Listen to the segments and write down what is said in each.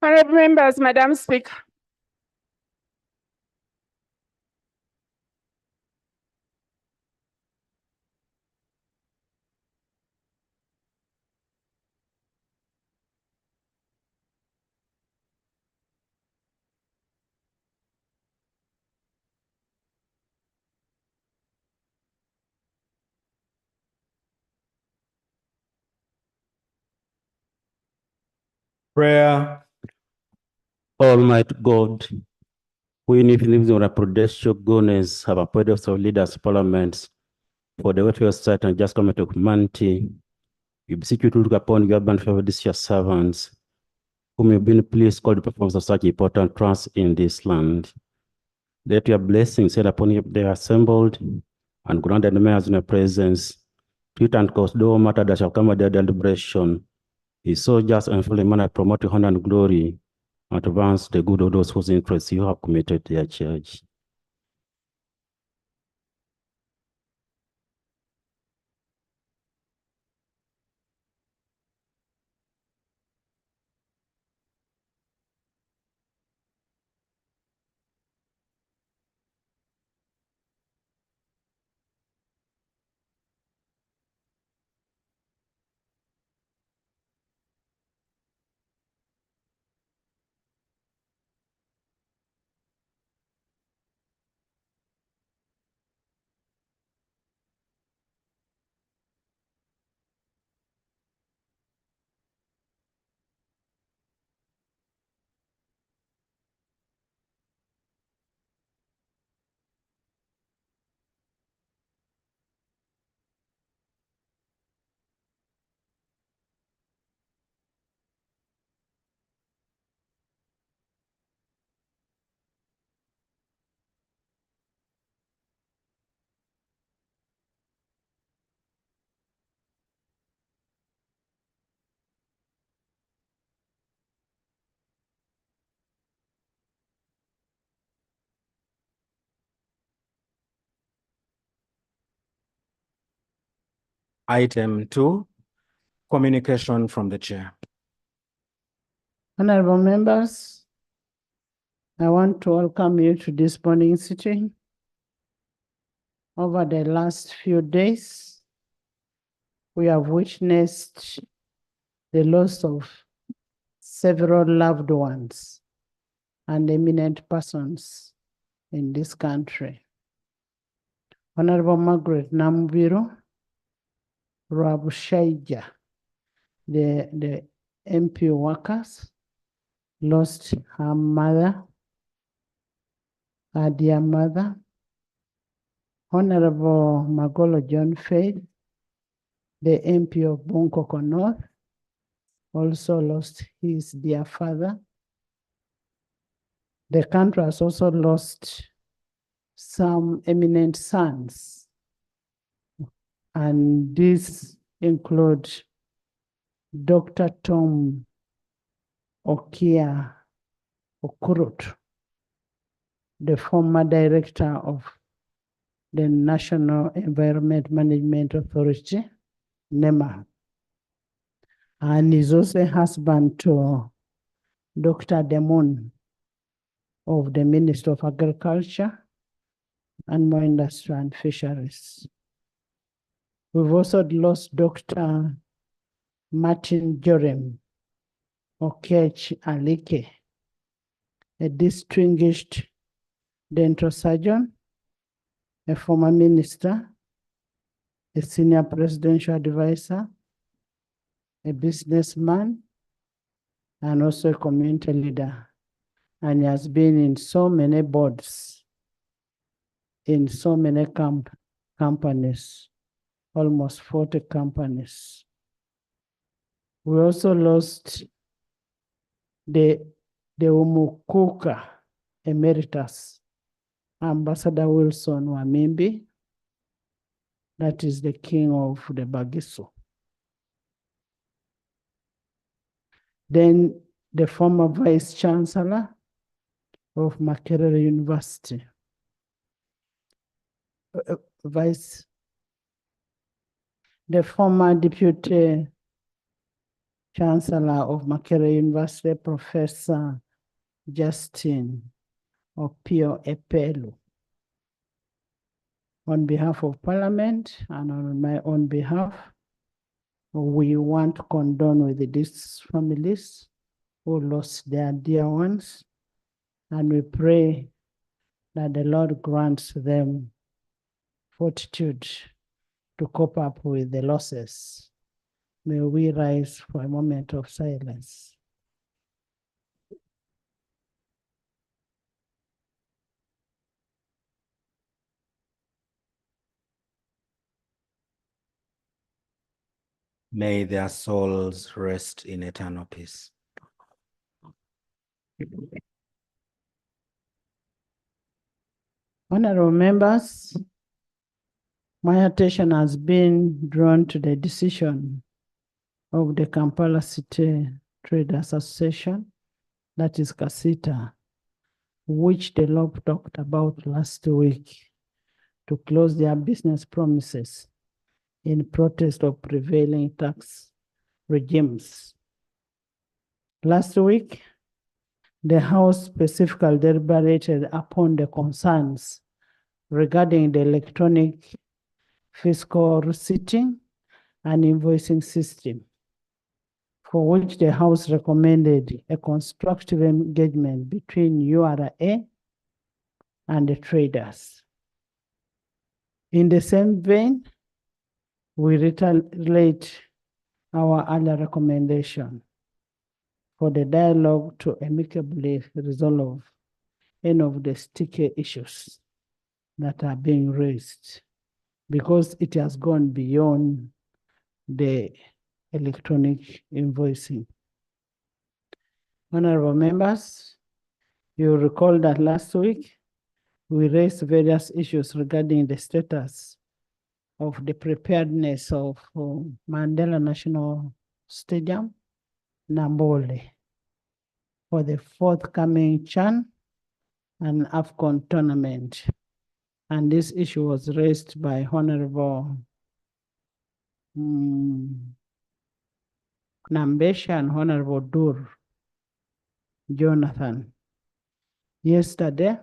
Honorable members, Madam Speaker. Prayer. Almighty God, we in your prudential goodness have appointed us of leaders, parliaments, for the welfare of society and just government of humanity. We beseech you to look upon your abundant favor these your servants, whom you've been pleased call the performance of such important trust in this land. Let your blessings set upon you, they are assembled, and granted the mayors in your presence, treat and cause no matter that shall come at their deliberation. Is so just and fully manner promote your honor and glory, and advance the good of those whose interests you have committed to your church. Item 2, communication from the chair. Honorable members, I want to welcome you to this morning sitting. Over the last few days, we have witnessed the loss of several loved ones and eminent persons in this country. Honorable Margaret Namviro Rabushaija, the MP workers, lost her mother, her dear mother. Honorable Magolo John Fade, the MP of Bunkoko North, also lost his dear father. The country has also lost some eminent sons, and these include Dr. Tom Okia Okurut, the former director of the National Environment Management Authority, NEMA, and is also a husband to Dr. Demon of the Ministry of Agriculture, Animal Industry and Fisheries. We've also lost Dr. Martin Jorem Okech Alike, a distinguished dental surgeon, a former minister, a senior presidential advisor, a businessman, and also a community leader. And he has been in so many boards, in so many companies, almost 40 companies. We also lost the Umukuka Emeritus, Ambassador Wilson Wamimbi, that is the king of the Bagiso. Then the former Vice Chancellor of Makerere University, the former Deputy Chancellor of Makerere University, Professor Justin Opio Epelu. On behalf of Parliament and on my own behalf, we want to condone with these families who lost their dear ones, and we pray that the Lord grants them fortitude to cope up with the losses. May we rise for a moment of silence. May their souls rest in eternal peace. Honorable members, my attention has been drawn to the decision of the Kampala City Traders Association, that is CACITA, which the law talked about last week, to close their business premises in protest of prevailing tax regimes. Last week, the House specifically deliberated upon the concerns regarding the electronic fiscal receipting and invoicing system, for which the House recommended a constructive engagement between URA and the traders. In the same vein, we reiterate our earlier recommendation for the dialogue to amicably resolve any of the sticky issues that are being raised, because it has gone beyond the electronic invoicing. Honorable members, you recall that last week we raised various issues regarding the status of the preparedness of Mandela National Stadium, Nambole, for the forthcoming CHAN and AFCON tournament. And this issue was raised by Honorable Nambesha and Honorable Dur Jonathan. Yesterday,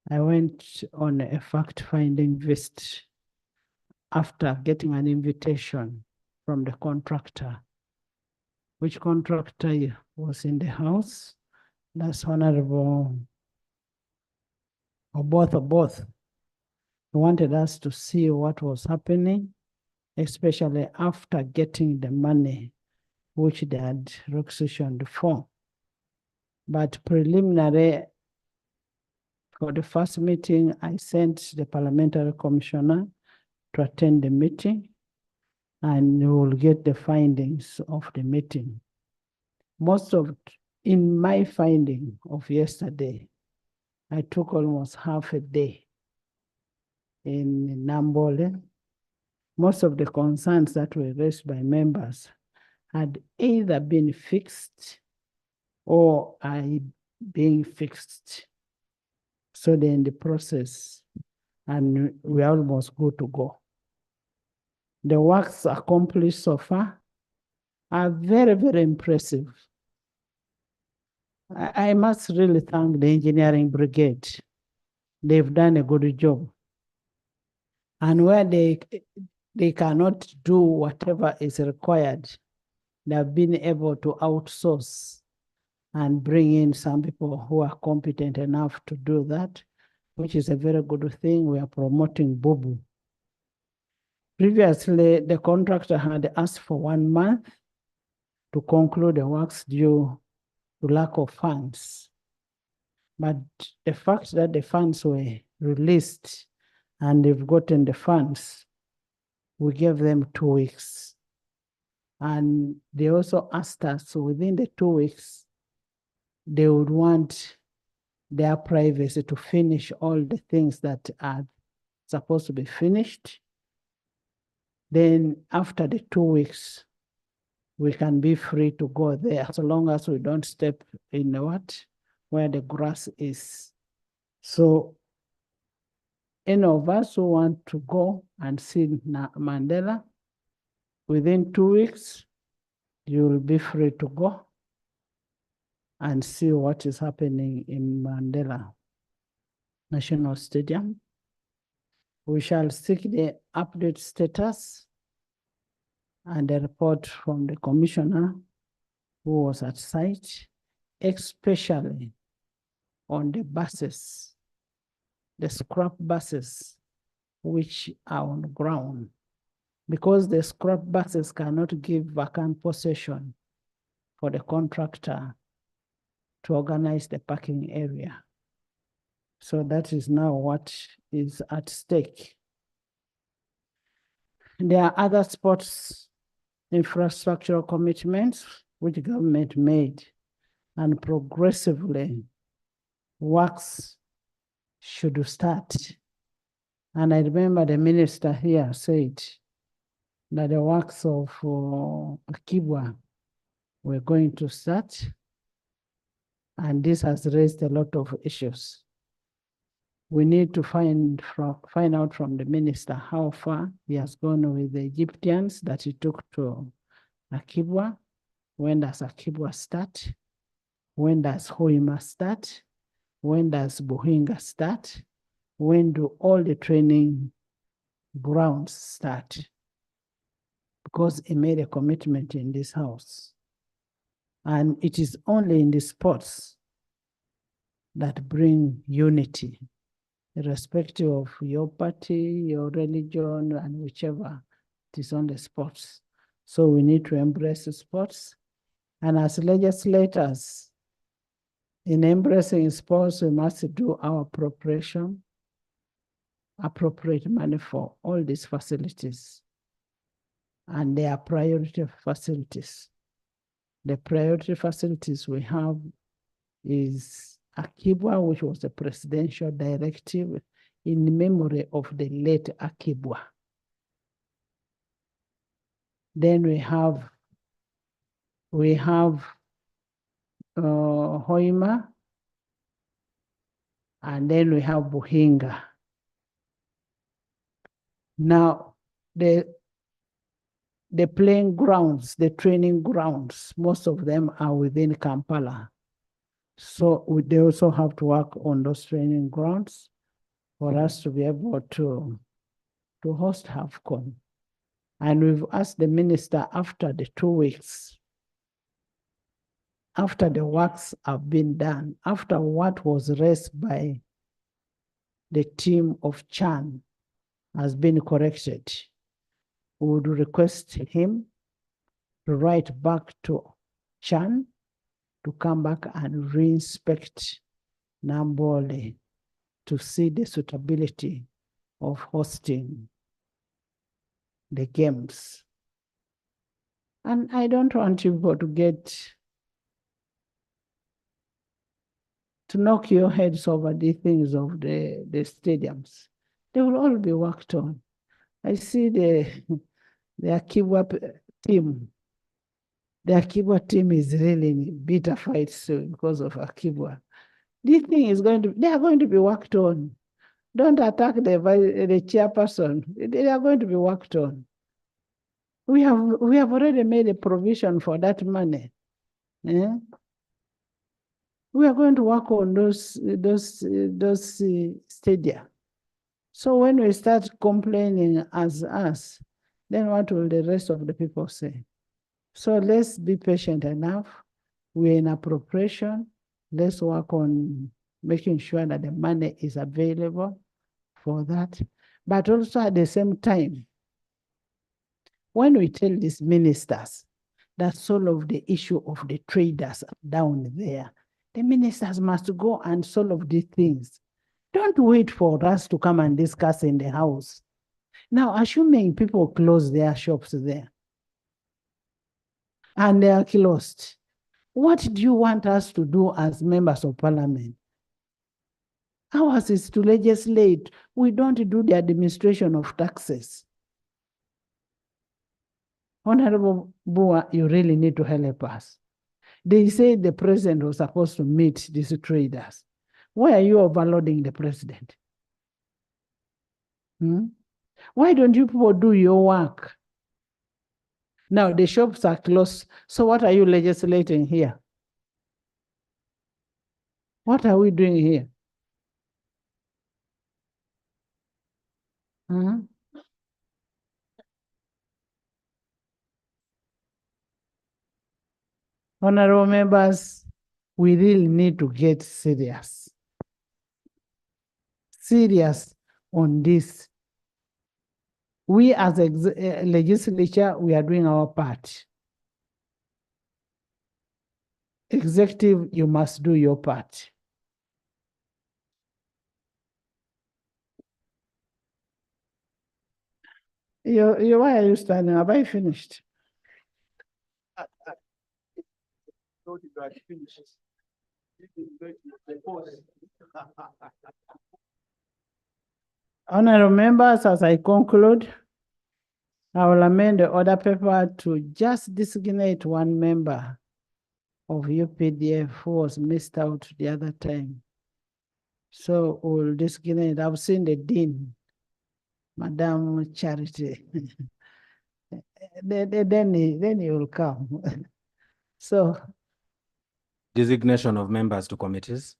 I went on a fact-finding visit after getting an invitation from the contractor. Which contractor was in the house? That's Honorable, or both. He wanted us to see what was happening, especially after getting the money which they had requisitioned for. But preliminary, for the first meeting, I sent the parliamentary commissioner to attend the meeting, and we will get the findings of the meeting. In my finding of yesterday, I took almost half a day in Nambole. Most of the concerns that were raised by members had either been fixed or are being fixed. So they're in the process, and we're almost good to go. The works accomplished so far are very, very impressive. I must really thank the engineering brigade. They've done a good job. And where they cannot do whatever is required, they have been able to outsource and bring in some people who are competent enough to do that, which is a very good thing. We are promoting Bubu. Previously, the contractor had asked for 1 month to conclude the works due to lack of funds. But the fact that the funds were released and they've gotten the funds, we gave them 2 weeks. And they also asked us, so within the 2 weeks, they would want their privacy to finish all the things that are supposed to be finished. Then after the 2 weeks, we can be free to go there, so long as we don't step in where the grass is. So any of us who want to go and see Mandela, within 2 weeks, you will be free to go and see what is happening in Mandela National Stadium. We shall seek the update status and a report from the commissioner who was at site, especially on the buses, the scrap buses, which are on ground, because the scrap buses cannot give vacant possession for the contractor to organize the parking area. So that is now what is at stake. There are other sports infrastructural commitments which government made, and progressively works should start. And I remember the minister here said that the works of Akibwa were going to start, and this has raised a lot of issues. We need to find out from the minister how far he has gone with the Egyptians that he took to Akibwa. When does Akibwa start? When does Hoima start? When does Buhinga start? When do all the training grounds start? Because he made a commitment in this house. And it is only in the sports that bring unity, irrespective of your party, your religion, and whichever, it is only sports. So we need to embrace the sports. And as legislators, in embracing sports, we must do our appropriation, appropriate money for all these facilities. And they are priority facilities. The priority facilities we have is Akibwa, which was a presidential directive in memory of the late Akibwa. Then we have Hoima, and then we have Buhinga. Now, the playing grounds, the training grounds, most of them are within Kampala. So they also have to work on those training grounds for us to be able to host HAFCON. And we've asked the minister after the 2 weeks, after the works have been done, after what was raised by the team of Chan has been corrected, we would request him to write back to Chan to come back and re-inspect Nambole to see the suitability of hosting the games. And I don't want people to knock your heads over the things of the stadiums. They will all be worked on. I see the Akibwa team. The Akibwa team is really in bitter fights because of Akibwa. This thing is they are going to be worked on. Don't attack the chairperson. They are going to be worked on. We have already made a provision for that money. Yeah? We are going to work on those stadia. So when we start complaining as us, then what will the rest of the people say? So let's be patient enough. We're in appropriation. Let's work on making sure that the money is available for that. But also at the same time, when we tell these ministers that solve the issue of the traders down there, the ministers must go and solve these things. Don't wait for us to come and discuss in the house. Now, assuming people close their shops there and they are closed, what do you want us to do as members of parliament? Ours is to legislate. We don't do the administration of taxes. Honorable Bua, you really need to help us. They say the president was supposed to meet these traders. Why are you overloading the president? Why don't you people do your work? Now the shops are closed. So what are you legislating here? What are we doing here? Mhm. Honorable members, we really need to get serious. Serious on this. We as legislature, we are doing our part. Executive, you must do your part. Why are you standing? Have I finished? Honorable members, as I conclude, I will amend the order paper to just designate one member of UPDF who was missed out the other time. So we'll designate, I've seen the dean, Madam Charity. then he will come. So Designation of members to committees.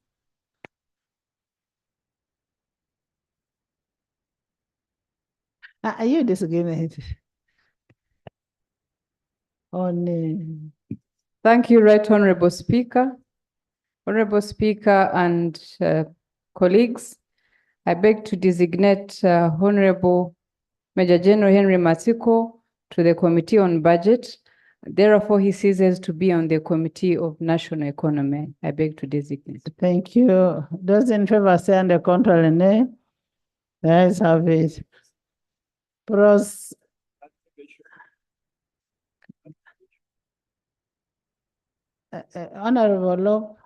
are you designated? On Thank you, Right Honorable Speaker. Honorable Speaker and colleagues, I beg to designate Honorable Major General Henry Matiko to the Committee on Budget. Therefore, he ceases to be on the Committee of National Economy. I beg to designate. Thank you. Those in favor say on the contrary, nay. The ayes have it. Honorable Law,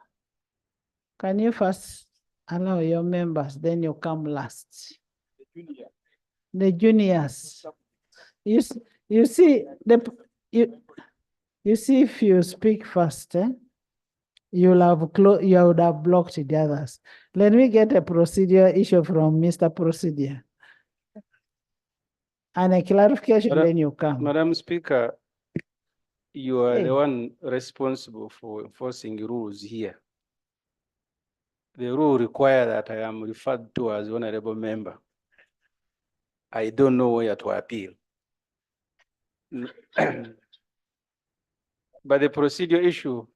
can you first allow your members, then you come last? The juniors. You see, you see, if you speak first, you would have blocked the others. Let me get a procedural issue from Mr. Procedure. And a clarification, then you come. Madam Speaker, you are Hey. the one responsible for enforcing rules here. The rule requires that I am referred to as honorable member. I don't know where to appeal. But the procedure issue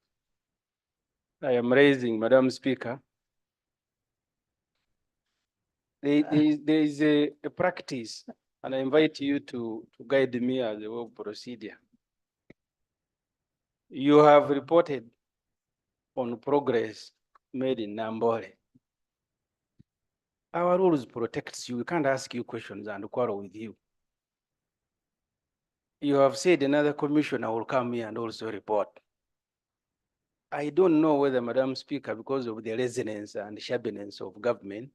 I am raising, Madam Speaker, there is a practice, and I invite you to guide me as a work procedure. You have reported on progress made in Nambole. Our rules protects you. We can't ask you questions and quarrel with you. You have said another commissioner will come here and also report. I don't know whether, Madam Speaker, because of the resonance and shabbiness of government,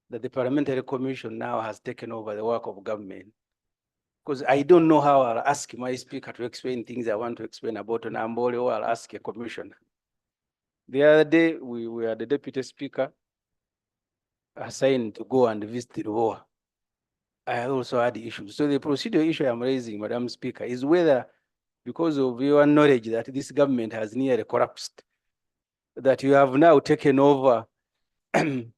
that the Parliamentary Commission now has taken over the work of government. Because I don't know how I'll ask my speaker to explain things I want to explain about Nambole, or I'll ask a commissioner. The other day, we were the deputy speaker assigned to go and visit the war. I also had issues. So the procedural issue I'm raising, Madam Speaker, is whether, because of your knowledge that this government has nearly collapsed, that you have now taken over and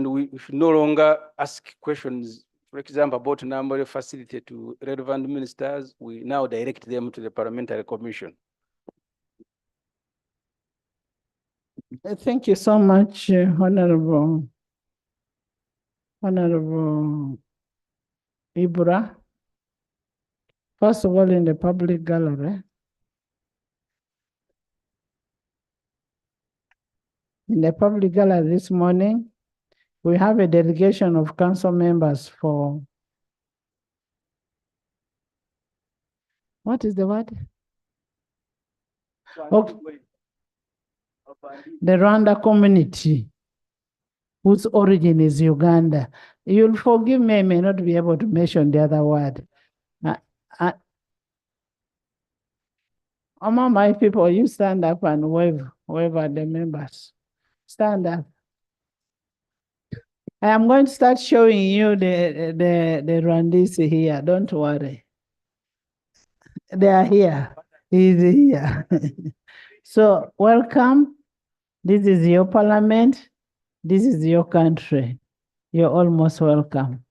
we should no longer ask questions, for example, about number of facility to relevant ministers. We now direct them to the Parliamentary Commission. Thank you so much, Honorable Ibra. First of all, in the public gallery. In the public gallery this morning, we have a delegation of council members for, what is the word? Okay. The Rwanda community, whose origin is Uganda. You'll forgive me, I may not be able to mention the other word. Among my people, you stand up and wave at the members. Stand up. I am going to start showing you the Rwandese here, don't worry. They are here. He's here. So welcome. This is your parliament. This is your country. You're almost welcome.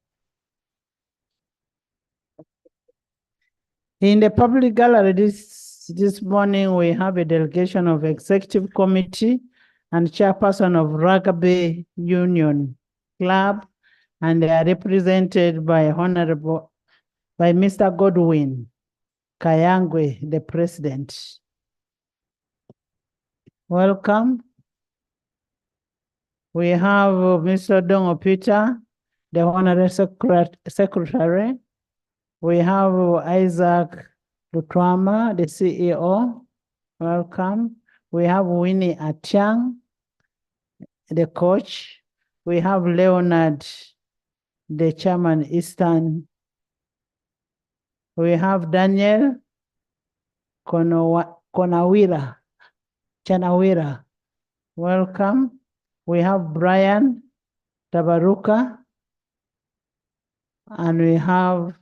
In the public gallery this morning, we have a delegation of executive committee and chairperson of Rugby Union Club, and they are represented by Mr. Godwin Kayangwe, the president. Welcome. We have Mr. Dongo Peter, the honorary secretary. We have Isaac Lutwama, the CEO. Welcome. We have Winnie Atiang, the coach. We have Leonard, the chairman, Eastern. We have Daniel Chanawira. Welcome. We have Brian Tabaruka. And we have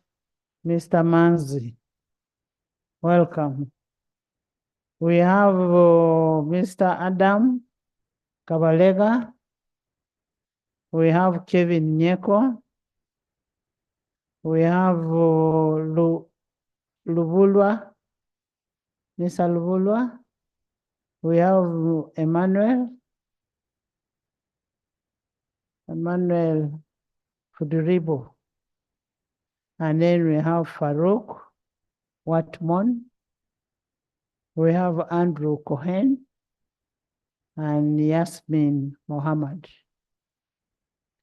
Mr. Manzi. Welcome. We have Mr. Adam Kabalega. We have Kevin Nyeko. We have Lubulwa, Mr. Lubulwa. We have Emmanuel Fuduribo. And then we have Farouk Watmon. We have Andrew Cohen and Yasmin Mohammed.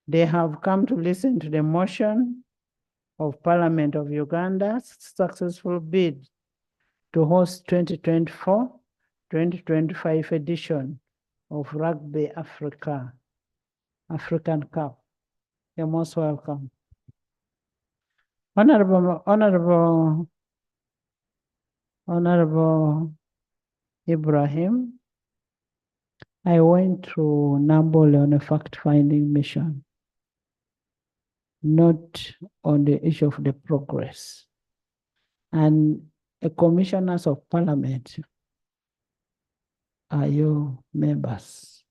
They have come to listen to the motion of Parliament of Uganda's successful bid to host 2024-2025 edition of Rugby African Cup. You're most welcome. Honorable Ibrahim, I went to Nambole on a fact-finding mission, not on the issue of the progress. And the commissioners of parliament are your members.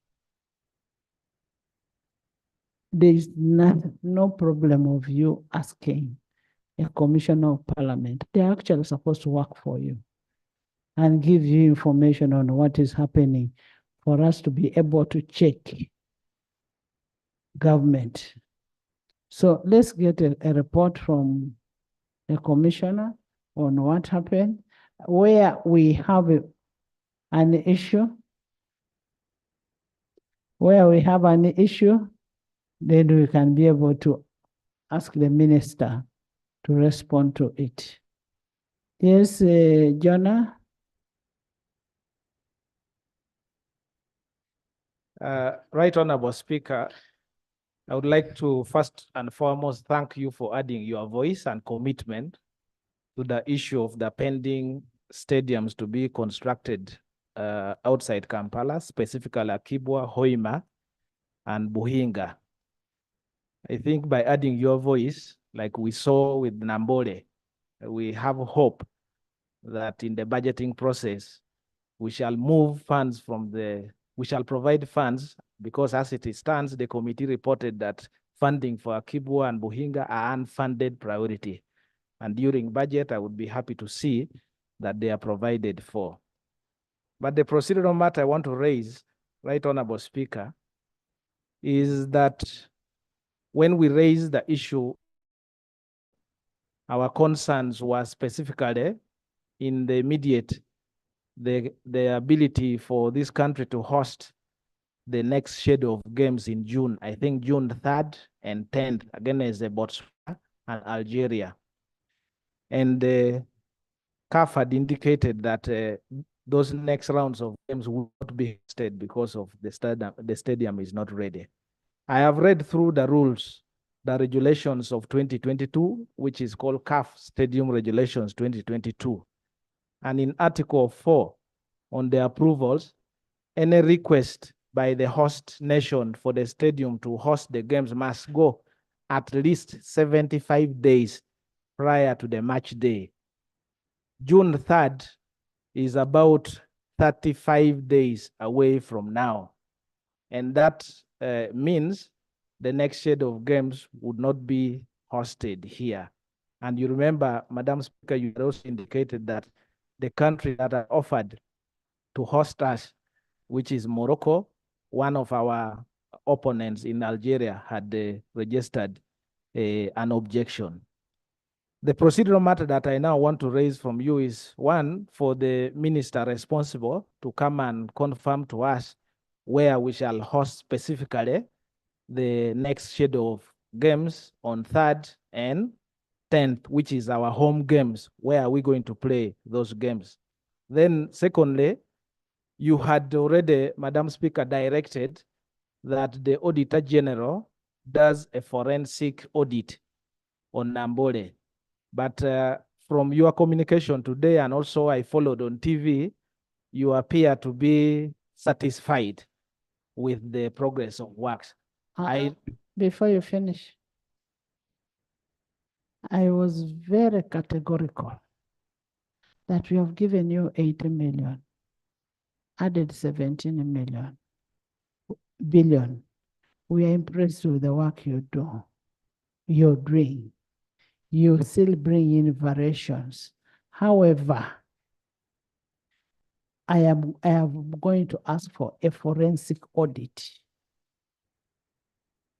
There is no problem of you asking a commissioner of parliament. They're actually supposed to work for you and give you information on what is happening for us to be able to check government. So let's get a report from the commissioner on what happened, where we have an issue. Where we have an issue, then we can be able to ask the minister to respond to it. Yes, Jonah? Right Honorable Speaker, I would like to first and foremost thank you for adding your voice and commitment to the issue of the pending stadiums to be constructed outside Kampala, specifically Kibwa, Hoima, and Buhinga. I think by adding your voice, like we saw with Nambole, we have hope that in the budgeting process, we shall move funds from we shall provide funds, because as it stands, the committee reported that funding for Kibwa and Buhinga are unfunded priority. And during budget, I would be happy to see that they are provided for. But the procedural matter I want to raise, Right Honorable Speaker, is that when we raised the issue, our concerns were specifically in the immediate, the ability for this country to host the next schedule of games in June, I think June 3rd and 10th, against Botswana and Algeria. And CAF had indicated that those next rounds of games will not be hosted because of the stadium is not ready. I have read through the rules, the regulations of 2022, which is called CAF Stadium Regulations 2022. And in Article 4 on the approvals, any request by the host nation for the stadium to host the games must go at least 75 days prior to the match day. June 3rd is about 35 days away from now. And that means the next set of games would not be hosted here. And you remember, Madam Speaker, you also indicated that the country that are offered to host us, which is Morocco, one of our opponents in Algeria had registered an objection. The procedural matter that I now want to raise from you is one, for the minister responsible to come and confirm to us where we shall host specifically the next schedule of games on 3rd and 10th, which is our home games. Where are we going to play those games? Then secondly, you had already, Madam Speaker, directed that the Auditor General does a forensic audit on Nambole. But from your communication today, and also I followed on TV, you appear to be satisfied with the progress of works. Before you finish, I was very categorical that we have given you 80 million, added 17 billion. We are impressed with the work you're doing. You still bring in variations. However, I am going to ask for a forensic audit.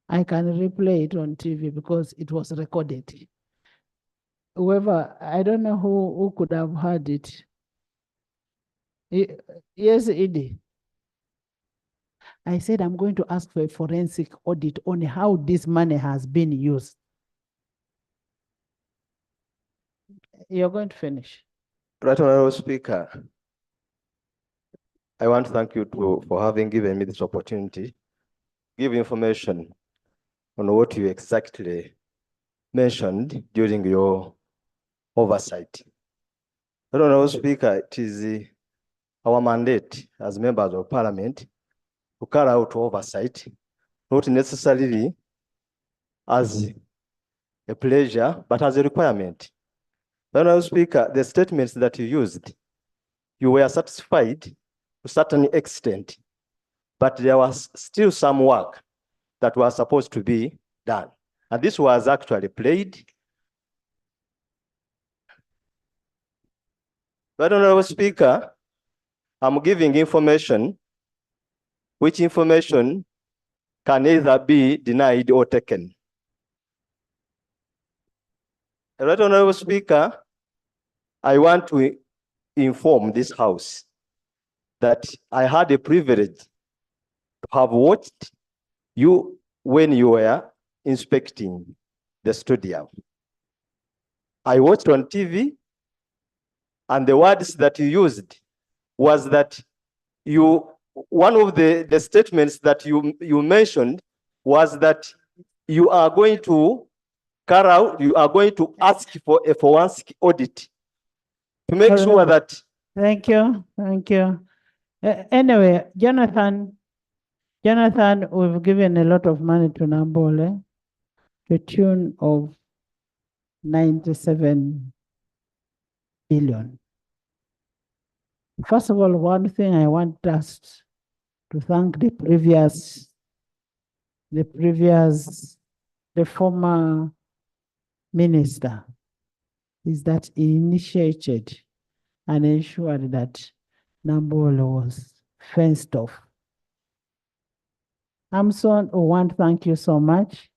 I can replay it on TV because it was recorded. Whoever, I don't know who could have heard it. Yes, Edie. I said I'm going to ask for a forensic audit on how this money has been used. You're going to finish. Right, Honorable Speaker, I want to thank you for having given me this opportunity, give information on what you exactly mentioned during your oversight. Right, Honorable Speaker, it is our mandate as members of Parliament to carry out oversight, not necessarily as a pleasure, but as a requirement. Honorable Speaker, the statements that you used, you were satisfied to a certain extent, but there was still some work that was supposed to be done. And this was actually played. But Honorable Speaker, I'm giving information, which information can either be denied or taken. Right, Honorable Speaker, I want to inform this House that I had the privilege to have watched you when you were inspecting the studio. I watched on TV, and the words that you used was that one of the statements that you mentioned was that you are going to carry out, you are going to ask for a forensic audit to make sure that. Thank you. Anyway, Jonathan, we've given a lot of money to Nambole, to the tune of 97 billion. First of all, one thing I want us to thank the former minister is that he initiated and ensured that Nambole was fenced off. Amson, I want to thank you so much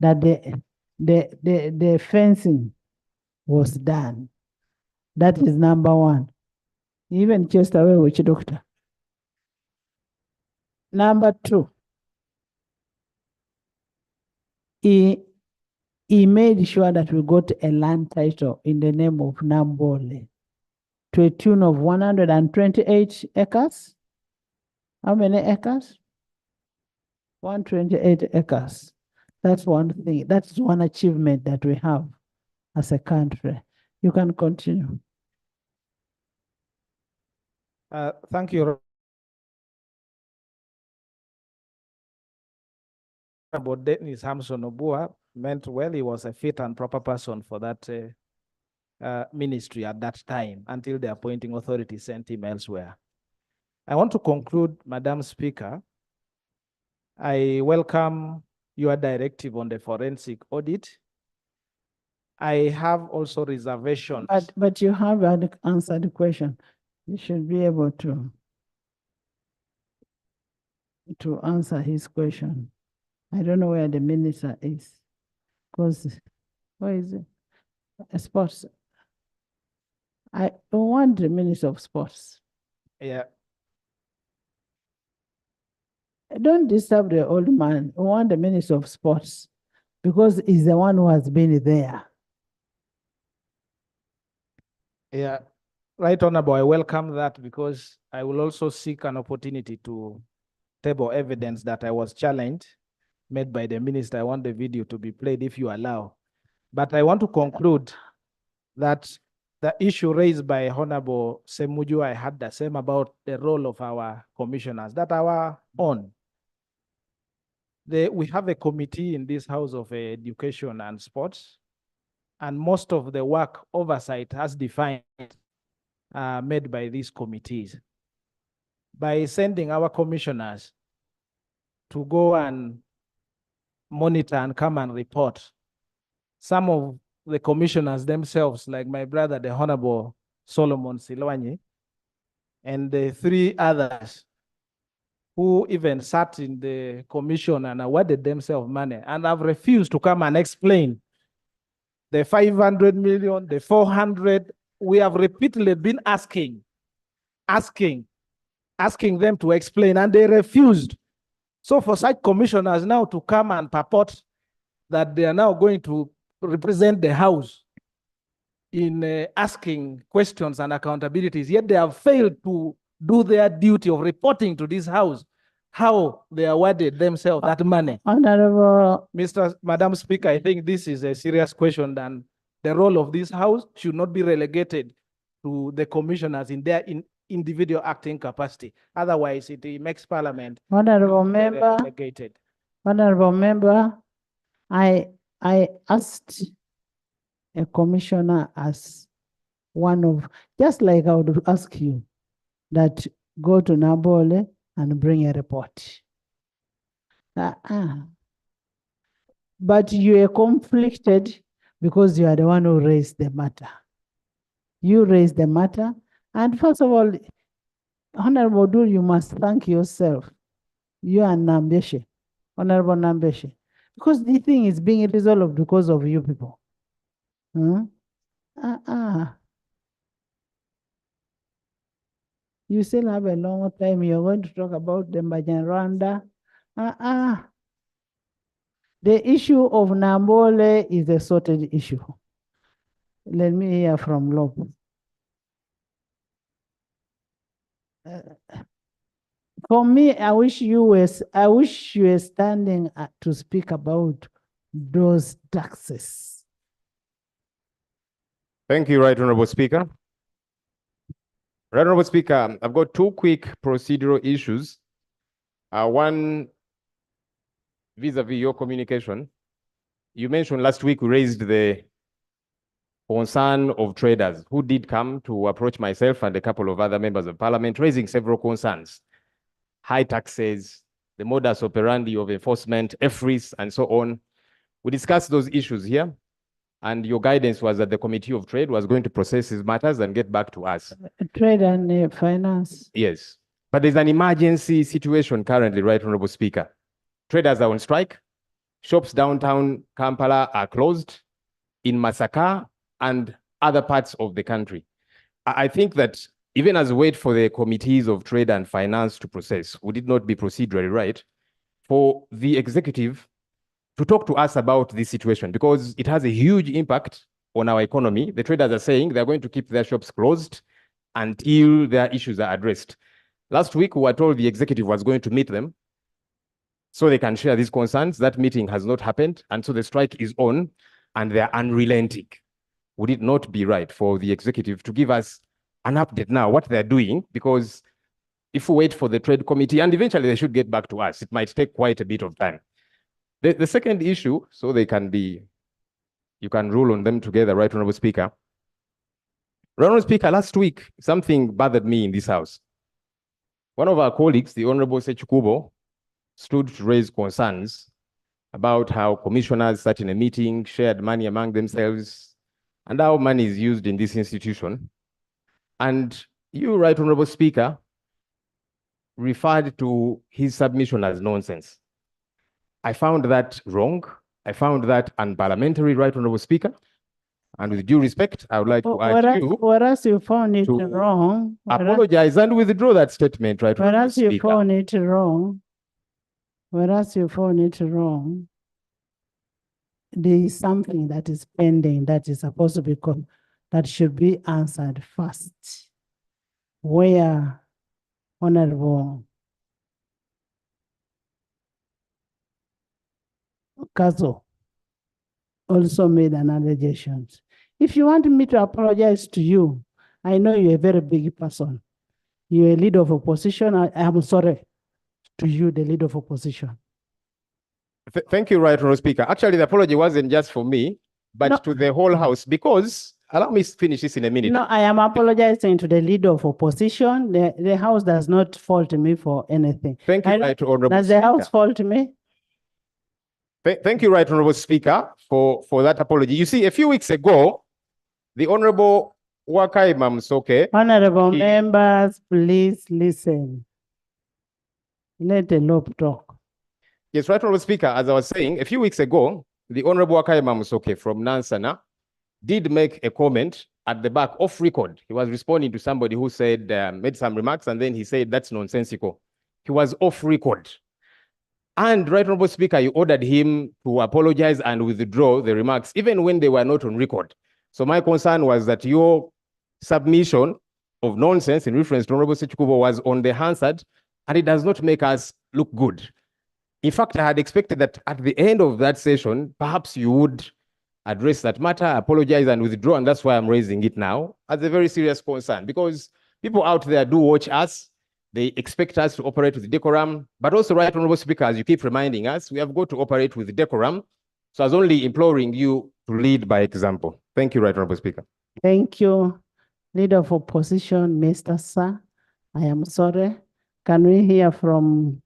that the fencing was done. That is number one. Even chased away with doctor. Number two, he made sure that we got a land title in the name of Nambole to a tune of 128 acres. How many acres? 128 acres. That's one thing. That's one achievement that we have as a country. You can continue. Thank you. About Dennis Hamson Obua meant well, he was a fit and proper person for that ministry at that time until the appointing authority sent him elsewhere. I want to conclude, Madam Speaker. I welcome your directive on the forensic audit. I have also reservations. But you have answered the question. You should be able to answer his question. I don't know where the minister is, because where is it? Sports. I want the Minister of Sports. Yeah. Don't disturb the old man. I want the Minister of Sports, because he's the one who has been there. Yeah, Right Honorable, I welcome that, because I will also seek an opportunity to table evidence that I was challenged, made by the minister. I want the video to be played if you allow. But I want to conclude that the issue raised by Honorable Semuju, I had the same about the role of our commissioners, that our own. We have a committee in this House of Education and Sports, and most of the work oversight has defined made by these committees. By sending our commissioners to go and monitor and come and report, some of the commissioners themselves, like my brother, the Honorable Solomon Silwanyi, and the three others who even sat in the commission and awarded themselves money and have refused to come and explain the 500 million, the 400, we have repeatedly been asking them to explain, and they refused. So for such commissioners now to come and purport that they are now going to represent the House in asking questions and accountabilities, yet they have failed to do their duty of reporting to this House how they awarded themselves that money. Honorable. Madam Speaker, I think this is a serious question, and the role of this House should not be relegated to the commissioners in their individual acting capacity. Otherwise, it makes Parliament Honorable Member. relegated. Honorable Member, I asked a commissioner as one of, just like I would ask you, that go to Nabole and bring a report. But you are conflicted because you are the one who raised the matter. You raised the matter, and first of all, Honorable Dul, you must thank yourself. You and Nambeshe, Honorable Nambeshe, because the thing is being resolved because of you people. You still have a long time. You're going to talk about the Rwanda. The issue of Nambole is a sorted issue. Let me hear from Lob. For me, I wish you were standing to speak about those taxes. Thank you, Right Honorable Speaker. Right Honorable Speaker, I've got two quick procedural issues. One, vis-a-vis your communication. You mentioned last week we raised the concern of traders who did come to approach myself and a couple of other members of Parliament, raising several concerns. High taxes, the modus operandi of enforcement, EFRIS, and so on. We discussed those issues here, and your guidance was that the Committee of Trade was going to process these matters and get back to us. Trade and finance. Yes, but there's an emergency situation currently, Right Honorable Speaker. Traders are on strike. Shops downtown Kampala are closed, in Masaka and other parts of the country. I think that even as we wait for the committees of trade and finance to process, would it not be procedurally right for the executive to talk to us about this situation, because it has a huge impact on our economy. The traders are saying they're going to keep their shops closed until their issues are addressed. Last week, we were told the executive was going to meet them so they can share these concerns. That meeting has not happened, and so the strike is on, and they're unrelenting. Would it not be right for the executive to give us an update now, what they're doing? Because if we wait for the trade committee, and eventually they should get back to us, it might take quite a bit of time. The second issue, so they can be, you can rule on them together, Right Honorable Speaker. Honorable Speaker, last week, something bothered me in this house. One of our colleagues, the Honorable Sechikubo, stood to raise concerns about how commissioners sat in a meeting, shared money among themselves, and how money is used in this institution. And you, Right Honorable Speaker, referred to his submission as nonsense. I found that wrong. I found that unparliamentary, Right Honorable Speaker. And with due respect, I would like to urge you Whereas you found it to wrong. apologize and withdraw that statement, Right Honorable Whereas you Speaker. found it wrong. Whereas you found it wrong. There is something that is pending that is supposed to be that should be answered first. Where Honorable Kazo also made an allegation. If you want me to apologize to you, I know you're a very big person. You're a leader of opposition. I am sorry to you, the leader of opposition. Thank you, Right Honorable Speaker. Actually, the apology wasn't just for me, but No. to the whole House, because, allow me to finish this in a minute. No, I am apologizing to the leader of opposition. The House does not fault me for anything. Thank you, Right Honorable Does the House Speaker. fault me? Thank you, Right Honorable Speaker, for that apology. You see, a few weeks ago, the Honorable Wakai Mamsoke, Honorable He- members, please listen. Let the Lord talk. yes, Right Honorable Speaker, as I was saying, a few weeks ago, the Honorable Wakai Mamsoke from Nansana did make a comment at the back off record. He was responding to somebody who said, made some remarks, and then he said, that's nonsensical. He was off record. And Right Honorable Speaker, you ordered him to apologize and withdraw the remarks, even when they were not on record. So my concern was that your submission of nonsense in reference to Honorable Sechikubo was on the Hansard, and it does not make us look good. In fact, I had expected that at the end of that session, perhaps you would address that matter, apologize and withdraw, and that's why I'm raising it now as a very serious concern, because people out there do watch us. They expect us to operate with decorum, but also, Right Honorable Speaker, as you keep reminding us, we have got to operate with decorum. So I was only imploring you to lead by example. Thank you, Right Honorable Speaker. Thank you, leader of opposition, Mr. Sir. I am sorry. Can we hear from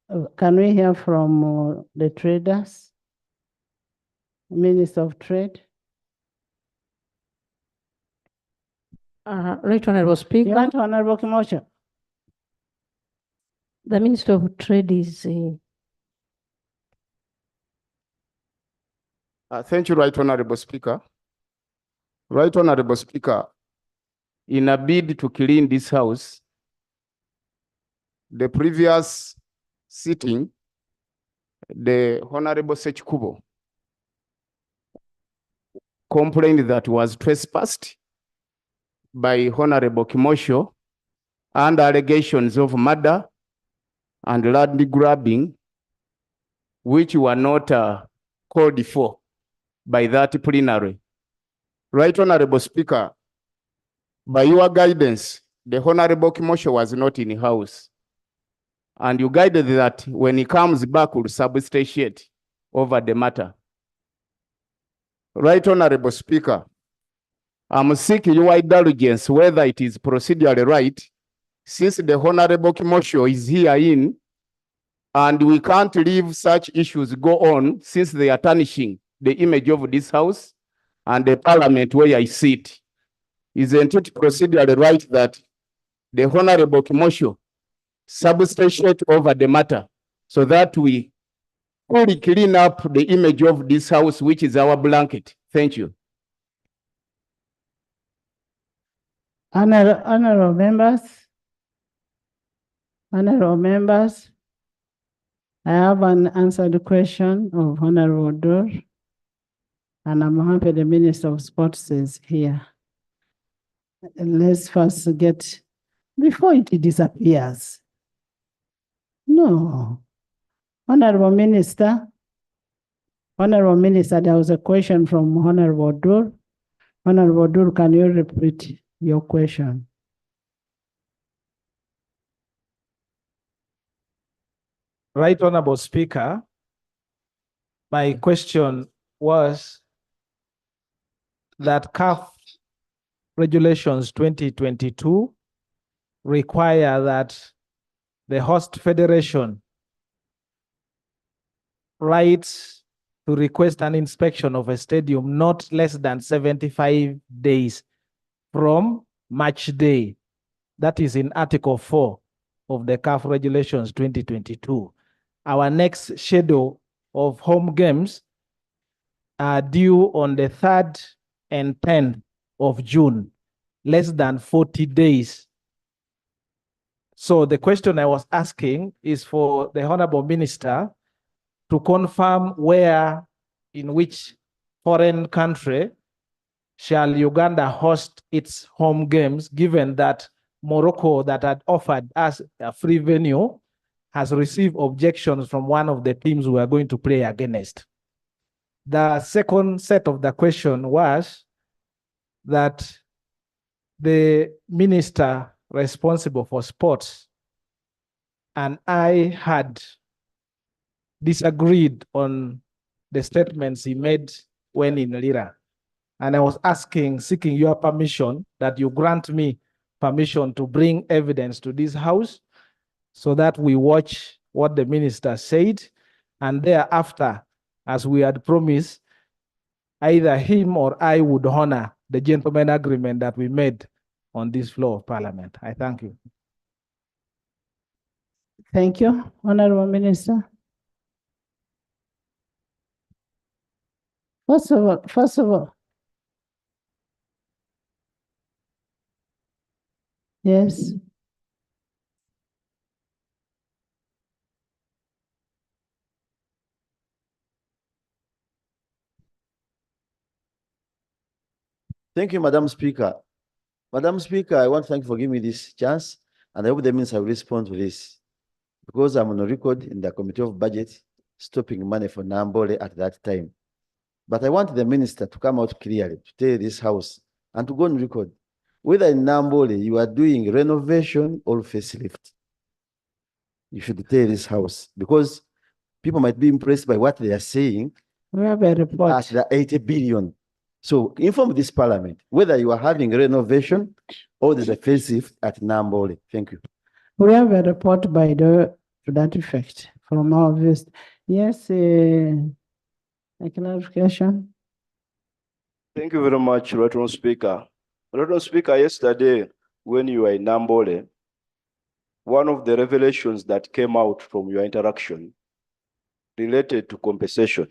the traders? Minister of Trade. Right Honorable You Speaker, want Honorable Kimosho? the Minister of Trade is Thank you, Right Honorable Speaker. Right Honorable Speaker, in a bid to clean this house, the previous sitting, the Honorable Sechikubo complained that was trespassed by Honorable Kimosho and allegations of murder and land grabbing, which were not called for by that plenary. Right Honorable Speaker, by your guidance, the Honorable Kimosho was not in the house. And you guided that when he comes back, we'll substantiate over the matter. Right Honorable Speaker, I'm seeking your indulgence whether it is procedurally right, since the Honorable Kimosho is here in, and we can't leave such issues go on since they are tarnishing the image of this house and the parliament where I sit. Isn't it procedurally right that the Honorable Kimosho substantiate over the matter so that we fully clean up the image of this house, which is our blanket? Thank you. Honorable members, I have an answered question of Honorable Dur, and I'm happy the Minister of Sports is here. Let's first get, before it disappears. No. Honorable Minister, there was a question from Honorable Dur. Honorable Dur, can you repeat your question? Right Honorable Speaker, my question was that CAF Regulations 2022 require that the host federation rights to request an inspection of a stadium not less than 75 days from match day. That is in Article 4 of the CAF Regulations 2022. Our next schedule of home games are due on the 3rd and 10th of June, less than 40 days. So the question I was asking is for the Honorable Minister to confirm where, in which foreign country shall Uganda host its home games, given that Morocco, that had offered us a free venue, has received objections from one of the teams we are going to play against. The second set of the question was that the minister responsible for sports and I had disagreed on the statements he made when in Lira. And I was seeking your permission that you grant me permission to bring evidence to this house so that we watch what the minister said. And thereafter, as we had promised, either him or I would honor the gentleman agreement that we made on this floor of Parliament. I thank you. Thank you, Honorable Minister. First of all, yes. Thank you, Madam Speaker. Madam Speaker, I want to thank you for giving me this chance, and I hope the minister will respond to this. Because I'm on a record in the Committee of Budget, stopping money for Nambole at that time. But I want the minister to come out clearly, to tell this house, and to go on record, whether in Nambole you are doing renovation or facelift. You should tell this house, because people might be impressed by what they are saying. We have a report. At the 80 billion. So inform this parliament whether you are having renovation or there's a facelift at Nambole. Thank you. We have a report to that effect from our views. Yes, a clarification. Thank you very much, Right Honourable Speaker. Right Honourable Speaker, yesterday when you were in Nambole, one of the revelations that came out from your interaction related to compensation.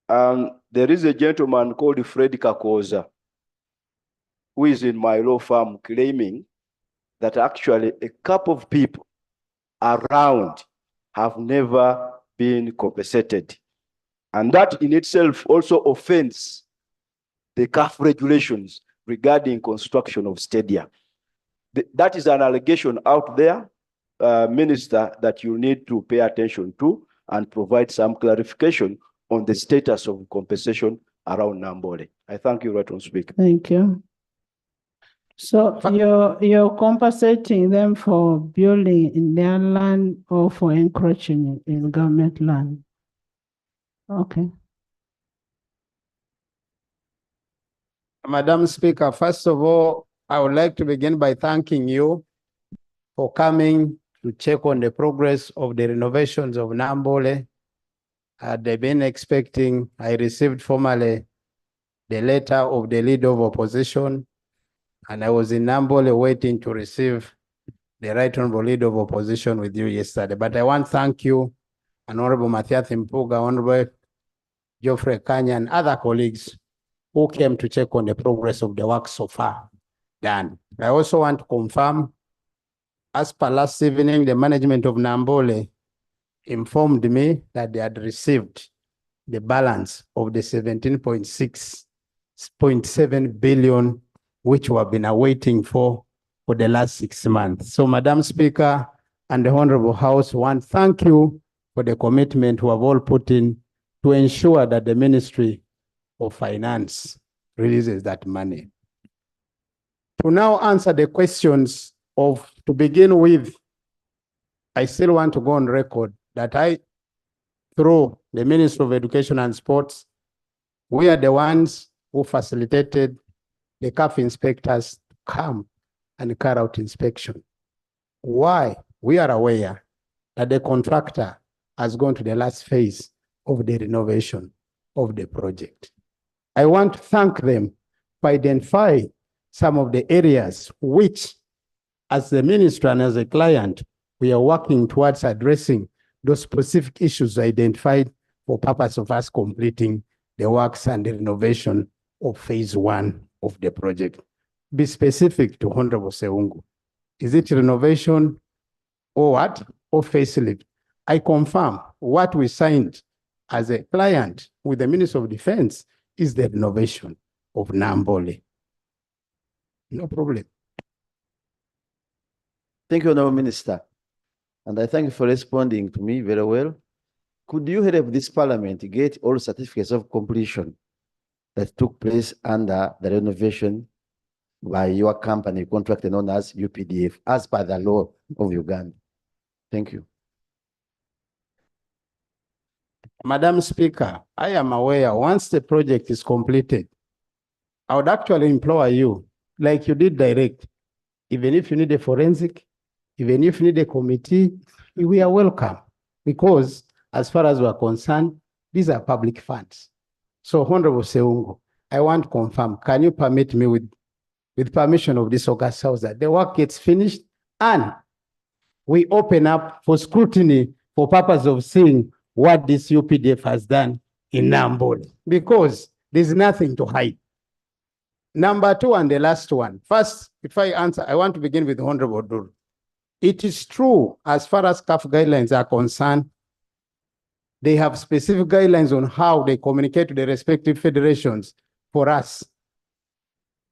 And there is a gentleman called Fred Kakoza, who is in my law firm, claiming that actually a couple of people around have never been compensated. And that in itself also offends the CAF regulations regarding construction of stadia. That is an allegation out there, Minister, that you need to pay attention to and provide some clarification on the status of compensation around Nambole. I thank you, Right Honourable Speaker. Thank you. So you're compensating them for building in their land or for encroaching in government land? Okay. Madam Speaker, first of all, I would like to begin by thanking you for coming to check on the progress of the renovations of Nambole. They've been expecting, I received formally the letter of the leader of opposition, and I was in Nambole waiting to receive the Right Honourable Leader of Opposition with you yesterday. But I want to thank you, Honourable Mathias Mpuga, Honourable Geoffrey Kanya, and other colleagues who came to check on the progress of the work so far done. I also want to confirm, as per last evening, the management of Nambole informed me that they had received the balance of the 17.7 billion, which we have been awaiting for the last 6 months. So, Madam Speaker and the Honorable House, want to thank you for the commitment we have all put in to ensure that the Ministry of Finance releases that money. To now answer the questions of, to begin with, I still want to go on record that I, through the Ministry of Education and Sports, we are the ones who facilitated the CAF inspectors to come and carry out inspection. Why? We are aware that the contractor has gone to the last phase of the renovation of the project. I want to thank them for identifying some of the areas which, as the minister and as a client, we are working towards addressing those specific issues identified for purpose of us completing the works and the renovation of phase 1 of the project. Be specific to Honorable Seungu. Is it renovation or what? Or facelift? I confirm what we signed as a client with the Minister of Defense is the renovation of Nambole. No problem. Thank you, Honorable Minister. And I thank you for responding to me very well. Could you help this parliament get all certificates of completion that took place under the renovation by your company contractor known as UPDF as per the law of Uganda? Thank you. Madam Speaker, I am aware once the project is completed, I would actually implore you, like you did direct, even if you need a forensic, even if you need a committee, we are welcome. Because as far as we are concerned, these are public funds. So Honorable Seungu, I want to confirm, can you permit me with permission of this August House that the work gets finished and we open up for scrutiny for purpose of seeing what this UPDF has done in Nambole, because there's nothing to hide. Number 2 and the last one. First, if I answer, I want to begin with Honorable Dur. It is true, as far as CAF guidelines are concerned, they have specific guidelines on how they communicate to the respective federations for us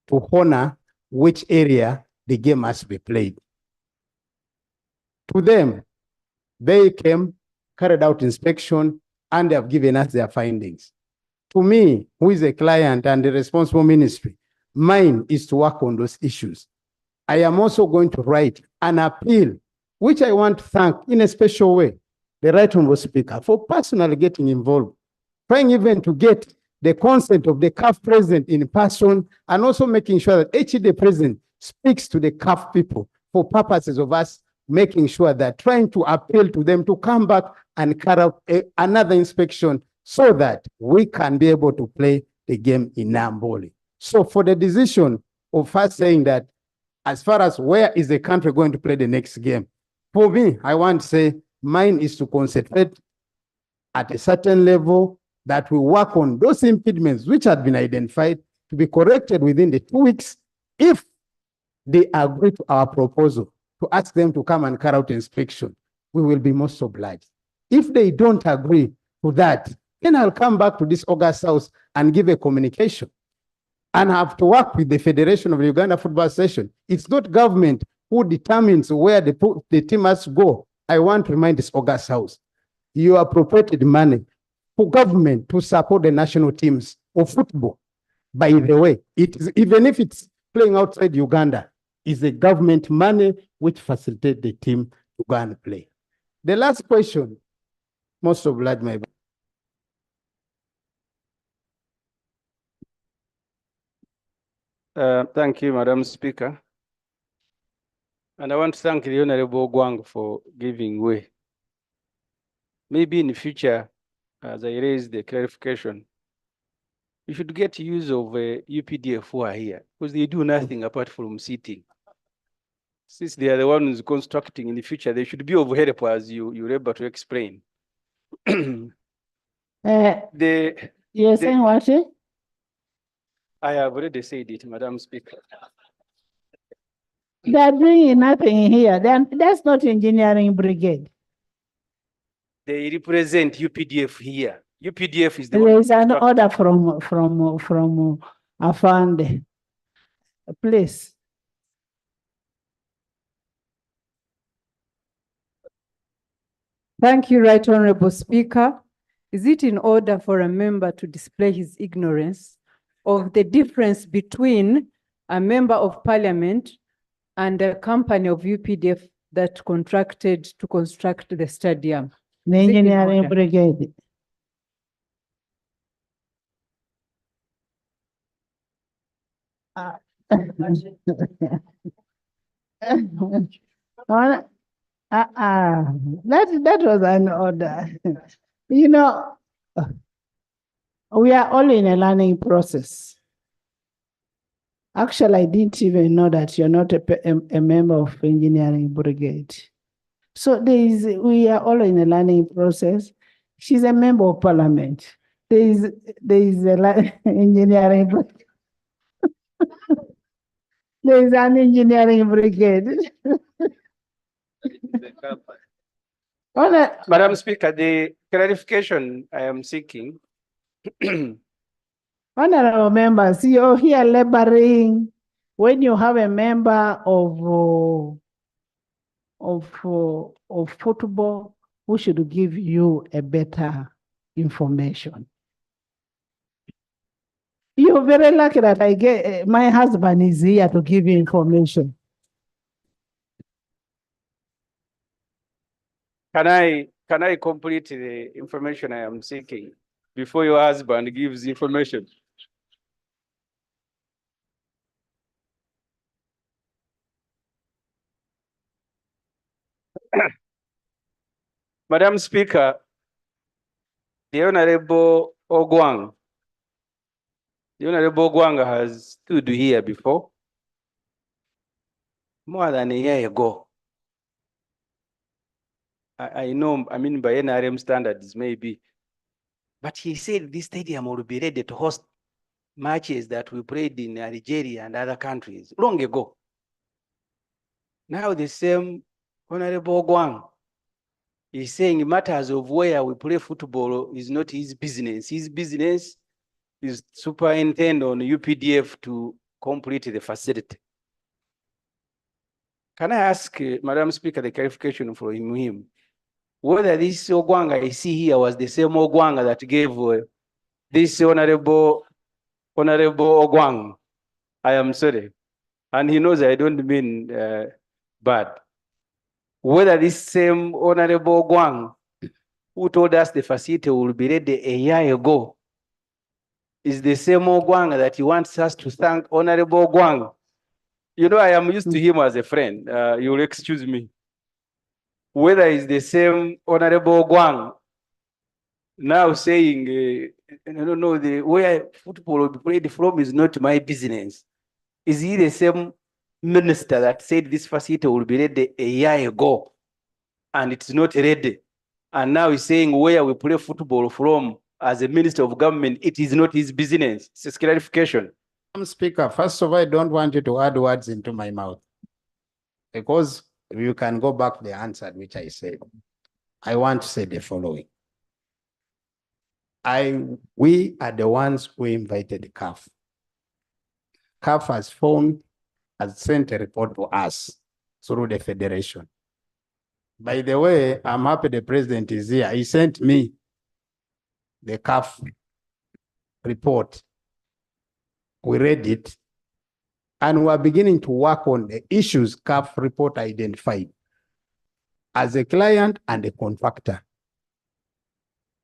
to honor which area the game must be played. To them, they came, carried out inspection, and they have given us their findings. To me, who is a client and the responsible ministry, mine is to work on those issues. I am also going to write an appeal, which I want to thank in a special way the Right Honourable Speaker for personally getting involved, trying even to get the consent of the CAF president in person, and also making sure that the president speaks to the CAF people for purposes of us making sure that trying to appeal to them to come back and carry out another inspection so that we can be able to play the game in Nambole. So for the decision of us saying that as far as where is the country going to play the next game, for me, I want to say mine is to concentrate at a certain level that we work on those impediments which have been identified to be corrected within the 2 weeks. If they agree to our proposal to ask them to come and carry out inspection, we will be most obliged. If they don't agree to that, then I'll come back to this August House and give a communication and have to work with the Federation of Uganda Football Association. It's not government who determines where the team must go. I want to remind this August House, you appropriated money for government to support the national teams of football. By the way, it is, even if it's playing outside Uganda, is the government money which facilitates the team to go and play. The last question, most obliged, my Thank you, Madam Speaker. And I want to thank the Honorable Gwang for giving way. Maybe in the future, as I raise the clarification, you should get use of UPDF who are here, because they do nothing apart from sitting. Since they are the ones constructing in the future, they should be of help as you're able to explain. You're saying what? I have already said it, Madam Speaker. They're doing nothing here. That's not engineering brigade. They represent UPDF here. UPDF is the There one. is an order from Afande. Please. Thank you, Right Honourable Speaker. Is it in order for a member to display his ignorance of the difference between a member of parliament and a company of UPDF that contracted to construct the stadium? The engineering brigade. That was an order. You know, we are all in a learning process. Actually, I didn't even know that you're not a member of engineering brigade. So we are all in a learning process. She's a member of parliament. There is a engineering brigade. There is an engineering brigade. Madam Speaker, the clarification I am seeking. Honorable members, you're here laboring. When you have a member of football who should give you a better information. You're very lucky that I get my husband is here to give you information. Can I complete the information I am seeking before your husband gives information? Madam Speaker, the Honorable Ogwang has stood here before, more than a year ago. I know, I mean, by NRM standards, maybe, but he said this stadium will be ready to host matches that we played in Algeria and other countries long ago. Now the same Honorable Ogwang is saying matters of where we play football is not his business. His business is superintend on UPDF to complete the facility. Can I ask, Madam Speaker, the clarification from him, whether this Ogwang I see here was the same Ogwang that gave this Honorable Ogwang? I am sorry. And he knows I don't mean bad. Whether this same Honorable Ogwang who told us the facility will be ready a year ago is the same Ogwang that he wants us to thank Honorable Ogwang. You know, I am used to him as a friend. You'll excuse me. Whether it's the same Honorable Ogwang now saying, no, the where football will be played from is not my business. Is he the same minister that said this facility will be ready a year ago and it's not ready? And now he's saying where we play football from as a minister of government, it is not his business. It's a clarification. Speaker, first of all, I don't want you to add words into my mouth because you can go back to the answer which I said. I want to say the following. We are the ones who invited the CAF. CAF has sent a report to us through the federation. By the way, I'm happy the president is here. He sent me the CAF report. We read it, and we are beginning to work on the issues CAF report identified as a client and a contractor.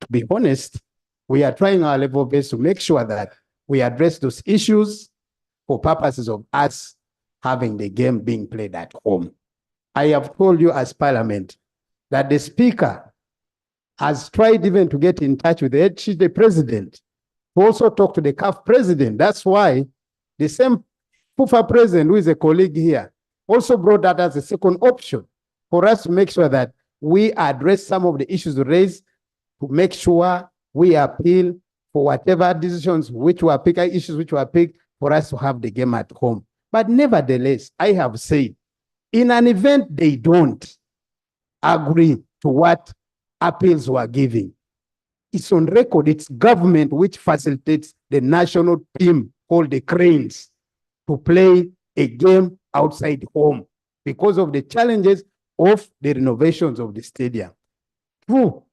To be honest, we are trying our level best to make sure that we address those issues for purposes of us having the game being played at home. I have told you as Parliament that the Speaker has tried even to get in touch with the President to also talk to the CAF President. That's why the same FUFA President, who is a colleague here, also brought that as a second option for us to make sure that we address some of the issues raised, to make sure we appeal for whatever decisions which were picked, issues which were picked, for us to have the game at home. But nevertheless, I have said, in an event they don't agree to what appeals were giving, it's on record, it's government which facilitates the national team called the Cranes to play a game outside home because of the challenges of the renovations of the stadium. True,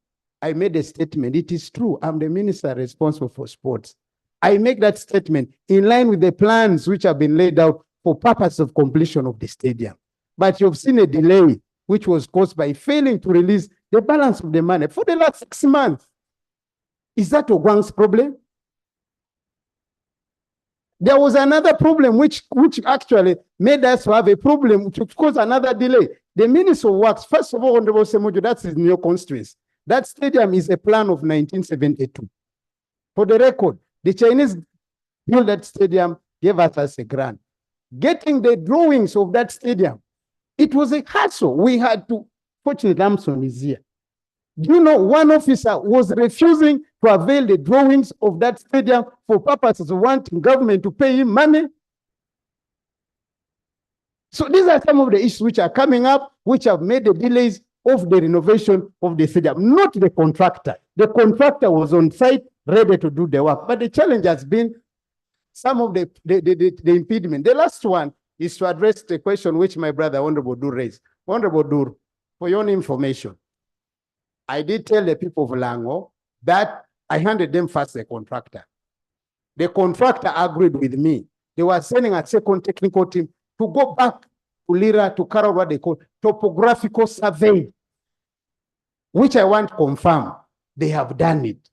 I made a statement. It is true. I'm the minister responsible for sports. I make that statement in line with the plans which have been laid out for purpose of completion of the stadium. But you've seen a delay which was caused by failing to release the balance of the money for the last 6 months. Is that Ogwang's problem? There was another problem which actually made us have a problem to cause another delay. The Minister of Works, first of all, Honorable Semojo, that's in your constituency. That stadium is a plan of 1972. For the record, the Chinese built that stadium, gave us as a grant. Getting the drawings of that stadium, it was a hassle. We had to, fortunately, Lamson is here. Do you know one officer was refusing to avail the drawings of that stadium for purposes of wanting government to pay him money? So these are some of the issues which are coming up, which have made the delays of the renovation of the stadium, not the contractor. The contractor was on site, ready to do the work. But the challenge has been some of the impediment. The last one is to address the question which my brother, Honorable Dur, raised. Honorable Dur, for your own information, I did tell the people of Lango that I handed them first the contractor. The contractor agreed with me. They were sending a second technical team to go back to Lira to carry out what they call topographical survey, which I want to confirm. They have done it.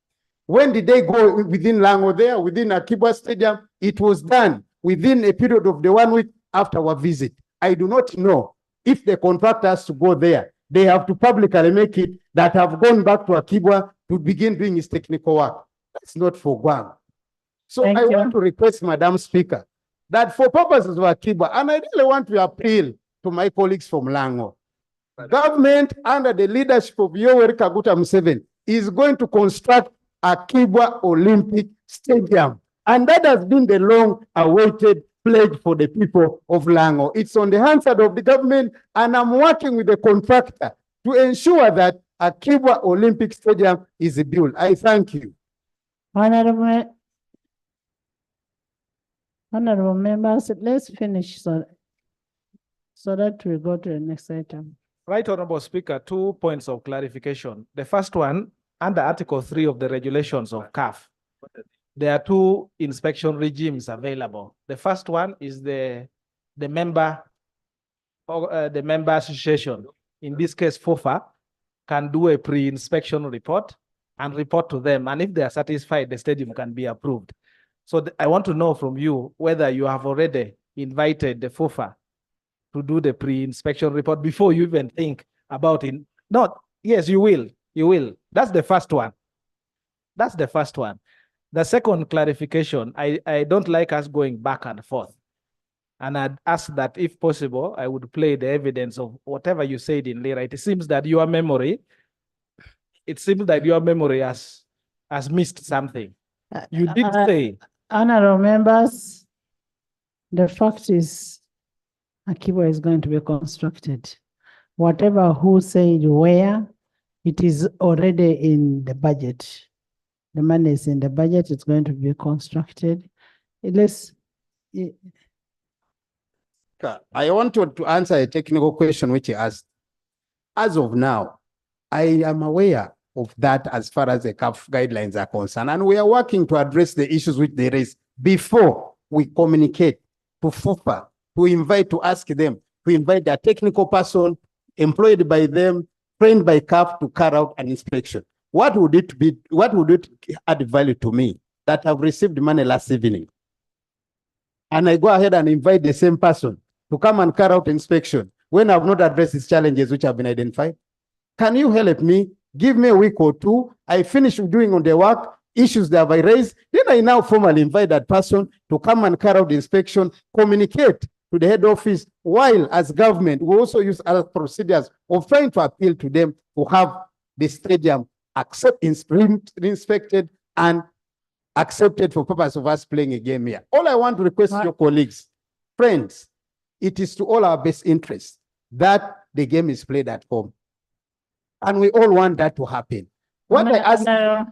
When did they go within Lango there, within Akiba Stadium? It was done within a period of the 1 week after our visit. I do not know if the contractor has to go there. They have to publicly make it that have gone back to Akibwa to begin doing his technical work. That's not for Guam. So I want to request, Madam Speaker, that for purposes of Akibwa, and I really want to appeal to my colleagues from Lango, government under the leadership of Yoweri Kaguta Museveni is going to construct Akibwa Olympic Stadium. And that has been the long-awaited pledge for the people of Lango. It's on the hands of the government, and I'm working with the contractor to ensure that Akibwa Olympic Stadium is built. I thank you. Honorable members, let's finish so that we go to the next item. Right, Honorable Speaker, 2 points of clarification. The first one, under Article 3 of the regulations of CAF, there are 2 inspection regimes available. The first one is the member association. In this case, FOFA can do a pre-inspection report and report to them. And if they are satisfied, the stadium can be approved. So I want to know from you whether you have already invited the FOFA to do the pre-inspection report before you even think about it. Not, yes, you will. You will. That's the first one. That's the first one. The second clarification, I don't like us going back and forth. And I'd ask that if possible, I would play the evidence of whatever you said in Lira. It seems that your memory, has missed something. You did say. Honorable members, the fact is Akiba is going to be constructed. Whatever who said where, it is already in the budget. The money is in the budget, it's going to be constructed. I want to answer a technical question which he asked. As of now, I am aware of that as far as the CAF guidelines are concerned, and we are working to address the issues which they raise before we communicate to FOFA, to ask them, to invite a technical person employed by them, trained by CAF to carry out an inspection. What would it add value to me that I've received money last evening? And I go ahead and invite the same person to come and carry out inspection when I've not addressed these challenges which have been identified? Can you help me? Give me a week or two. I finish doing on the work, issues that I raised. Then I now formally invite that person to come and carry out the inspection, communicate to the head office, while as government, we also use other procedures of trying to appeal to them to have the stadium inspected and accepted for purpose of us playing a game here. All I want to request your colleagues, friends, it is to all our best interest that the game is played at home. And we all want that to happen. What I ask,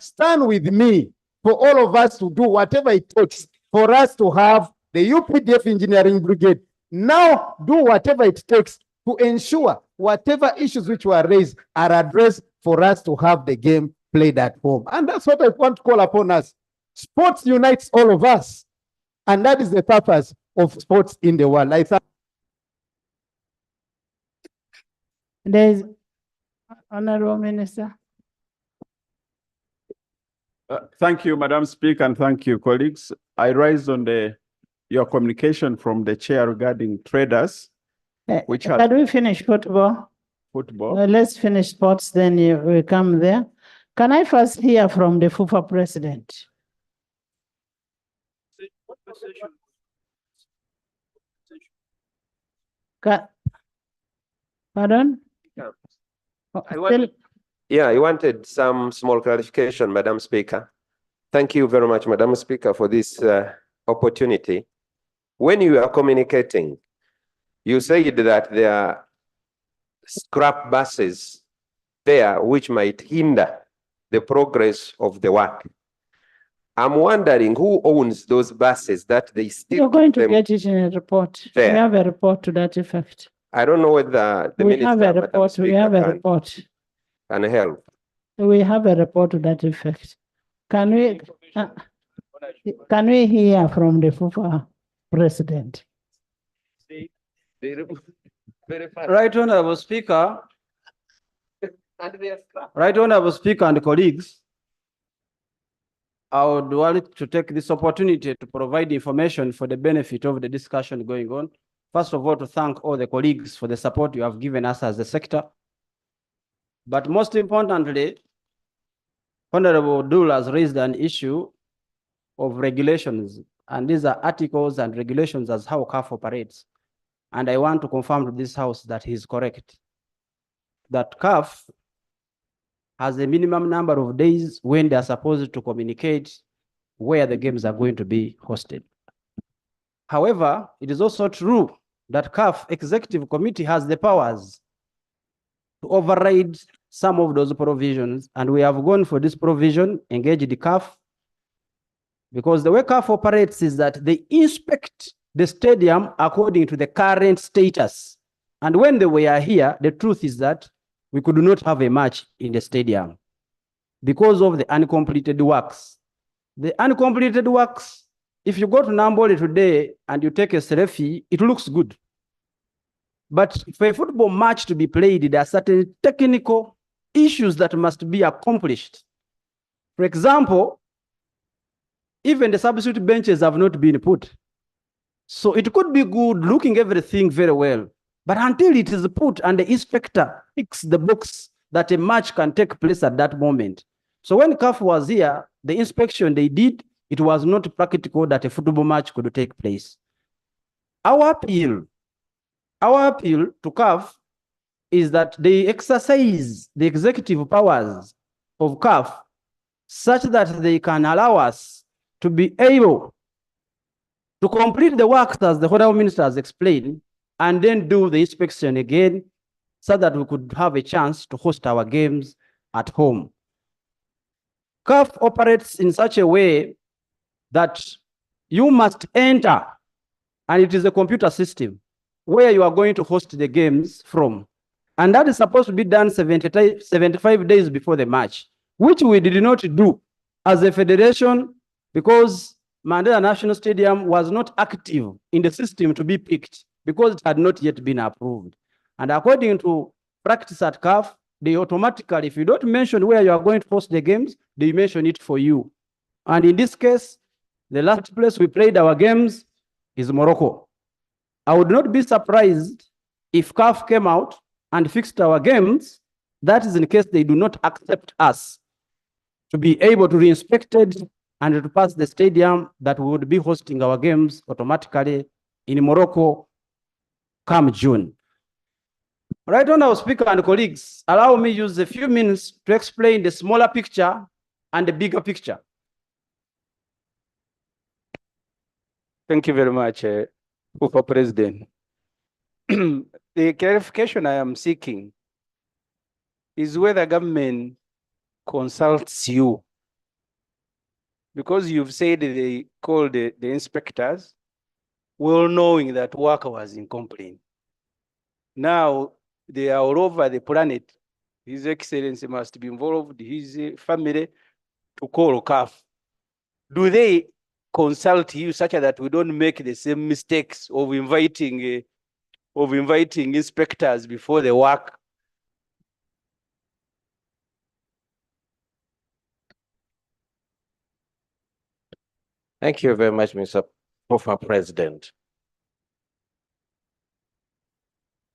stand with me for all of us to do whatever it takes for us to have the UPDF Engineering Brigade now do whatever it takes to ensure whatever issues which were raised are addressed for us to have the game played at home. And that's what I want to call upon us. Sports unites all of us. And that is the purpose of sports in the world. I thank. There's Honorable Minister. Thank you, Madam Speaker, and thank you, colleagues. I rise on the your communication from the chair regarding traders, which has Can we finish football? football. Let's finish sports, then we come there. Can I first hear from the FUFA president? Pardon? Oh, Yeah, I wanted some small clarification, Madam Speaker. Thank you very much, Madam Speaker, for this opportunity. When you are communicating, you said that there are scrap buses there which might hinder the progress of the work. I'm wondering who owns those buses that they still. You're going to get it in a report. There. We have a report to that effect. I don't know whether the We minister, have a Madam report. We Speaker, have a report. can help. We have a report to that effect. Can we hear from the FUFA president? Right Honorable Speaker, Right Honorable Speaker and colleagues, I would want to take this opportunity to provide information for the benefit of the discussion going on. First of all, to thank all the colleagues for the support you have given us as a sector. But most importantly, Honorable Dul has raised an issue of regulations, and these are articles and regulations as how CAF operates. And I want to confirm to this House that he is correct, that CAF has a minimum number of days when they are supposed to communicate where the games are going to be hosted. However, it is also true that CAF Executive Committee has the powers to override some of those provisions, and we have gone for this provision, engaged the CAF, because the way CAF operates is that they inspect the stadium according to the current status. And when they were here, the truth is that we could not have a match in the stadium because of the uncompleted works. The uncompleted works, if you go to Nambole today and you take a selfie, it looks good. But for a football match to be played, there are certain technical issues that must be accomplished. For example, even the substitute benches have not been put. So it could be good looking everything very well, but until it is put and the inspector ticks the box that a match can take place at that moment. So when CAF was here, the inspection they did, it was not practical that a football match could take place. Our appeal to CAF is that they exercise the executive powers of CAF such that they can allow us to be able to complete the works as the Honorable Minister has explained, and then do the inspection again so that we could have a chance to host our games at home. CAF operates in such a way that you must enter, and it is a computer system, where you are going to host the games from. And that is supposed to be done 75 days before the match, which we did not do as a federation because Mandela National Stadium was not active in the system to be picked because it had not yet been approved. And according to practice at CAF, they automatically, if you don't mention where you are going to host the games, they mention it for you. And in this case, the last place we played our games is Morocco. I would not be surprised if CAF came out and fixed our games. That is in case they do not accept us to be able to be inspected and to pass the stadium that we would be hosting our games automatically in Morocco come June. Right on, our Speaker and colleagues, allow me use a few minutes to explain the smaller picture and the bigger picture. Thank you very much, FUFA President. The clarification I am seeking is whether government consults you, because you've said they called the inspectors, well knowing that work was incomplete. Now they are all over the planet. His Excellency must be involved, his family, to call CAF. Do they consult you such that we don't make the same mistakes of inviting inspectors before the work? Thank you very much, Mr. former president.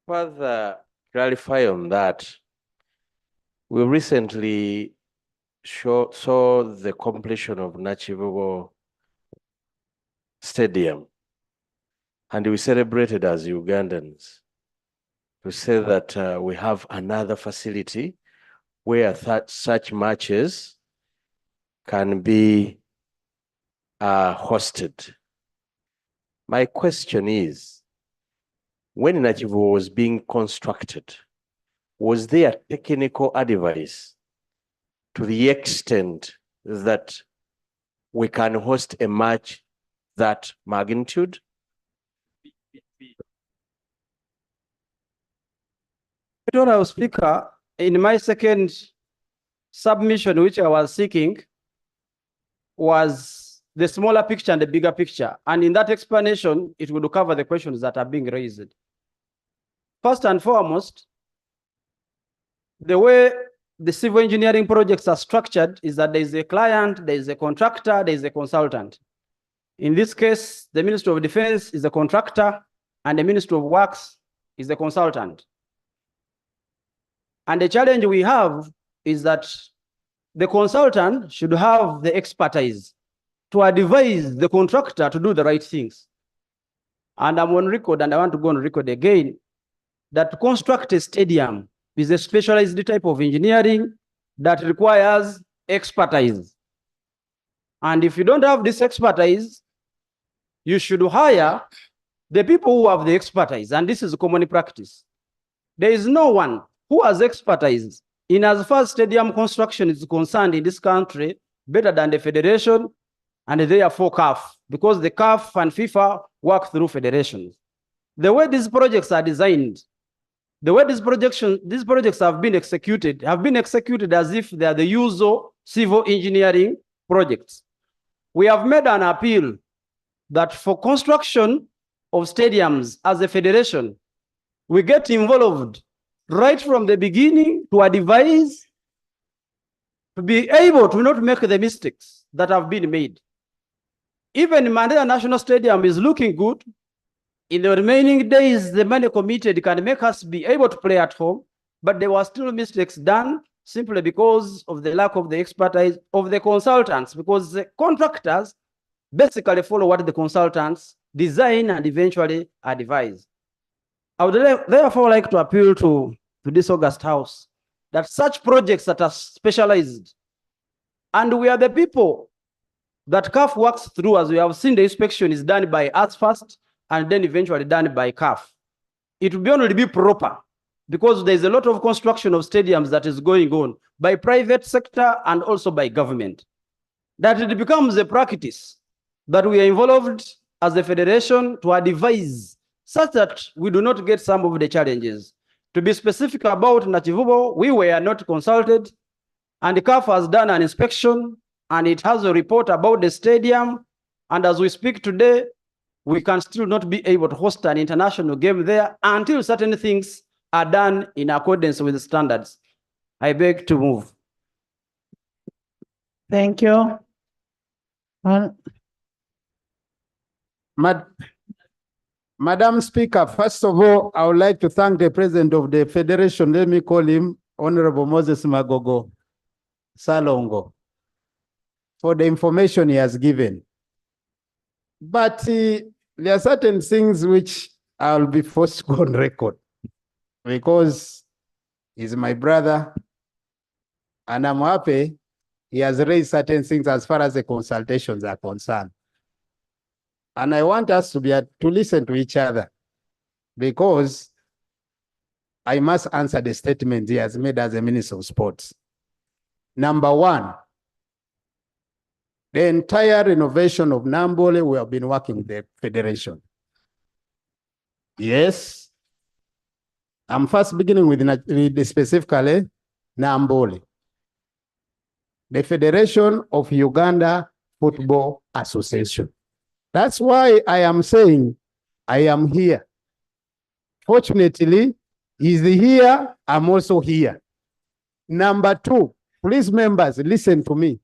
Further clarify on that, we recently saw the completion of Nachivugo Stadium, and we celebrated as Ugandans to say that we have another facility where such matches can be hosted. My question is, when Nachivugo was being constructed, was there technical advice to the extent that we can host a match that magnitude? Honorable Speaker, in my second submission, which I was seeking, was the smaller picture and the bigger picture. And in that explanation, it would cover the questions that are being raised. First and foremost, the way the civil engineering projects are structured is that there is a client, there is a contractor, there is a consultant. In this case, the Ministry of Defense is a contractor and the Ministry of Works is the consultant. And the challenge we have is that the consultant should have the expertise to advise the contractor to do the right things. And I'm on record, and I want to go on record again, that to construct a stadium is a specialized type of engineering that requires expertise. And if you don't have this expertise, you should hire the people who have the expertise, and this is common practice. There is no one who has expertise in as far as stadium construction is concerned in this country better than the federation and therefore CAF, because the CAF and FIFA work through federations. The way these projects are designed, the way these projects have been executed as if they are the usual civil engineering projects. We have made an appeal that for construction of stadiums as a federation, we get involved right from the beginning to advise, to be able to not make the mistakes that have been made. Even Mandela National Stadium is looking good. In the remaining days, the money committed can make us be able to play at home, but there were still mistakes done simply because of the lack of the expertise of the consultants, because the contractors basically follow what the consultants design and eventually advise. I would therefore like to appeal to this August House that such projects that are specialized, and we are the people that CAF works through, as we have seen, the inspection is done by us first and then eventually done by CAF. It will only be proper because there's a lot of construction of stadiums that is going on by private sector and also by government. That it becomes a practice that we are involved as a federation to advise such that we do not get some of the challenges. To be specific about Nachivugo, we were not consulted, and the CAF has done an inspection and it has a report about the stadium. And as we speak today, we can still not be able to host an international game there until certain things are done in accordance with the standards. I beg to move. Thank you. Madam Speaker, first of all, I would like to thank the President of the Federation. Let me call him Honorable Moses Magogo Salongo for the information he has given. But there are certain things which I'll be forced to go on record because he's my brother and I'm happy he has raised certain things as far as the consultations are concerned. And I want us to listen to each other because I must answer the statement he has made as a Minister of Sports. Number one, the entire renovation of Nambole, we have been working with the Federation. Yes. I'm first beginning with the specifically Nambole. The Federation of Uganda Football Association. That's why I am saying I am here. Fortunately, he's here, I'm also here. Number two, please members, listen to me.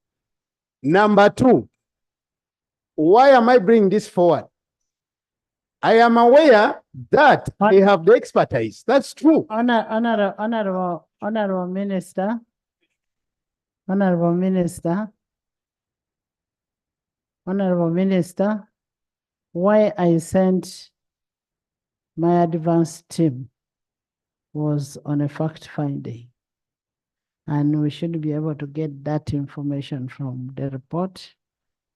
Number two, why am I bringing this forward? I am aware that they have the expertise. That's true. Honorable Minister, Honorable Minister, why I sent my advanced team was on a fact finding. And we should be able to get that information from the report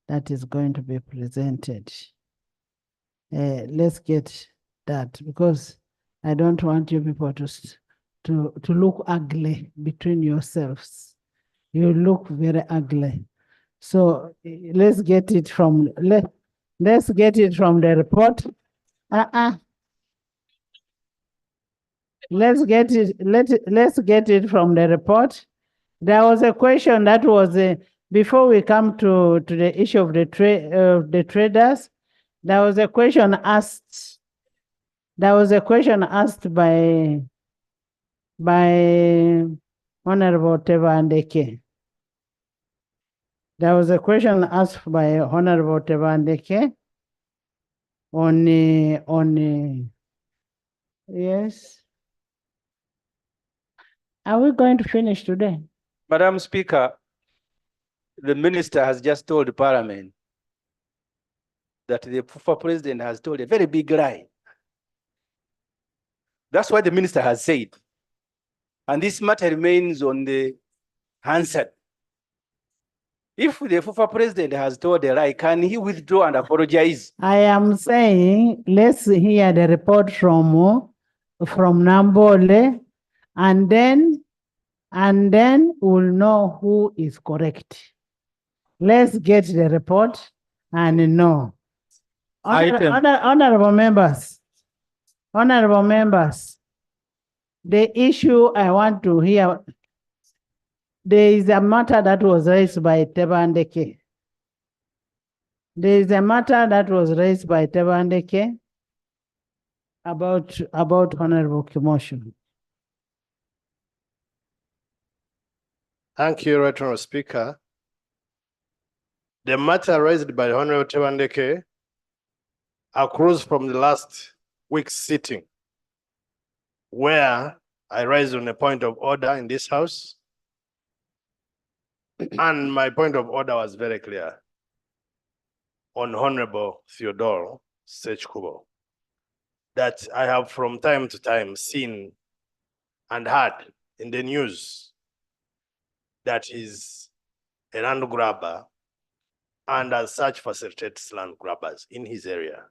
that is going to be presented. Let's get that, because I don't want you people to look ugly between yourselves. You look very ugly. So let's get it from let's get it from the report. Let's get it from the report. There was a question that was before we come to the issue of the traders. There was a question asked. There was a question asked by Honorable Tebandeke. There was a question asked by Honorable Tebandeke on yes. Are we going to finish today? Madam Speaker, the minister has just told Parliament that the former president has told a very big lie. That's what the minister has said. And this matter remains on the handset. If the former president has told a lie, can he withdraw and apologize? I am saying, let's hear the report from Nambole, and then we'll know who is correct. Let's get the report and know. Honorable members, the issue I want to hear, there is a matter that was raised by Tebandeke. There is a matter that was raised by Tebandeke about Honorable Kimosho. Thank you, Right Honorable Speaker. The matter raised by Honorable Tebandeke accrues from the last week's sitting, where I raised on a point of order in this House. And my point of order was very clear on Honorable Theodore Sechkubo, that I have from time to time seen and heard in the news that he's a land grabber and as such facilitates land grabbers in his area.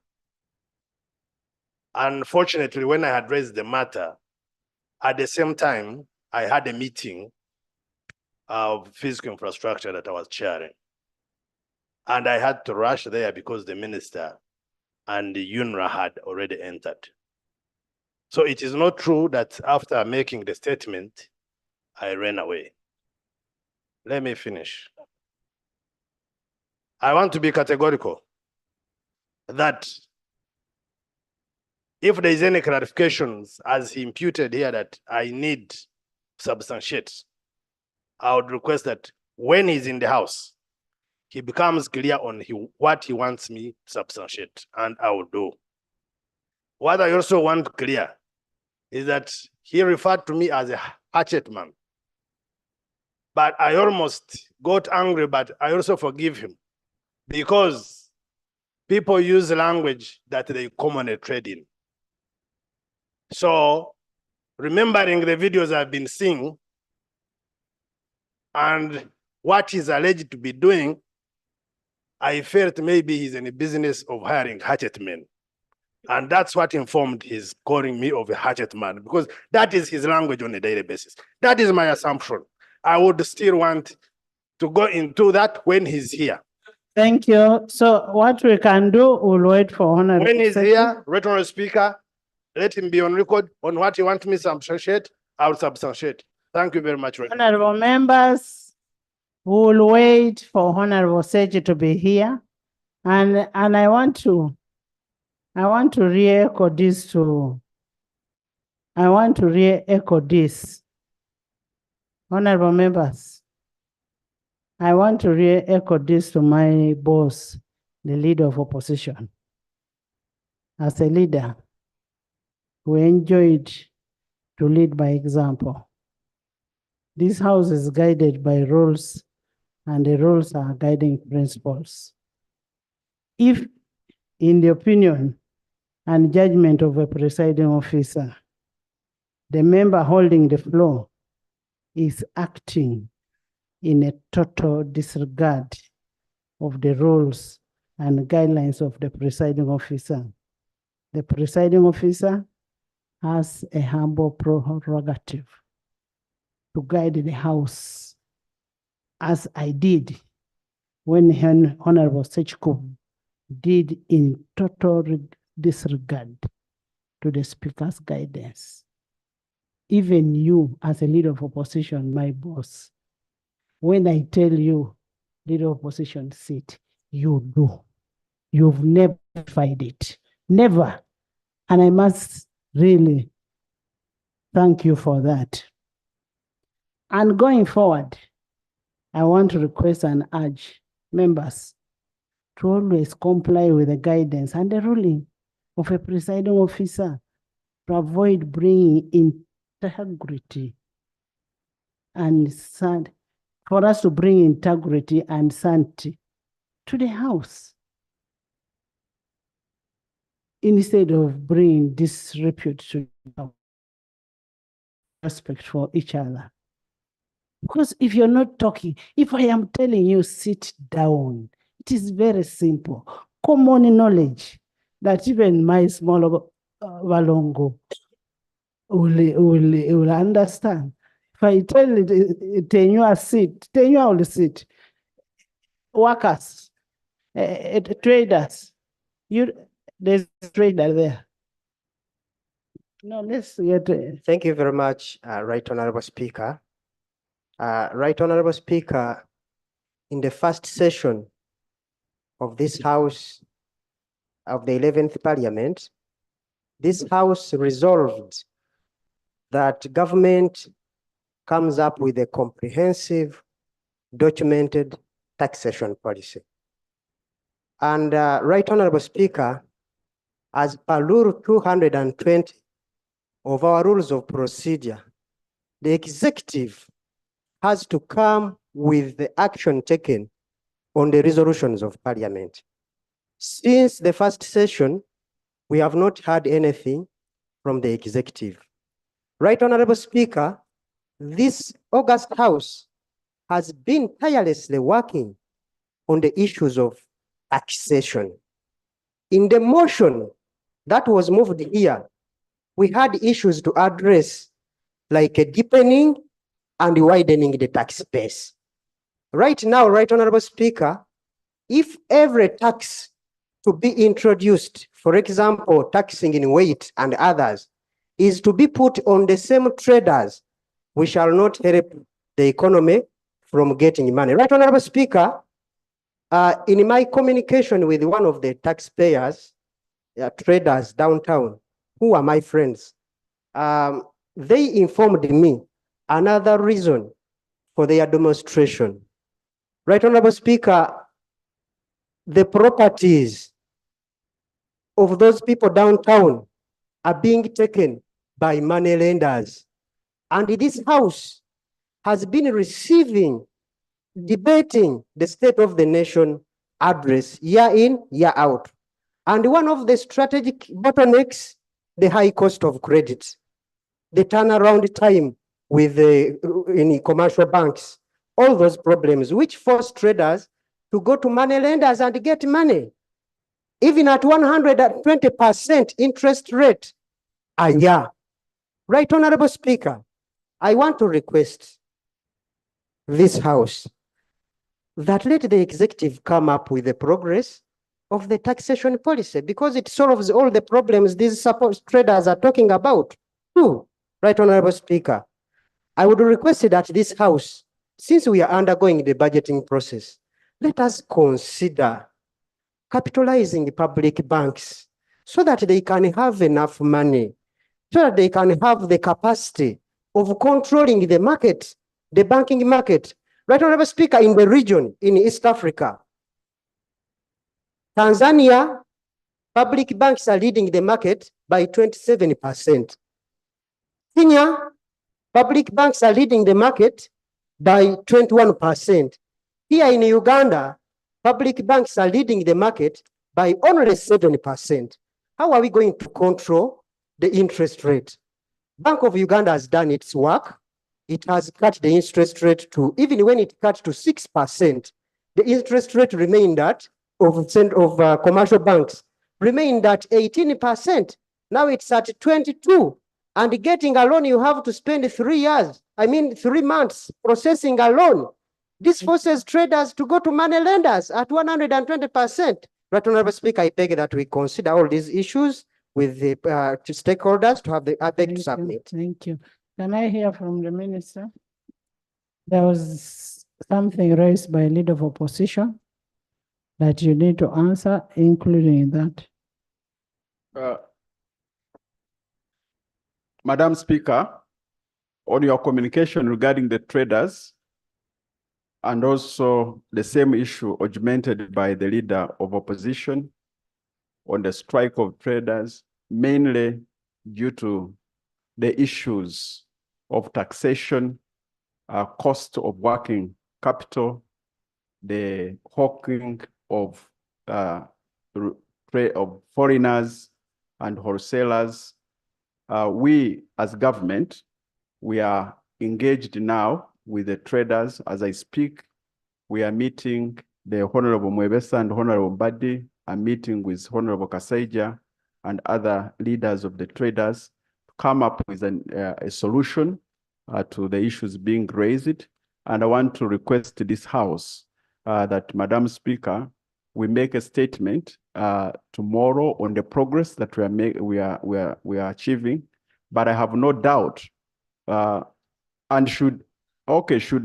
Unfortunately, when I had raised the matter, at the same time, I had a meeting of physical infrastructure that I was chairing. And I had to rush there because the minister and the UNRA had already entered. So it is not true that after making the statement, I ran away. Let me finish. I want to be categorical that if there is any clarifications as he imputed here that I need substantiate, I would request that when he's in the House, he becomes clear on what he wants me to substantiate, and I will do. What I also want clear is that he referred to me as a hatchet man. But I almost got angry, but I also forgive him because people use language that they commonly trade in. So remembering the videos I've been seeing and what he's alleged to be doing, I felt maybe he's in the business of hiring hatchet men. And that's what informed his calling me of a hatchet man, because that is his language on a daily basis. That is my assumption. I would still want to go into that when he's here. Thank you. So what we can do, we'll wait for Honorable. When he's here, Right Honorable Speaker, let him be on record on what he wants me to substantiate. I will substantiate. Thank you very much. Honorable members, we'll wait for Honorable Seji to be here. And I want to re-echo this to, Honorable members, I want to re-echo this to my boss, the leader of opposition. as a leader, we enjoyed to lead by example. This house is guided by rules, and the rules are guiding principles. If, in the opinion and judgment of a presiding officer, the member holding the floor is acting in a total disregard of the rules and guidelines of the presiding officer, the presiding officer has a humble prerogative to guide the house, as I did when Honorable Sechku did in total disregard to the Speaker's guidance. Even you, as a leader of opposition, my boss, when I tell you, leader of opposition, sit, you do. You've never tried it. Never. And I must really thank you for that. And going forward, I want to request and urge members to always comply with the guidance and the ruling of a presiding officer to avoid bringing integrity and sanity, for us to bring integrity and sanity to the house, instead of bringing disrepute to respect for each other. Because if you're not talking, if I am telling you sit down, it is very simple. Common knowledge that even my small Valongo will understand. If I tell Tenua sit, Tenua will sit. Workers, traders, there's a trader there. No, let's get. Thank you very much, Right Honorable Speaker. Right Honorable Speaker, in the first session of this House of the 11th Parliament, this House resolved that government comes up with a comprehensive, documented taxation policy. And Right Honorable Speaker, as per Rule 220 of our Rules of Procedure, the executive has to come with the action taken on the resolutions of Parliament. Since the first session, we have not heard anything from the executive. Right Honorable Speaker, this August House has been tirelessly working on the issues of taxation. In the motion that was moved here, we had issues to address, like a deepening and widening the tax base. Right now, Right Honorable Speaker, if every tax to be introduced, for example, taxing in weight and others, is to be put on the same traders, we shall not help the economy from getting money. Right Honorable Speaker, in my communication with one of the taxpayers, traders downtown, who are my friends, they informed me another reason for their demonstration. Right Honorable Speaker, the properties of those people downtown are being taken by money lenders. And this House has been receiving, debating the State of the Nation address year in, year out. And one of the strategic bottlenecks, the high cost of credit, the turnaround time with in commercial banks, all those problems which force traders to go to money lenders and get money, even at 120% interest rate a year. Right Honorable Speaker, I want to request this House that let the executive come up with the progress of the taxation policy, because it solves all the problems these support traders are talking about. Two, Right Honorable Speaker, I would request that this House, since we are undergoing the budgeting process, let us consider capitalizing public banks so that they can have enough money, so that they can have the capacity of controlling the market, the banking market. Right Honorable Speaker, in the region, in East Africa, Tanzania public banks are leading the market by 27%. Kenya, public banks are leading the market by 21%. Here in Uganda, public banks are leading the market by only 7%. How are we going to control the interest rate? Bank of Uganda has done its work. It has cut the interest rate to, even when it cut to 6%, the interest rate remained at, of commercial banks, remained at 18%. Now it's at 22. And getting a loan, you have to spend 3 months processing a loan. This forces traders to go to money lenders at 120%. Right, Honorable Speaker, I beg that we consider all these issues with the stakeholders to have the APEC to submit. Thank you. Can I hear from the minister? There was something raised by a leader of opposition that you need to answer, including that. Madam Speaker, on your communication regarding the traders, and also the same issue augmented by the leader of opposition on the strike of traders, mainly due to the issues of taxation, cost of working capital, the hawking of foreigners and wholesalers. We as government, we are engaged now with the traders. As I speak, we are meeting the Honorable Mwebesa and Honorable Mbadi, are meeting with Honorable Kasaija and other leaders of the traders to come up with a solution to the issues being raised. And I want to request to this House that, Madam Speaker, we make a statement tomorrow on the progress that we are achieving. But I have no doubt, and should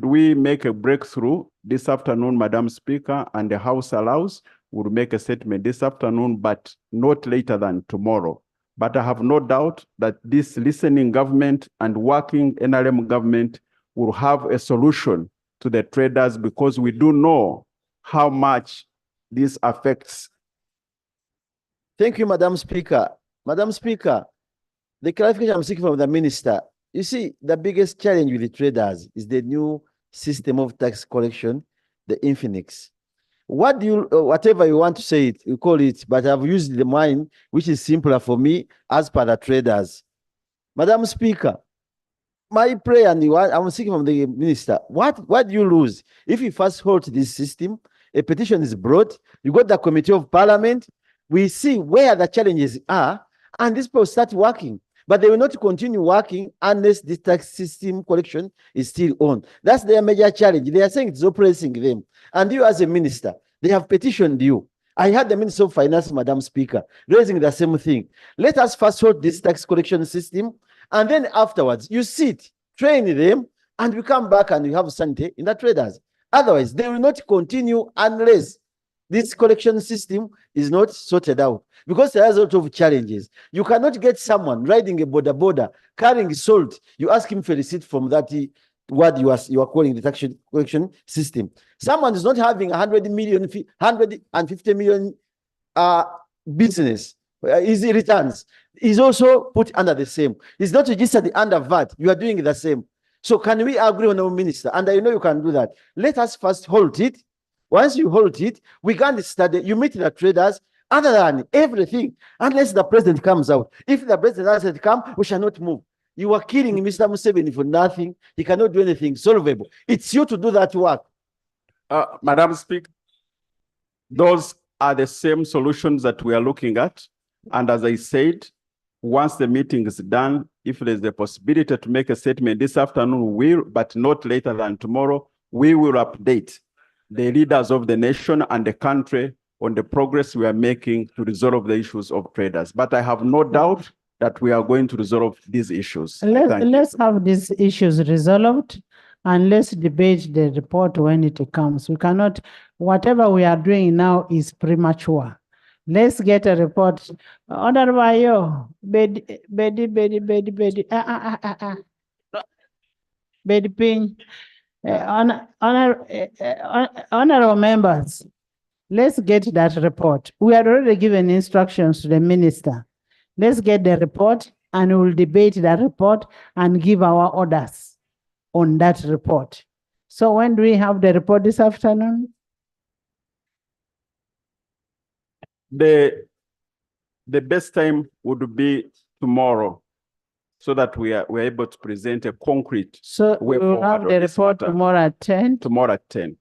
we make a breakthrough this afternoon, Madam Speaker, and the House allows, we'll make a statement this afternoon, but not later than tomorrow. But I have no doubt that this listening government and working NRM government will have a solution to the traders, because we do know how much this affects. Thank you, Madam Speaker. Madam Speaker, the clarification I'm seeking from the minister, you see, the biggest challenge with the traders is the new system of tax collection, the Infinix. What do you, whatever you want to say it, you call it, but I've used the mine, which is simpler for me as per the traders. Madam Speaker, my prayer, and I'm seeking from the minister, what do you lose if you first hold this system? A petition is brought, you got the Committee of Parliament, we see where the challenges are, and these people start working. But they will not continue working unless this tax system collection is still on. That's their major challenge. They are saying it's oppressing them. And you as a minister, they have petitioned you. I had the Minister of Finance, Madam Speaker, raising the same thing. Let us first hold this tax collection system, and then afterwards, you sit, train them, and we come back and we have sanity in the traders. Otherwise, they will not continue unless this collection system is not sorted out, because there are a lot of challenges. You cannot get someone riding a border, carrying salt. You ask him for a receipt from that what you are calling the tax collection system. Someone is not having 150 million business, easy returns. Is also put under the same. It's not registered under VAT. You are doing the same. So can we agree on our minister? And I know you can do that. Let us first hold it. Once you hold it, we can study. You meet the traders, other than everything, unless the president comes out. If the president doesn't come, we shall not move. You are killing Mr. Museveni for nothing. He cannot do anything solvable. It's you to do that work. Madam Speaker, those are the same solutions that we are looking at. And as I said, once the meeting is done, if there's the possibility to make a statement this afternoon, we will, but not later than tomorrow, we will update the leaders of the nation and the country on the progress we are making to resolve the issues of traders. But I have no doubt that we are going to resolve these issues. Let's have these issues resolved, and let's debate the report when it comes. We cannot, whatever we are doing now is premature. Let's get a report. Honorable Honorable members, let's get that report. We had already given instructions to the minister. Let's get the report and we'll debate that report and give our orders on that report. So when do we have the report this afternoon? The best time would be tomorrow, so that we're able to present a concrete. So way we'll forward have on the this report matter. tomorrow at 10. Tomorrow at 10.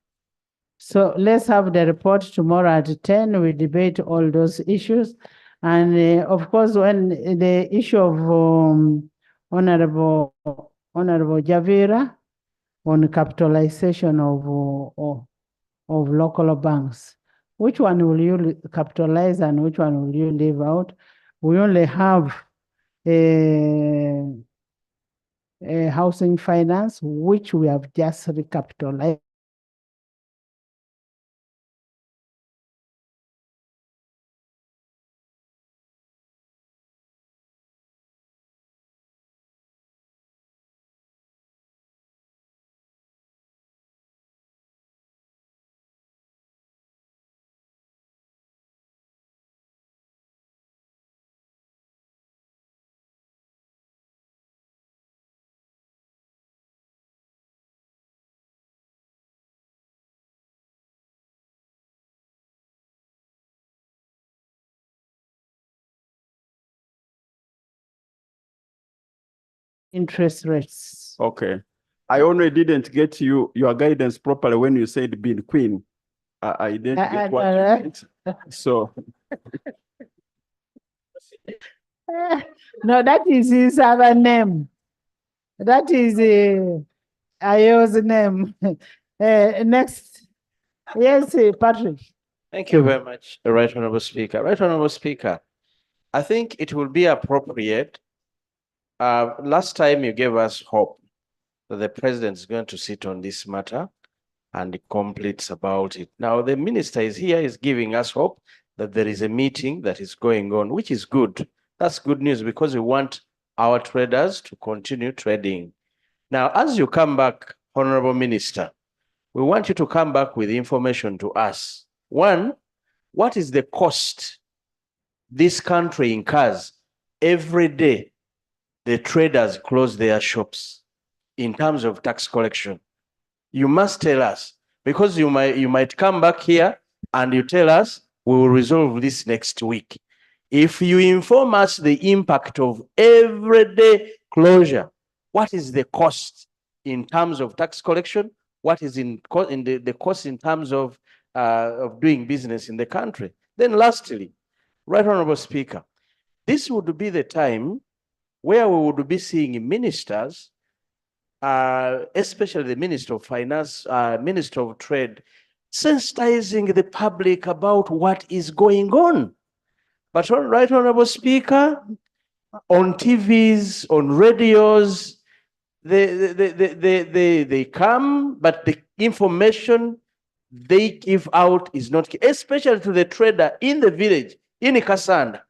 So let's have the report tomorrow at 10. We debate all those issues. And of course, when the issue of Honorable Javira on capitalization of local banks, which one will you capitalize and which one will you leave out? We only have a housing finance, which we have just recapitalized. Interest rates. Okay. I only didn't get your guidance properly when you said being queen. I didn't get what you meant. So No, that is his other name. That is Ayo's name. Next. Yes, Patrick. Thank you very much, Right Honorable Speaker. Right Honorable Speaker, I think it will be appropriate. Last time you gave us hope that the president is going to sit on this matter and completes about it. Now the minister is here, is giving us hope that there is a meeting that is going on, which is good. That's good news because we want our traders to continue trading. Now, as you come back, Honorable Minister, we want you to come back with information to us. One, what is the cost this country incurs every day the traders close their shops in terms of tax collection? You must tell us, because you might come back here and you tell us we will resolve this next week. If you inform us the impact of everyday closure, what is the cost in terms of tax collection? What is the cost in terms of doing business in the country? Then lastly, Right Honorable Speaker, this would be the time where we would be seeing ministers, especially the Minister of Finance, Minister of Trade, sensitizing the public about what is going on. But Right Honorable Speaker, on TVs, on radios, they come, but the information they give out is not, especially to the trader in the village, in Kasanda.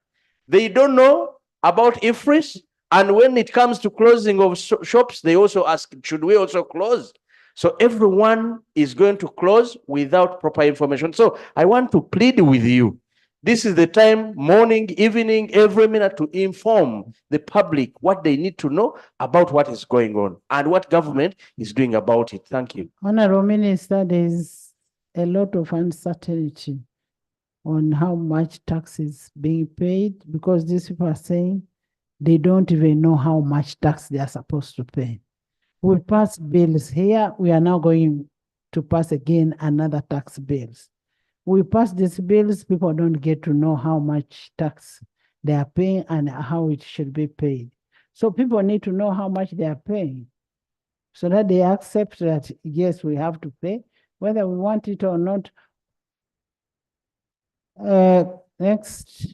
They don't know about IFRIS, and when it comes to closing of shops, they also ask, should we also close? So everyone is going to close without proper information. So I want to plead with you. This is the time, morning, evening, every minute, to inform the public what they need to know about what is going on and what government is doing about it. Thank you. Honorable Minister, there's a lot of uncertainty on how much tax is being paid, because these people are saying they don't even know how much tax they are supposed to pay. We passed bills here. We are now going to pass again another tax bills. We pass these bills, people don't get to know how much tax they are paying and how it should be paid. So people need to know how much they are paying so that they accept that, yes, we have to pay, whether we want it or not. Next.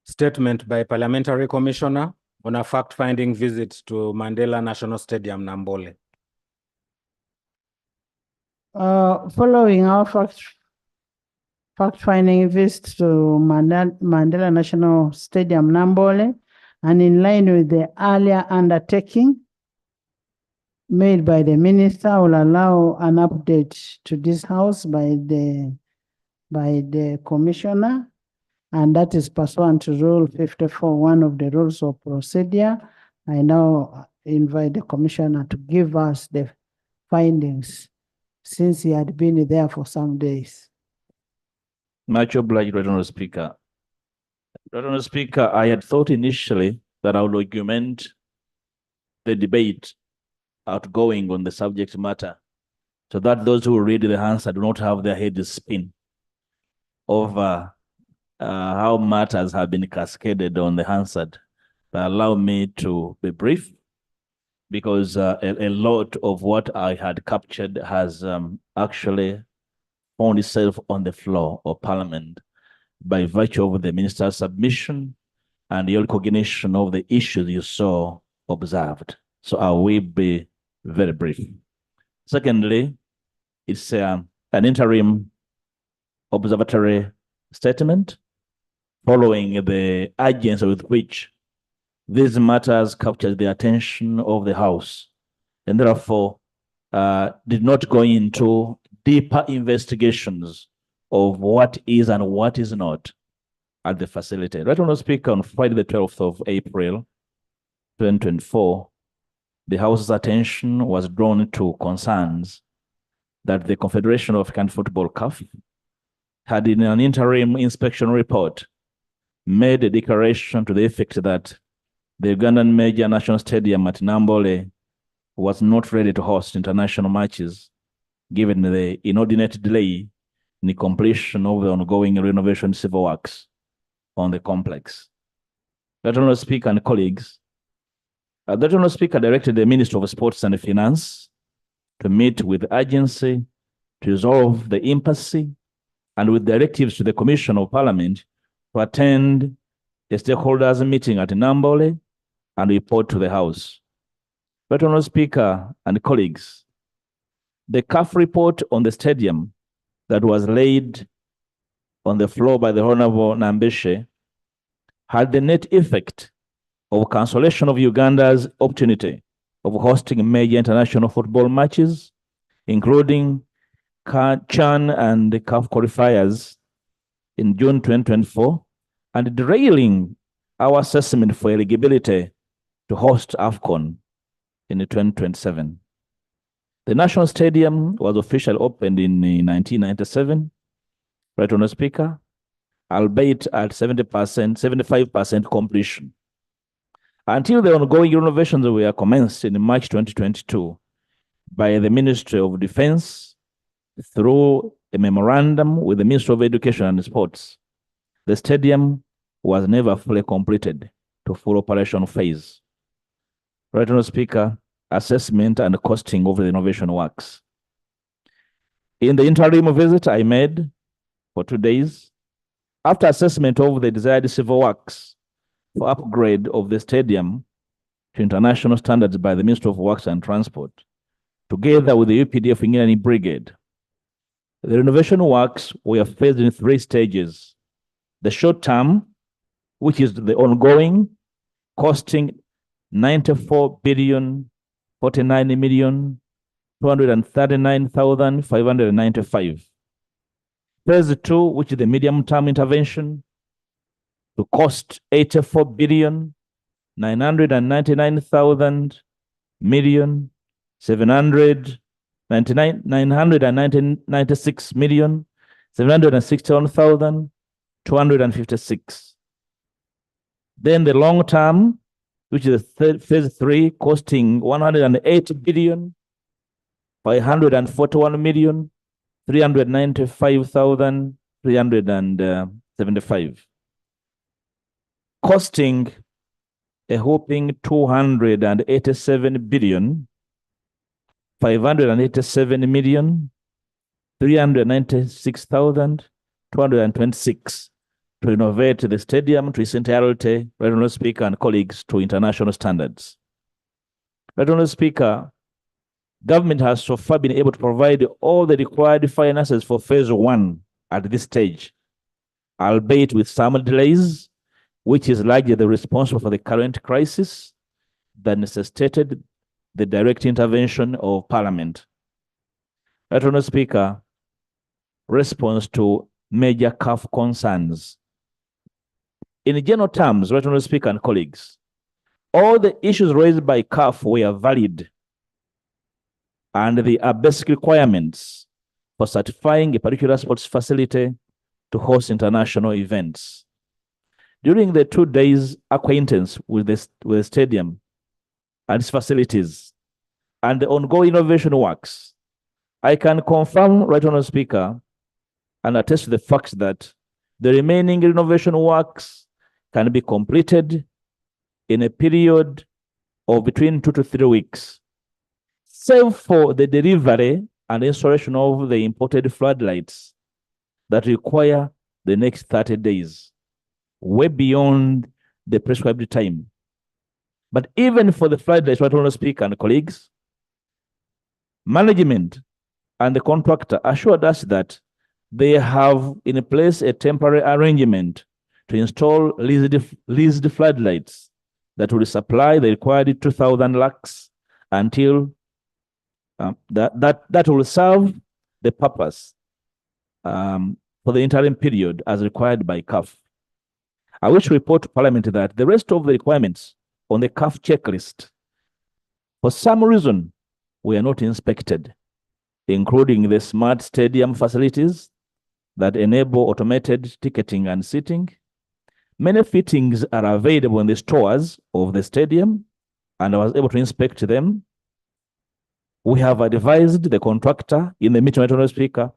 Statement by Parliamentary Commissioner on a fact-finding visit to Mandela National Stadium, Nambole. Following our fact-finding visit to Mandela National Stadium, Nambole, and in line with the earlier undertaking made by the minister, will allow an update to this house by the by the commissioner, and that is pursuant to Rule 54(1) of the Rules of Procedure. I now invite the commissioner to give us the findings, since he had been there for some days. Much obliged, Honorable Speaker. Honorable Speaker, I had thought initially that I would augment the debate outgoing on the subject matter, so that those who read the answer do not have their heads spin over how matters have been cascaded on the answered. But allow me to be brief, because a lot of what I had captured has actually found itself on the floor of Parliament by virtue of the minister's submission and your recognition of the issues you saw observed. So I will be very brief. Secondly, it's an interim observatory statement following the urgency with which these matters captured the attention of the House, and therefore did not go into deeper investigations of what is and what is not at the facility. Right, Honourable Speaker, on Friday the 12th of April, 2024, the House's attention was drawn to concerns that the Confederation of African Football (CAF) had, in an interim inspection report, made a declaration to the effect that the Ugandan major national stadium at Nambole was not ready to host international matches, given the inordinate delay in the completion of the ongoing renovation civil works on the complex. The Honourable Speaker and colleagues, the Honourable Speaker directed the Minister of Sports and Finance to meet with urgency to resolve the impasse, and with directives to the Commission of Parliament to attend a stakeholders meeting at Nambole and report to the House. But Honourable Speaker and colleagues, the CAF report on the stadium that was laid on the floor by the Honourable Nambeshe had the net effect of cancellation of Uganda's opportunity of hosting major international football matches, including CHAN and the CAF qualifiers in June 2024, and derailing our assessment for eligibility to host AFCON in 2027. The National Stadium was officially opened in 1997, right, Honourable Speaker, albeit at 75% completion. Until the ongoing renovations were commenced in March 2022 by the Ministry of Defence through a memorandum with the Ministry of Education and Sports, the stadium was never fully completed to full operation phase. Right, Honourable Speaker, assessment and costing of the renovation works. In the interim visit I made for 2 days, after assessment of the desired civil works for upgrade of the stadium to international standards by the Ministry of Works and Transport, together with the UPDF Engineering Brigade, the renovation works were phased in 3 stages. The short term, which is the ongoing, costing 94,049,239,595. Phase 2, which is the medium-term intervention, to cost 84,999,796,256. Then the long term, which is the phase 3, costing 108,541,395,375, costing a whopping 287,587,396,226 to renovate the stadium to its entirety, Honourable Speaker and colleagues, to international standards. Honourable Speaker, government has so far been able to provide all the required finances for phase 1 at this stage, albeit with some delays, which is largely the responsible for the current crisis that necessitated the direct intervention of Parliament. Honourable Speaker, response to major CAF concerns. In general terms, Right Honourable Speaker and colleagues, all the issues raised by CAF were valid, and they are basic requirements for certifying a particular sports facility to host international events. During the 2 days acquaintance with the stadium and its facilities and the ongoing innovation works, I can confirm, Right Honourable Speaker, and attest to the fact that the remaining renovation works can be completed in a period of between 2 to 3 weeks, save for the delivery and installation of the imported floodlights that require the next 30 days, way beyond the prescribed time. But even for the floodlights, Right Honourable Speaker and colleagues, management and the contractor assured us that they have in place a temporary arrangement to install leased floodlights that will supply the required 2,000 lux until that will serve the purpose for the interim period as required by CAF. I wish to report to Parliament that the rest of the requirements on the CAF checklist, for some reason, were not inspected, including the smart stadium facilities that enable automated ticketing and seating. Many fittings are available in the stores of the stadium, and I was able to inspect them. We have advised the contractor in the meeting, Right Honourable Speaker,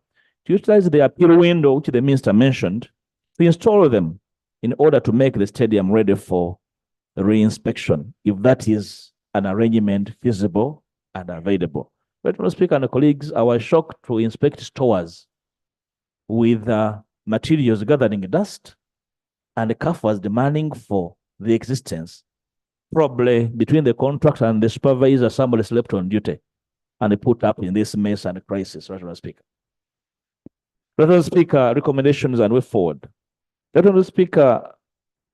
to utilize the appeal window, which the Minister mentioned, to install them in order to make the stadium ready for re-inspection, if that is an arrangement feasible and available. Right Honourable Speaker and colleagues, I was shocked to inspect stores with materials gathering dust, and the CAF was demanding for the existence. Probably between the contractor and the supervisor, somebody slept on duty and they put up in this mess and crisis, Right Honourable Speaker. Right Honourable Speaker, recommendations and way forward. Right Honourable Speaker,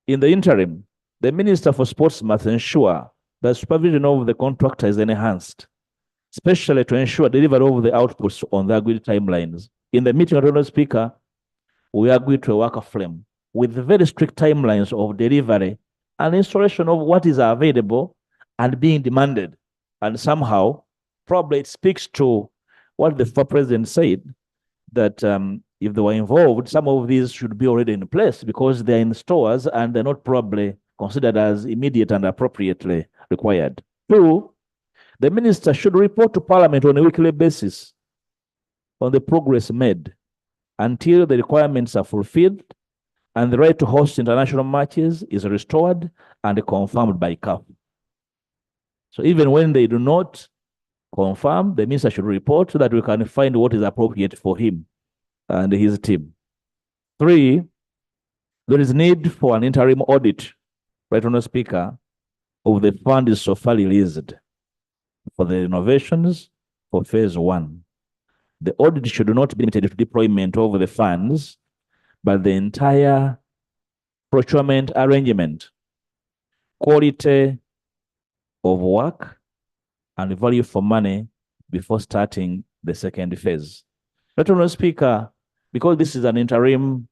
in the interim, the Minister for Sports must ensure that supervision of the contractor is enhanced, especially to ensure delivery of the outputs on the agreed timelines. In the meeting, Right Honourable Speaker, we agreed to a worker frame with very strict timelines of delivery and installation of what is available and being demanded. And somehow, probably it speaks to what the former president said, that if they were involved, some of these should be already in place because they're in stores and they're not probably considered as immediate and appropriately required. 2, the minister should report to Parliament on a weekly basis on the progress made until the requirements are fulfilled and the right to host international matches is restored and confirmed by CAF. So even when they do not confirm, the minister should report so that we can find what is appropriate for him and his team. 3, there is need for an interim audit, Right Honourable Speaker, of the funds so far released for the renovations for phase 1. The audit should not be limited to deployment of the funds, but the entire procurement arrangement, quality of work, and value for money before starting the second phase. Right Honourable Speaker, because this is an interim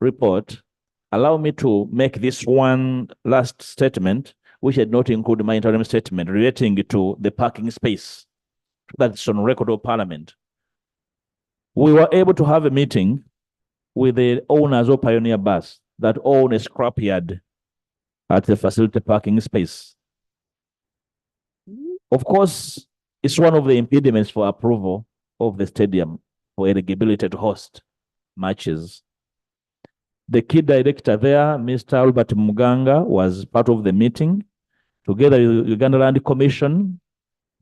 report, allow me to make this one last statement, which had not included my interim statement relating to the parking space that's on record of Parliament. We were able to have a meeting with the owners of Pioneer Bus that own a scrapyard at the facility parking space. Of course, it's one of the impediments for approval of the stadium for eligibility to host matches. The key director there, Mr. Albert Muganga, was part of the meeting, together with the Uganda Land Commission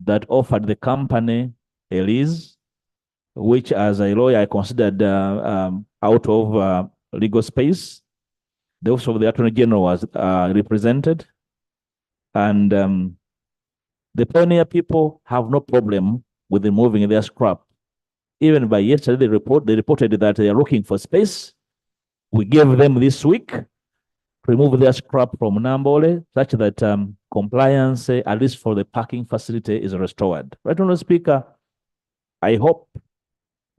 that offered the company a lease, which as a lawyer I considered out of legal space. The Office of the Attorney General was represented, and the Pioneer people have no problem with removing their scrap. Even by yesterday, they reported that they are looking for space. We gave them this week to remove their scrap from Nambole, such that compliance, at least for the parking facility, is restored. Right Honourable Speaker, I hope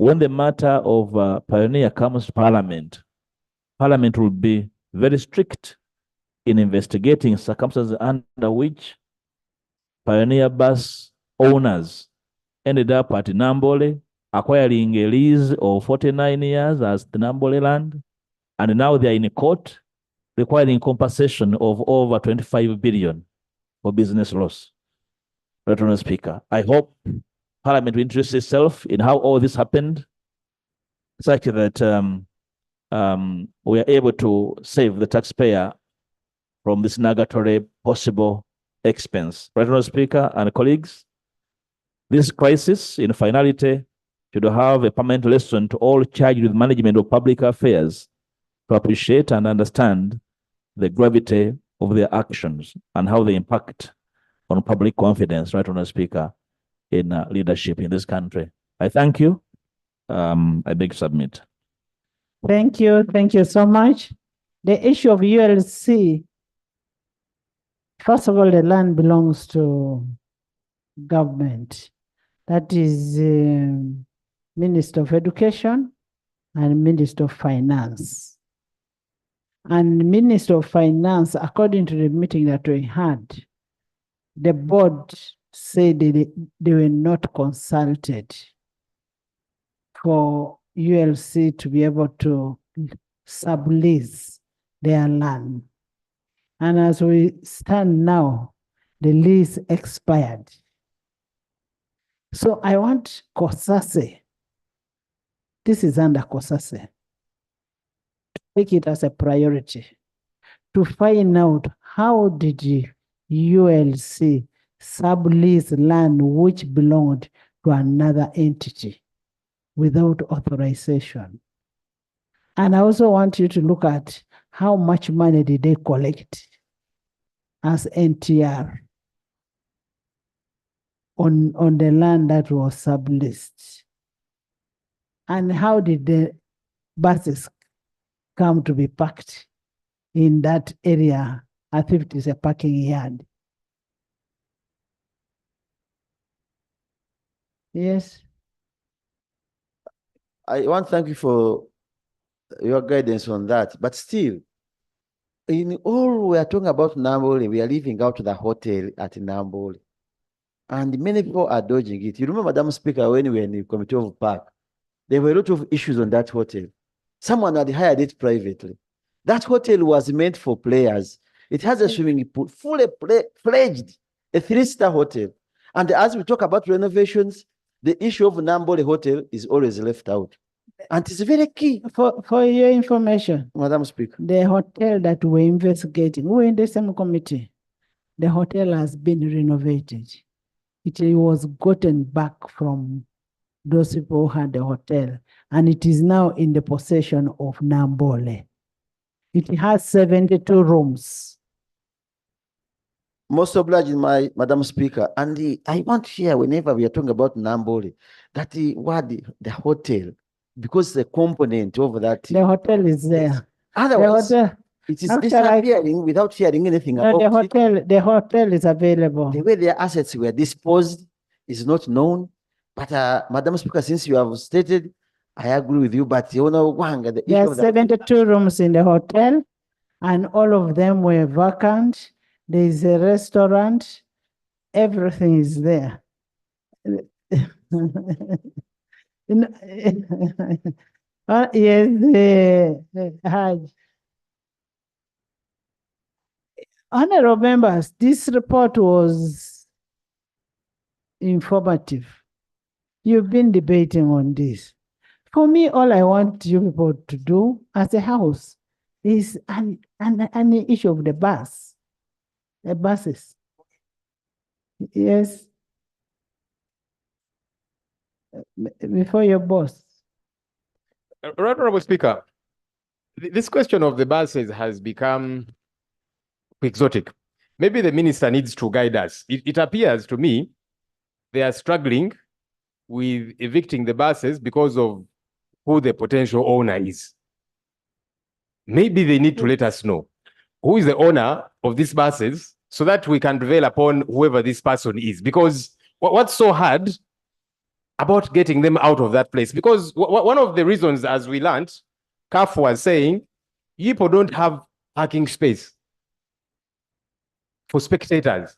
when the matter of Pioneer comes to Parliament, Parliament will be very strict in investigating circumstances under which Pioneer bus owners ended up at Nambole, acquiring a lease of 49 years as the Nambole land, and now they are in court requiring compensation of over 25 billion for business loss. Right, Honourable Speaker, I hope Parliament will interest itself in how all this happened, such that we are able to save the taxpayer from this nugatory possible expense. Right, Honourable Speaker and colleagues, this crisis, in finality, should have a permanent lesson to all charged with management of public affairs to appreciate and understand the gravity of their actions and how they impact on public confidence, right, Honourable Speaker, in leadership in this country. I thank you. I beg to submit. Thank you so much. The issue of ULC, first of all, the land belongs to government. That is Minister of Education and Minister of Finance. And Minister of Finance, according to the meeting that we had, the board said they were not consulted for ULC to be able to sublease their land. And as we stand now, the lease expired. So I want COSASE, this is under COSASE, to take it as a priority to find out how did ULC sublease land which belonged to another entity without authorization. And I also want you to look at how much money did they collect as NTR on the land that was subleased. And how did the buses come to be parked in that area as if it is a parking yard? Yes. I want to thank you for your guidance on that. But still, in all we are talking about Nambole, we are leaving out the hotel at Nambole. And many people are dodging it. You remember, Madam Speaker, when we were in the Committee of Park, there were a lot of issues on that hotel. Someone had hired it privately. That hotel was meant for players. It has a swimming pool, fully fledged, a 3-star hotel. And as we talk about renovations, the issue of Nambole Hotel is always left out. And it's very key. For your information, Madam Speaker, the hotel that we're investigating, we're in the same committee. The hotel has been renovated. It was gotten back from those people who had the hotel, and it is now in the possession of Nambole. It has 72 rooms. most obliged, Madam Speaker. And I want here, whenever we are talking about Nambole, that the hotel, because the component of that. The hotel is there. Otherwise, it is disappearing without hearing anything about it. The hotel is available. The way their assets were disposed is not known. But Madam Speaker, since you have stated, I agree with you, but you know, the there are 72 rooms in the hotel, and all of them were vacant. There is a restaurant. Everything is there. Yes, honorable members, this report was informative. You've been debating on this. For me, all I want you people to do as a house is an issue of the buses. Yes. Before your boss. Right, Honorable Speaker, this question of the buses has become exotic. Maybe the minister needs to guide us. It appears to me they are struggling with evicting the buses because of who the potential owner is. Maybe they need to let us know who is the owner of these buses so that we can prevail upon whoever this person is. Because what's so hard about getting them out of that place. Because one of the reasons, as we learned, CAF was saying, people don't have parking space for spectators.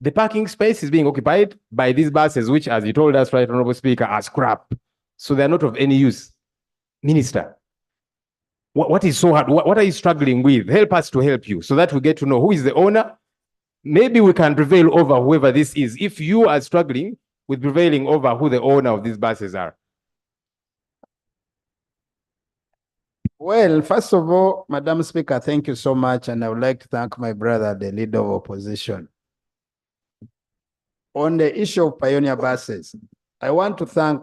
The parking space is being occupied by these buses, which, as you told us, right, Honorable Speaker, are scrap. So they're not of any use. Minister, what is so hard? What are you struggling with? Help us to help you so that we get to know who is the owner. Maybe we can prevail over whoever this is if you are struggling with prevailing over who the owner of these buses are. Well, first of all, Madam Speaker, thank you so much. And I would like to thank my brother, the leader of opposition. On the issue of pioneer buses, I want to thank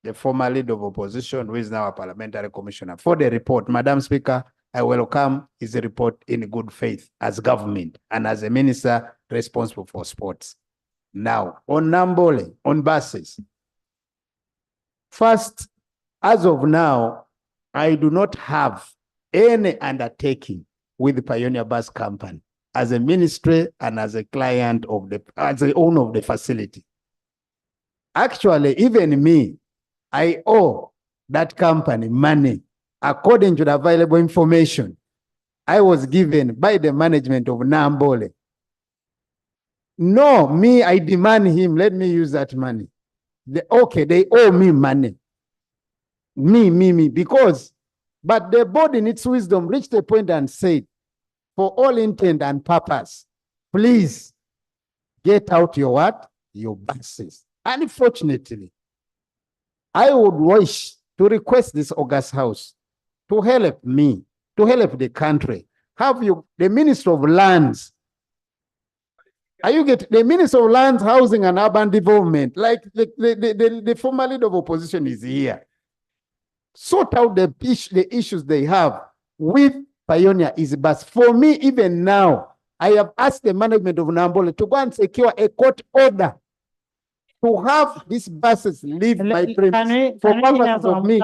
the former leader of opposition, who is now a parliamentary commissioner, for the report. Madam Speaker, I welcome his report in good faith as government and as a minister responsible for sports. Now, on Nambole, on buses. First, as of now, I do not have any undertaking with the Pioneer Bus Company as a ministry and as a client of as the owner of the facility. Actually, even me, I owe that company money according to the available information I was given by the management of Nambole. No, me, I demand him, let me use that money. Okay, they owe me money. Me, because, but the board in its wisdom reached a point and said, for all intent and purpose, please get out your what? Your buses. Unfortunately, I would wish to request this August House to help me, to help the country. Have you, the Minister of Lands, are you getting the Minister of Lands, Housing and Urban Development, like the former leader of opposition is here. Sort out the issues they have with Pioneer is bus. For me, even now, I have asked the management of Nambole to go and secure a court order to have these buses leave my premises for purposes of me,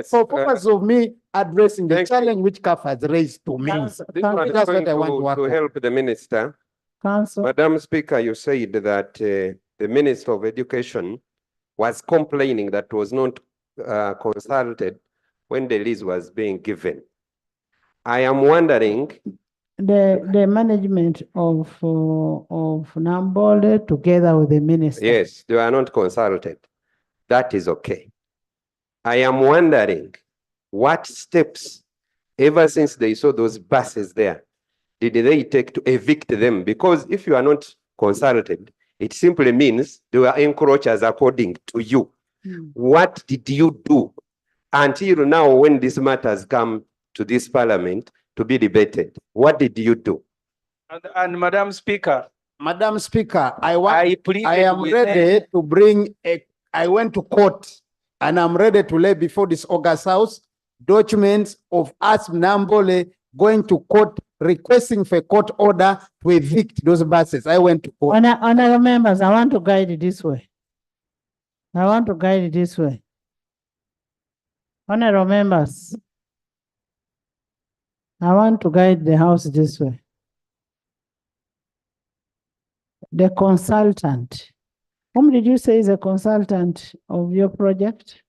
for purpose of me addressing the challenge which CAF has raised to me. This one is That's going what I want to work to on. help the minister. Madam Speaker, you said that the Minister of Education was complaining that was not consulted when the lease was being given. I am wondering. The management of Nambole together with the minister. Yes, they are not consulted. That is okay. I am wondering what steps, ever since they saw those buses there, did they take to evict them? Because if you are not consulted, it simply means they were encroachers according to you. What did you do until now when this matter has come to this parliament to be debated? What did you do? And Madam Speaker. Madam Speaker, I am ready to bring I went to court and I'm ready to lay before this August House documents of us Nambole going to court requesting for a court order to evict those buses. I went to court. Honorable members, I want to guide it this way. I want to guide it this way. Honorable members, I want to guide the House this way. The consultant. Whom did you say is a consultant of your project?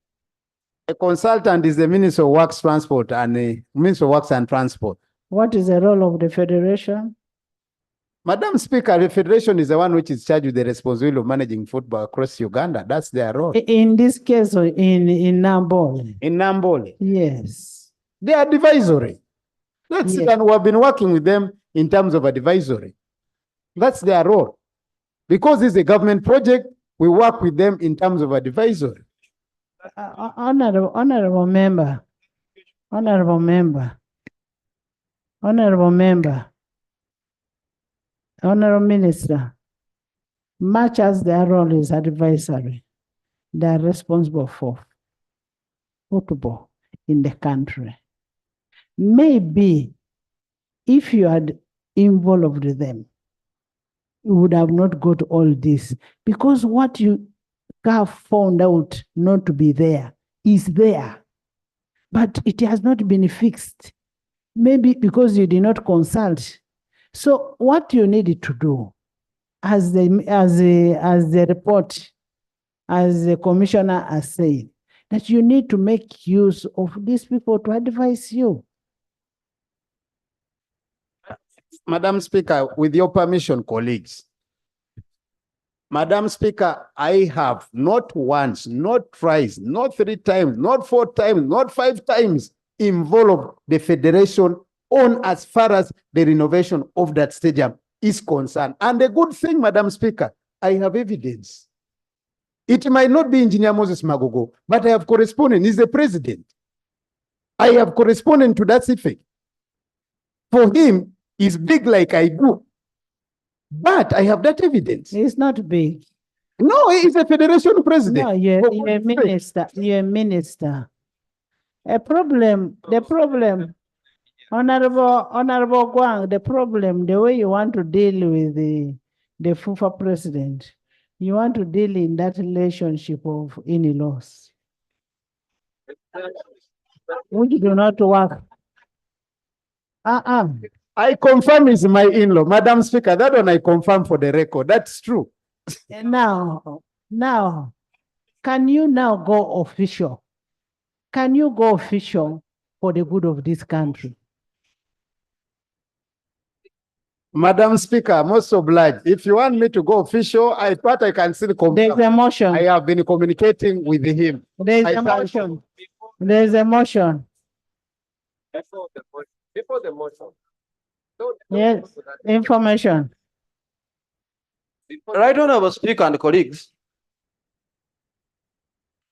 A consultant is the Minister of Works, Transport, and the Minister of Works and Transport. What is the role of the Federation? Madam Speaker, the Federation is the one which is charged with the responsibility of managing football across Uganda. That's their role. In this case, in Nambole? In Nambole. Yes. They are advisory. That's it, and we have been working with them in terms of advisory. That's their role. Because it's a government project, we work with them in terms of advisory. Honorable member, honorable minister, much as their role is advisory, they are responsible for football in the country. Maybe if you had involved them, you would have not got all this, because what you have found out not to be there is there, but it has not been fixed. Maybe because you did not consult. So what you needed to do, as the report as the commissioner has said, that you need to make use of these people to advise you. Madam Speaker, with your permission, colleagues. Madam Speaker, I have not once, not twice, not 3 times, not 4 times, not 5 times involved the federation on as far as the renovation of that stadium is concerned. And the good thing, Madam Speaker, I have evidence. It might not be Engineer Moses Magogo, but I have correspondent. He's the president. I have correspondent to that effect. For him, he's big like I do. But I have that evidence. He's not big. No, he's a federation president. No, you're a minister. You're a minister. The problem, Honorable Guang, the problem, the way you want to deal with the FUFA president, you want to deal in that relationship of in-laws, which do not work. I confirm he's my in-law, Madam Speaker. That one I confirm for the record. That's true. Now, can you now go official? Can you go official for the good of this country? Madam Speaker, most obliged. If you want me to go official, I thought I can still confirm. There's a motion. I have been communicating with him. There's a motion. There's a motion. Before the motion. Yes, information. Right Honorable Speaker and colleagues,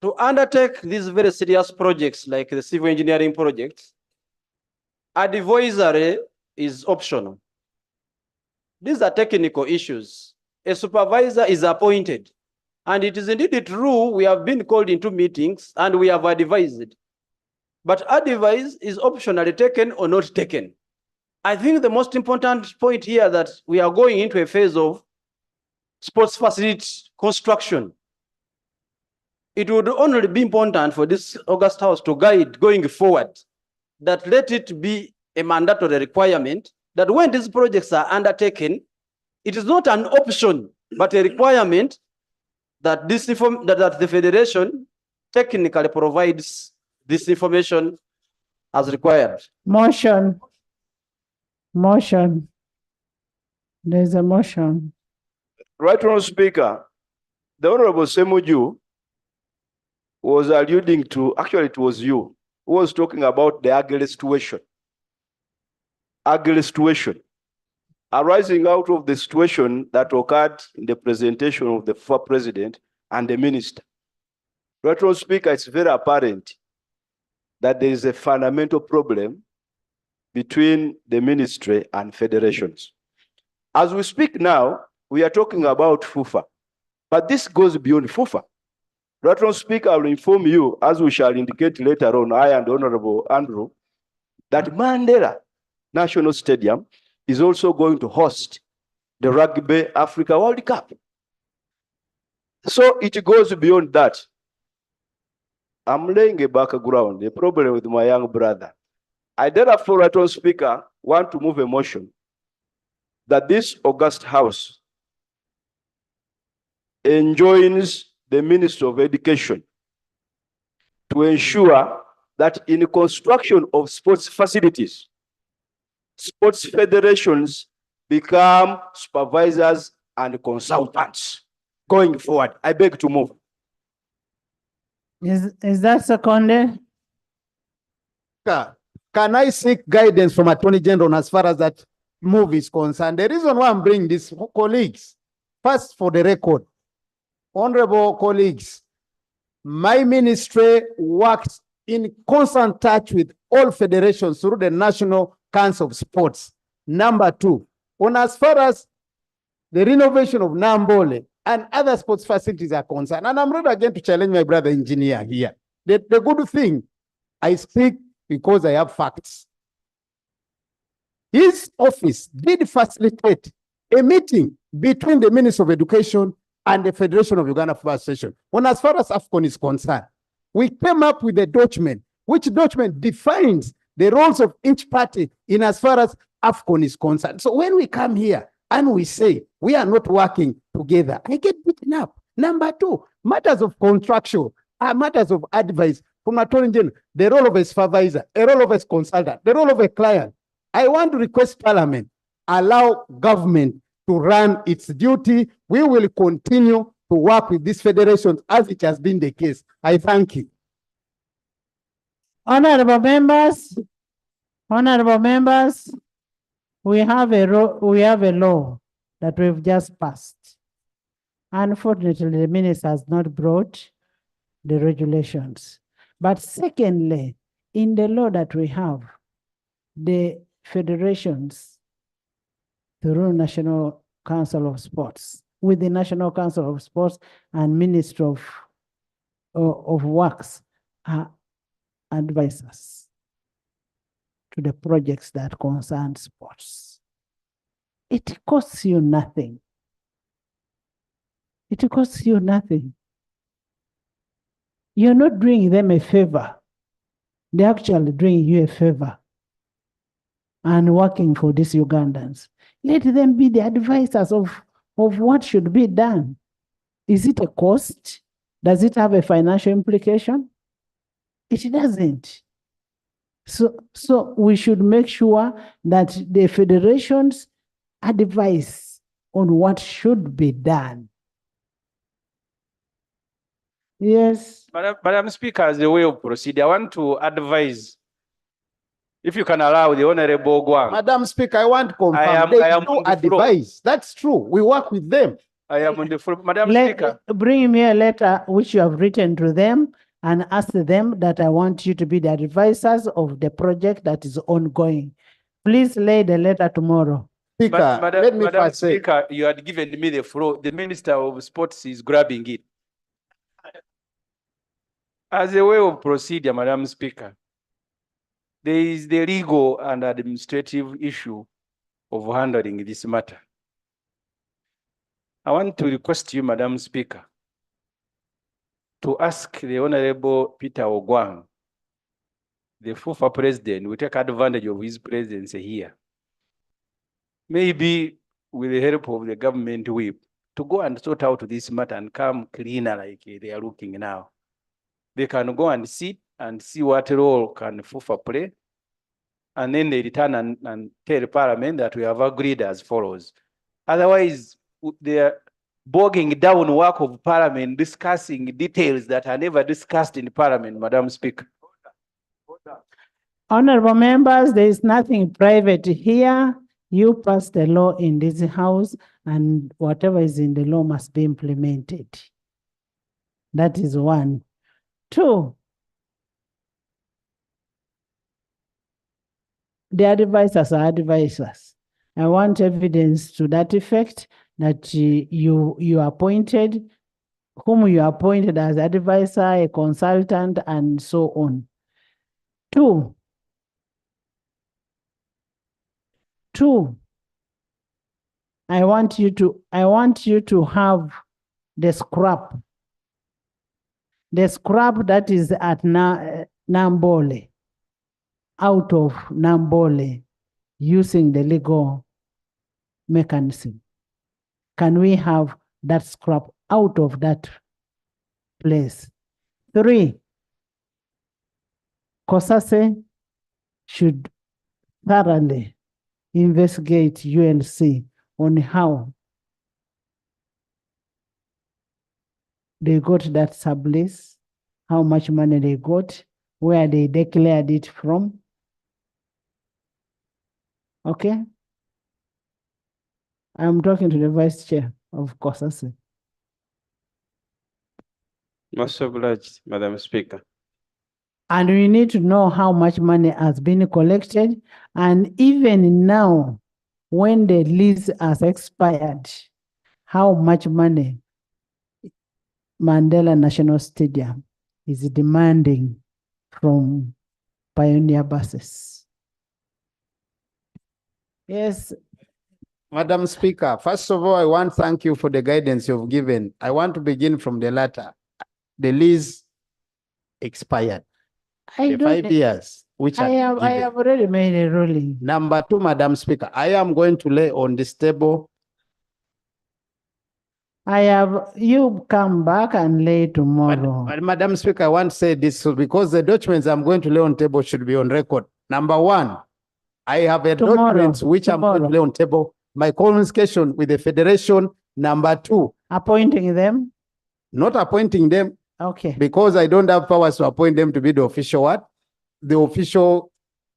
to undertake these very serious projects like the civil engineering projects, advisory is optional. These are technical issues. A supervisor is appointed, and it is indeed true we have been called into meetings and we have advised. But advice is optionally taken or not taken. I think the most important point here that we are going into a phase of sports facility construction. It would only be important for this August House to guide going forward that let it be a mandatory requirement that when these projects are undertaken, it is not an option, but a requirement that that the federation technically provides this information as required. Motion. Motion. There's a motion. Right Honourable Speaker, the Honourable Semuju was alluding to, actually it was you, who was talking about the ugly situation. Ugly situation. Arising out of the situation that occurred in the presentation of the former president and the minister. Right Honourable Speaker, it's very apparent that there is a fundamental problem between the ministry and federations. As we speak now, we are talking about FUFA, but this goes beyond FUFA. Right Honourable Speaker, I will inform you, as we shall indicate later on, I and Honourable Andrew, that Mandela National Stadium is also going to host the Rugby Africa World Cup. So it goes beyond that. I'm laying a background, a problem with my young brother. I therefore, Right Honourable Speaker, want to move a motion that this August House enjoins the Minister of Education to ensure that in construction of sports facilities, sports federations become supervisors and consultants going forward. I beg to move. Is that seconded? Can I seek guidance from Attorney General as far as that move is concerned? The reason why I'm bringing this, colleagues, first for the record, honorable colleagues, my ministry works in constant touch with all federations through the National Council of Sports. Number 2, on as far as the renovation of Nambole and other sports facilities are concerned, and I'm ready again to challenge my brother engineer here. The good thing, I speak because I have facts. His office did facilitate a meeting between the Minister of Education and the Federation of Uganda Football Association. When as far as AFCON is concerned, we came up with a document, which document defines the roles of each party in as far as AFCON is concerned. So when we come here and we say we are not working together, I get beaten up. Number two, matters of construction are matters of advice from Attorney General, the role of a supervisor, a role of a consultant, the role of a client. I want to request Parliament, allow government to run its duty. We will continue to work with these federations as it has been the case. I thank you. Honorable members, we have a law that we've just passed. Unfortunately, the minister has not brought the regulations. But secondly, in the law that we have, the federations through National Council of Sports, with the National Council of Sports and Ministry of Works are advisors to the projects that concern sports. It costs you nothing. It costs you nothing. You're not doing them a favor. They're actually doing you a favor and working for these Ugandans. Let them be the advisors of what should be done. Is it a cost? Does it have a financial implication? It doesn't. So we should make sure that the federations advise on what should be done. Yes. Madam Speaker, as the way of procedure, I want to advise, if you can allow the Honorable Guang. Madam Speaker, I want to confirm. They do advise. That's true. We work with them. I am on the floor. Madam Speaker. Bring me a letter which you have written to them and ask them that I want you to be the advisors of the project that is ongoing. Please lay the letter tomorrow. Speaker, let me Madam first say. Speaker, you had given me the floor. The Minister of Sports is grabbing it. As a way of procedure, Madam Speaker, there is the legal and administrative issue of handling this matter. I want to request you, Madam Speaker, to ask the Honorable Peter Ogwang, the FUFA president, will take advantage of his presence here. Maybe with the help of the government whip, to go and sort out this matter and come cleaner like they are looking now. They can go and sit and see what role can FUFA play. And then they return and tell Parliament that we have agreed as follows. Otherwise, they are bogging down work of Parliament, discussing details that are never discussed in Parliament, Madam Speaker. Honorable members, there is nothing private here. You pass the law in this house, and whatever is in the law must be implemented. That is one. Two, the advisors are advisors. I want evidence to that effect that you appointed, whom you appointed as advisor, a consultant, and so on. Two, I want you to have the scrap. The scrap that is at Nambole, out of Nambole, using the legal mechanism. Can we have that scrap out of that place? Three, COSASE should thoroughly investigate UNC on how they got that sublease, how much money they got, where they declared it from. Okay? I'm talking to the Vice Chair of COSASE. Most obliged, Madam Speaker. And we need to know how much money has been collected. And even now, when the lease has expired, how much money Mandela National Stadium is demanding from Pioneer buses. Yes. Madam Speaker, first of all, I want to thank you for the guidance you've given. I want to begin from the latter. The lease expired. The 5 years, which I have already made a ruling. Number two, Madam Speaker, I am going to lay on this table You come back and lay tomorrow. But Madam Speaker, I want to say this because the documents I'm going to lay on table should be on record. Number one, I have a documents which I'm going to lay on table. My communication with the Federation. Number two, appointing them? Not appointing them. Okay. Because I don't have powers to appoint them to be the official what? The official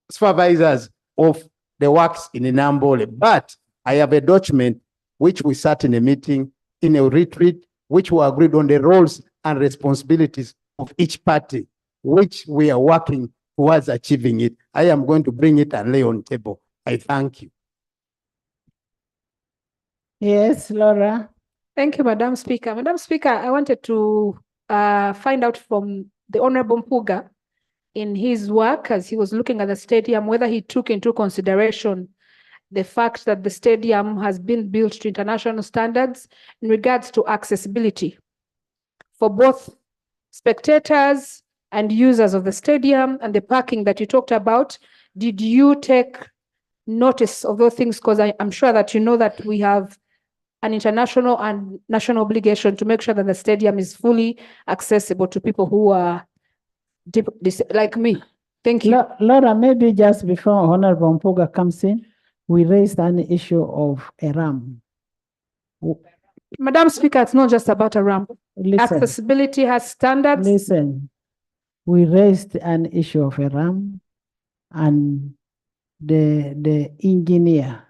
supervisors of the works in Nambole. But I have a document which we sat in a meeting, in a retreat, which we agreed on the roles and responsibilities of each party, which we are working towards achieving it. I am going to bring it and lay on table. I thank you. Yes, Laura. Thank you, Madam Speaker. Madam Speaker, I wanted to find out from the Honorable Mpuga in his work as he was looking at the stadium, whether he took into consideration the fact that the stadium has been built to international standards in regards to accessibility for both spectators and users of the stadium and the parking that you talked about. Did you take notice of those things? Because I'm sure that you know that we have an international and national obligation to make sure that the stadium is fully accessible to people who are like me. Thank you. Laura, maybe just before Honorable Mpuga comes in, we raised an issue of a ramp. Madam Speaker, it's not just about a ramp. Listen. Accessibility has standards. Listen, we raised an issue of a ramp, and the engineer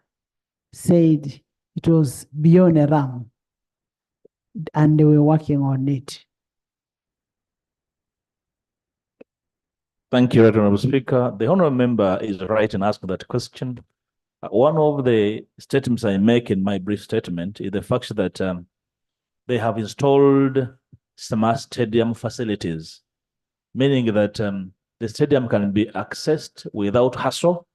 said it was beyond a ramp, and they were working on it. Thank you, Honorable Speaker. The Honorable Member is right in asking that question. One of the statements I make in my brief statement is the fact that they have installed smart stadium facilities, meaning that the stadium can be accessed without hassle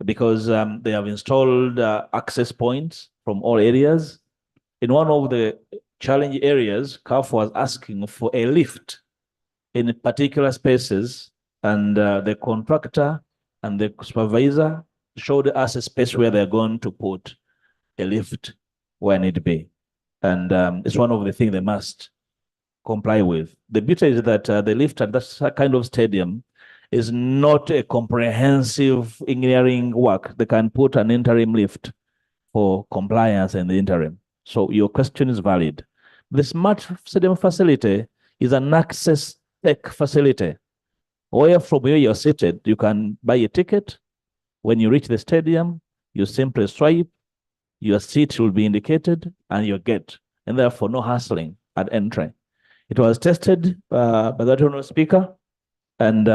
because they have installed access points from all areas. In one of the challenge areas, CAF was asking for a lift in particular spaces, and the contractor and the supervisor showed us a space where they're going to put a lift where need be. And it's one of the things they must comply with. The beauty is that the lift at that kind of stadium is not a comprehensive engineering work. They can put an interim lift for compliance in the interim. So your question is valid. The smart stadium facility is an access tech facility where from where you're seated, you can buy a ticket. When you reach the stadium, you simply swipe, your seat will be indicated, and you get, and therefore no hassling at entry. It was tested by the Honorable Speaker, and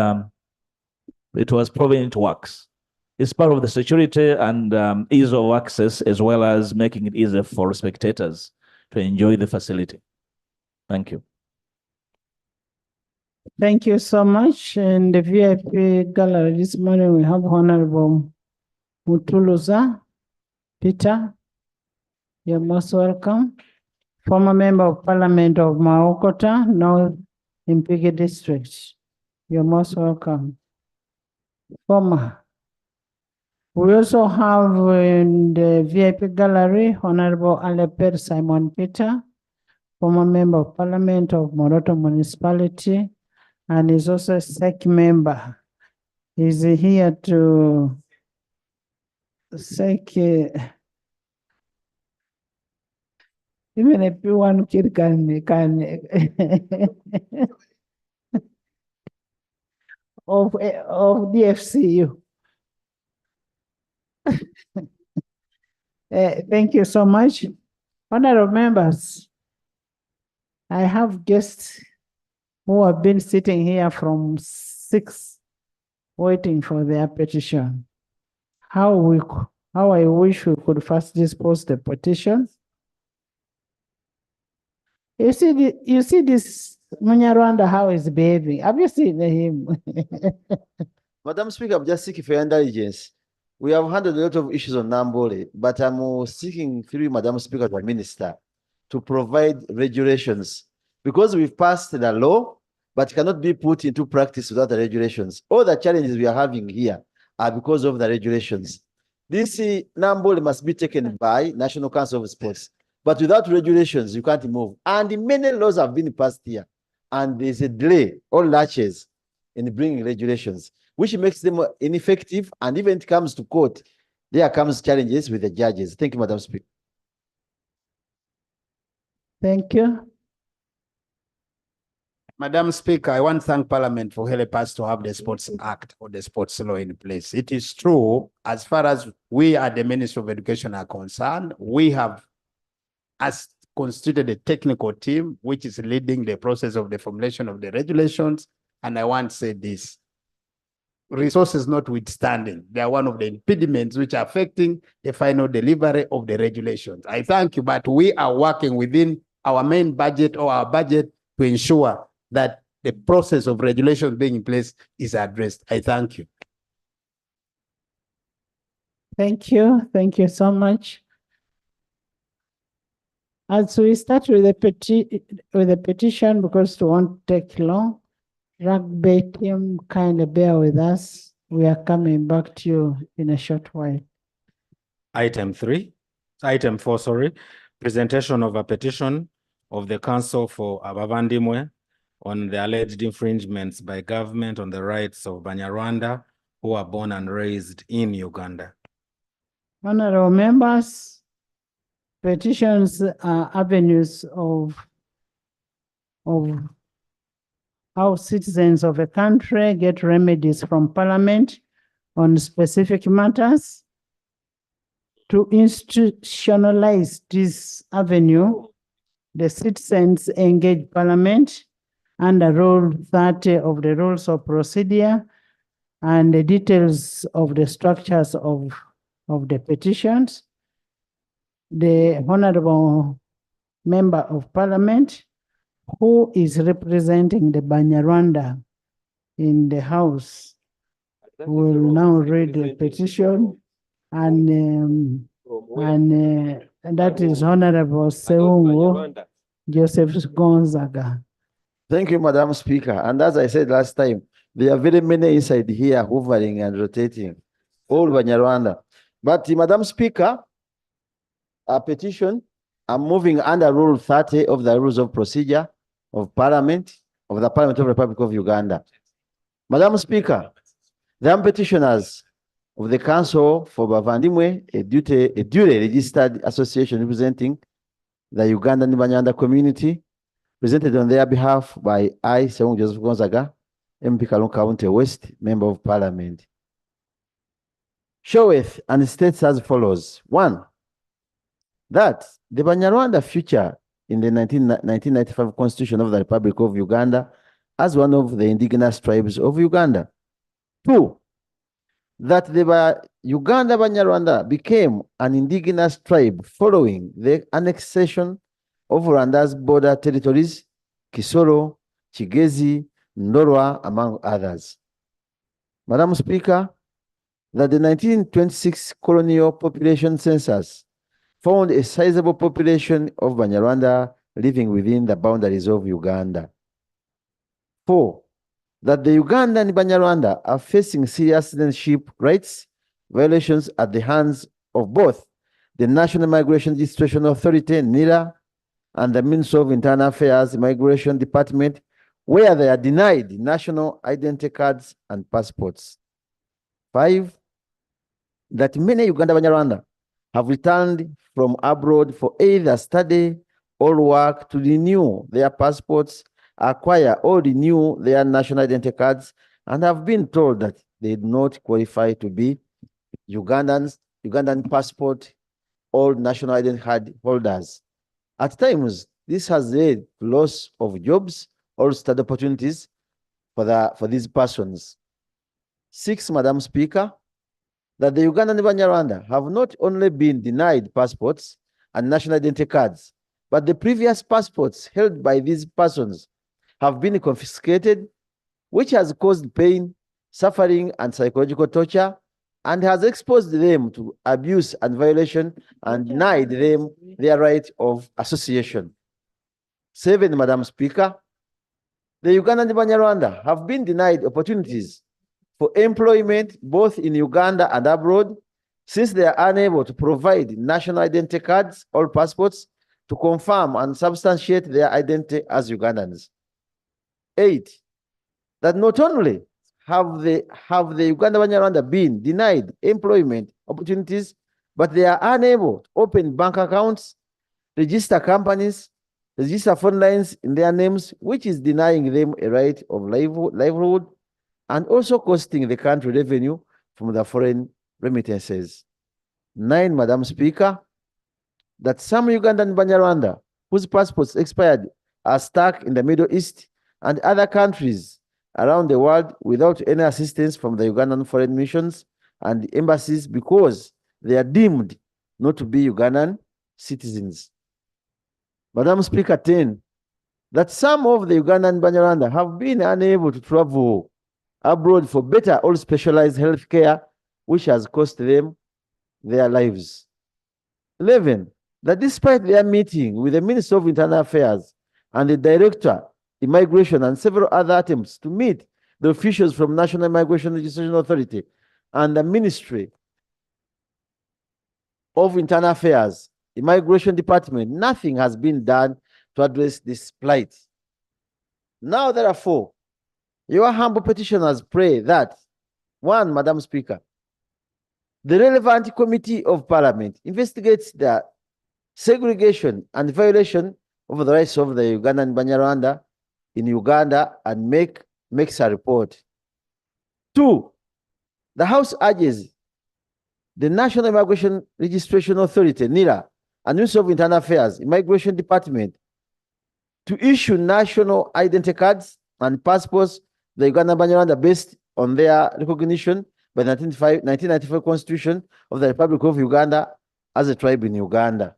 it was proven it works. It's part of the security and ease of access, as well as making it easier for spectators to enjoy the facility. Thank you. Thank you so much. In the VIP gallery this morning, we have Honorable Mutuluza Peter. You're most welcome. Former Member of Parliament of Maokota, North Impigi District. You're most welcome. Former. We also have in the VIP gallery, Honorable Aleper Simon Peter, former Member of Parliament of Moroto Municipality, and is also a SEC member. He's here to SEC, even if you want kid can of DFCU. Thank you so much. Honorable members, I have guests who have been sitting here from 6 waiting for their petition. How I wish we could first dispose the petition. You see this Munyarwanda how he's behaving. Have you seen him? Madam Speaker, I'm just seeking for your indulgence. We have handled a lot of issues on Nambole, but I'm seeking through Madam Speaker to the Minister to provide regulations, because we've passed the law, but it cannot be put into practice without the regulations. All the challenges we are having here are because of the regulations. This Nambole must be taken by National Council of Sports. But without regulations, you can't move. And many laws have been passed here. And there's a delay or latches in bringing regulations, which makes them ineffective. And even it comes to court, there comes challenges with the judges. Thank you, Madam Speaker. Thank you. Madam Speaker, I want to thank Parliament for helping us to have the Sports Act or the sports law in place. It is true, as far as we at the Ministry of Education are concerned, we have constituted a technical team which is leading the process of the formulation of the regulations. And I want to say this, resources notwithstanding, they are one of the impediments which are affecting the final delivery of the regulations. I thank you, but we are working within our main budget or our budget to ensure that the process of regulation being in place is addressed. I thank you. Thank you. Thank you so much. As we start with the petition, because it won't take long, Rugby team, kindly bear with us. We are coming back to you in a short while. Item 4, sorry, presentation of a petition of the Council for Abavandimwe on the alleged infringements by government on the rights of Banyarwanda who are born and raised in Uganda. Honorable members, petitions are avenues of how citizens of a country get remedies from Parliament on specific matters. To institutionalize this avenue, the citizens engage Parliament under Rule 30 of the Rules of Procedure and the details of the structures of the petitions. The Honorable Member of Parliament, who is representing the Banyarwanda in the House, will now read the petition, and that is Honorable Seungu Joseph Gonzaga. Thank you, Madam Speaker. And as I said last time, there are very many inside here hovering and rotating, all Banyarwanda. But Madam Speaker, a petition, I'm moving under Rule 30 of the Rules of Procedure of Parliament, of the Parliament of the Republic of Uganda. Madam Speaker, the petitioners of the Council for Bavandimwe, a duly registered association representing the Ugandan Banyarwanda community, presented on their behalf by I, Seungu Joseph Gonzaga, MP Kalunga County West, Member of Parliament. Showeth and states as follows. 1. That the Banyarwanda feature in the 1995 Constitution of the Republic of Uganda as one of the indigenous tribes of Uganda. 2. That the Uganda Banyarwanda became an indigenous tribe following the annexation of Rwanda's border territories, Kisoro, Kigezi, Ndorwa, among others. Madam Speaker, that the 1926 colonial population census found a sizable population of Banyarwanda living within the boundaries of Uganda. 4. That the Ugandan Banyarwanda are facing serious citizenship rights violations at the hands of both the National Migration Registration Authority, NIRA, and the Ministry of Internal Affairs Migration Department, where they are denied national identity cards and passports. 5. That many Uganda Banyarwanda have returned from abroad for either study or work to renew their passports, acquire or renew their national identity cards, and have been told that they do not qualify to be Ugandan passport or national identity card holders. At times, this has led to loss of jobs or study opportunities for these persons. 6, Madam Speaker, that the Ugandan Banyarwanda have not only been denied passports and national identity cards, but the previous passports held by these persons have been confiscated, which has caused pain, suffering, and psychological torture, and has exposed them to abuse and violation and denied them their right of association. 7, Madam Speaker, the Ugandan Banyarwanda have been denied opportunities for employment both in Uganda and abroad, since they are unable to provide national identity cards or passports to confirm and substantiate their identity as Ugandans. 8, that not only have the Uganda Banyarwanda been denied employment opportunities, but they are unable to open bank accounts, register companies, register phone lines in their names, which is denying them a right of livelihood and also costing the country revenue from the foreign remittances. 9, Madam Speaker, that some Ugandan Banyarwanda whose passports expired are stuck in the Middle East and other countries around the world without any assistance from the Ugandan foreign missions and embassies because they are deemed not to be Ugandan citizens. Madam Speaker, 10, that some of the Ugandan Banyarwanda have been unable to travel abroad for better or specialized health care, which has cost them their lives. 11, that despite their meeting with the Minister of Internal Affairs and the Director, Immigration, and several other attempts to meet the officials from National Immigration Registration Authority and the Ministry of Internal Affairs, Immigration Department, nothing has been done to address this plight. Now, therefore, your humble petitioners pray that, 1, Madam Speaker, the relevant committee of Parliament investigates the segregation and violation of the rights of the Ugandan Banyarwanda in Uganda and makes a report. 2, the House urges the National Immigration Registration Authority, NIRA, and Ministry of Internal Affairs, Immigration Department, to issue national identity cards and passports to the Ugandan Banyarwanda based on their recognition by the 1995 Constitution of the Republic of Uganda as a tribe in Uganda.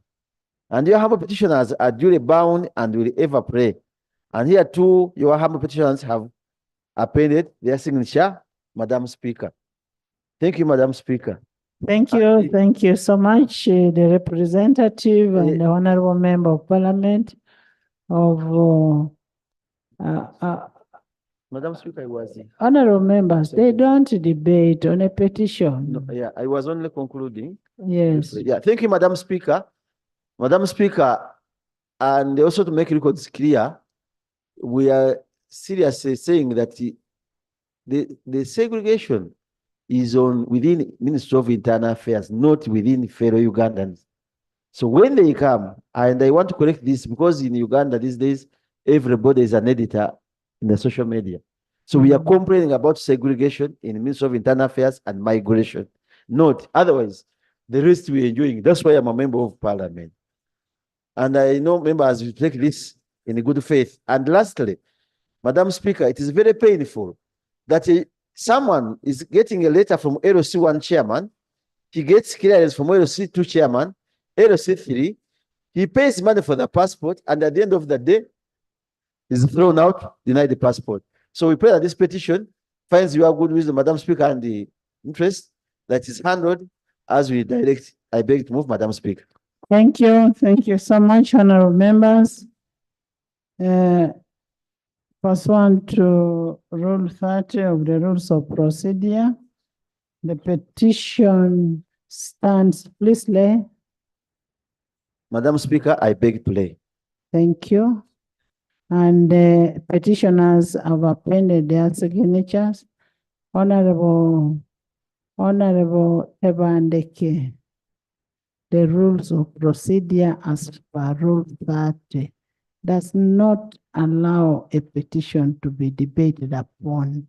And your humble petitioners are duly bound and will ever pray. And here too, your humble petitioners have appended their signature, Madam Speaker. Thank you, Madam Speaker. Thank you so much, the representative and the honorable member of parliament of Madam Speaker, I was honorable members. They don't debate on a petition. no, yeah, I was only concluding. Yes. Yeah, thank you, Madam Speaker. Madam Speaker, and also to make records clear, we are seriously saying that the segregation is on within Ministry of Internal Affairs, not within fellow Ugandans. So when they come, and I want to correct this because in Uganda these days, everybody is an editor in the social media. So we are complaining about segregation in Ministry of Internal Affairs and migration. Not otherwise, the rest we're enjoying. That's why I'm a member of parliament. And I know members will take this in good faith. And lastly, Madam Speaker, it is very painful that someone is getting a letter from LC1 chairman, he gets clearance from LC2 chairman, LC3, he pays money for the passport, and at the end of the day, is thrown out, denied the passport. So we pray that this petition finds your good wisdom, Madam Speaker, and the interest that is handled as we direct. I beg to move, Madam Speaker. Thank you so much, honorable members. Pursuant to Rule 30 of the Rules of Procedure, the petition stands. Please lay. Madam Speaker, I beg to lay. Thank you. And the petitioners have appended their signatures. Honorable Ebandeke, the Rules of Procedure as per Rule 30 does not allow a petition to be debated upon.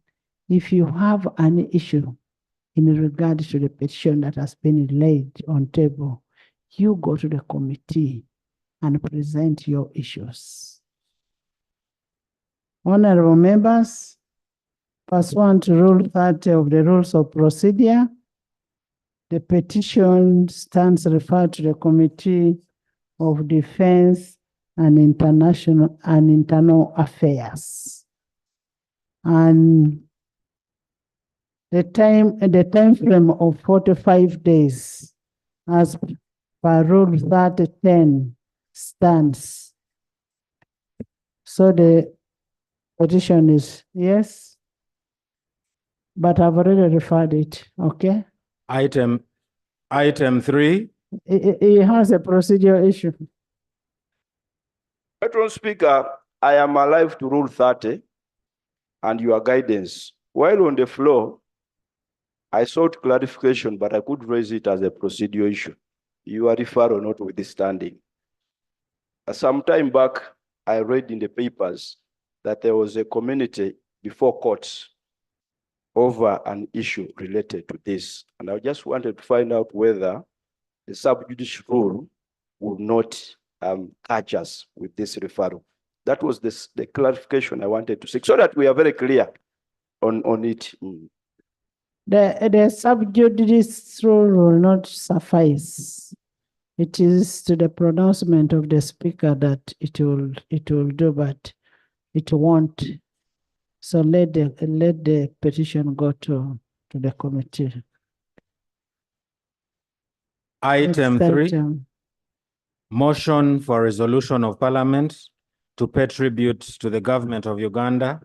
If you have an issue in regard to the petition that has been laid on table, you go to the committee and present your issues. Honorable members, pursuant to Rule 30 of the Rules of Procedure, the petition stands referred to the Committee of Defense and Internal Affairs. And the time frame of 45 days as per Rule 3010 stands. So the petition is yes, but I've already referred it, okay? Item 3. It has a procedural issue. Right, Honourable Speaker, I am alive to Rule 30 and your guidance. While on the floor, I sought clarification, but I could raise it as a procedural issue. Your referral notwithstanding. Some time back, I read in the papers that there was a community before courts over an issue related to this. And I just wanted to find out whether the sub-judice rule would not catch us with this referral. That was the clarification I wanted to seek, so that we are very clear on it. The sub-judice rule will not suffice. It is to the pronouncement of the speaker that it will do, but it won't. So let the petition go to the committee. Item Next 3, item. motion for resolution of Parliament to pay tribute to the government of Uganda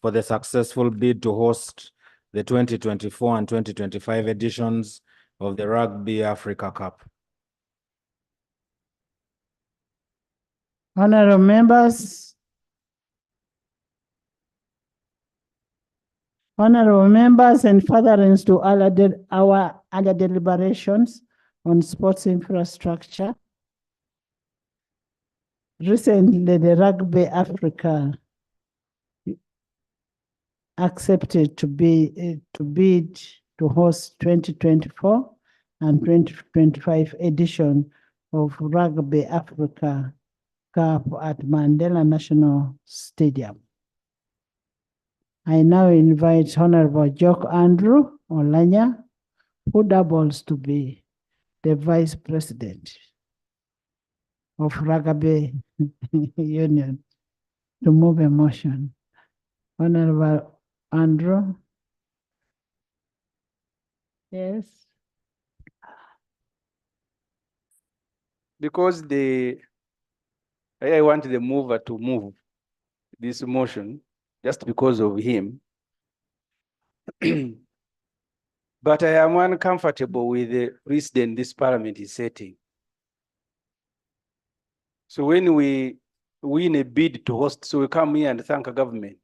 for the successful bid to host the 2024 and 2025 editions of the Rugby Africa Cup. Honorable members, and furtherance to our other deliberations on sports infrastructure. Recently, the Rugby Africa accepted to bid to host 2024 and 2025 edition of Rugby Africa Cup at Mandela National Stadium. I now invite Honorable Jock Andrew Olanya, who doubles to be the Vice President of Rugby Union, to move a motion. Honorable Andrew. Yes. Because I want the mover to move this motion just because of him. But I am uncomfortable with the precedent this parliament is setting. So when we win a bid to host, so we come here and thank a government.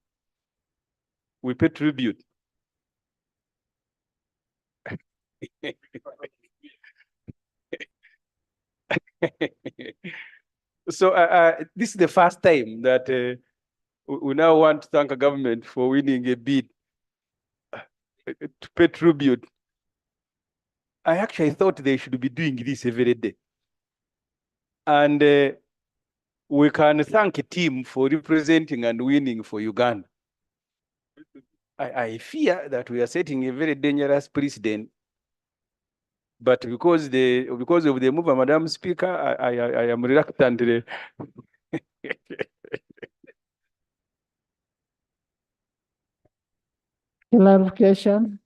We pay tribute. So this is the first time that we now want to thank a government for winning a bid to pay tribute. I actually thought they should be doing this every day. And we can thank a team for representing and winning for Uganda. I fear that we are setting a very dangerous precedent. But because of the move of Madam Speaker, I am reluctant. Clarification.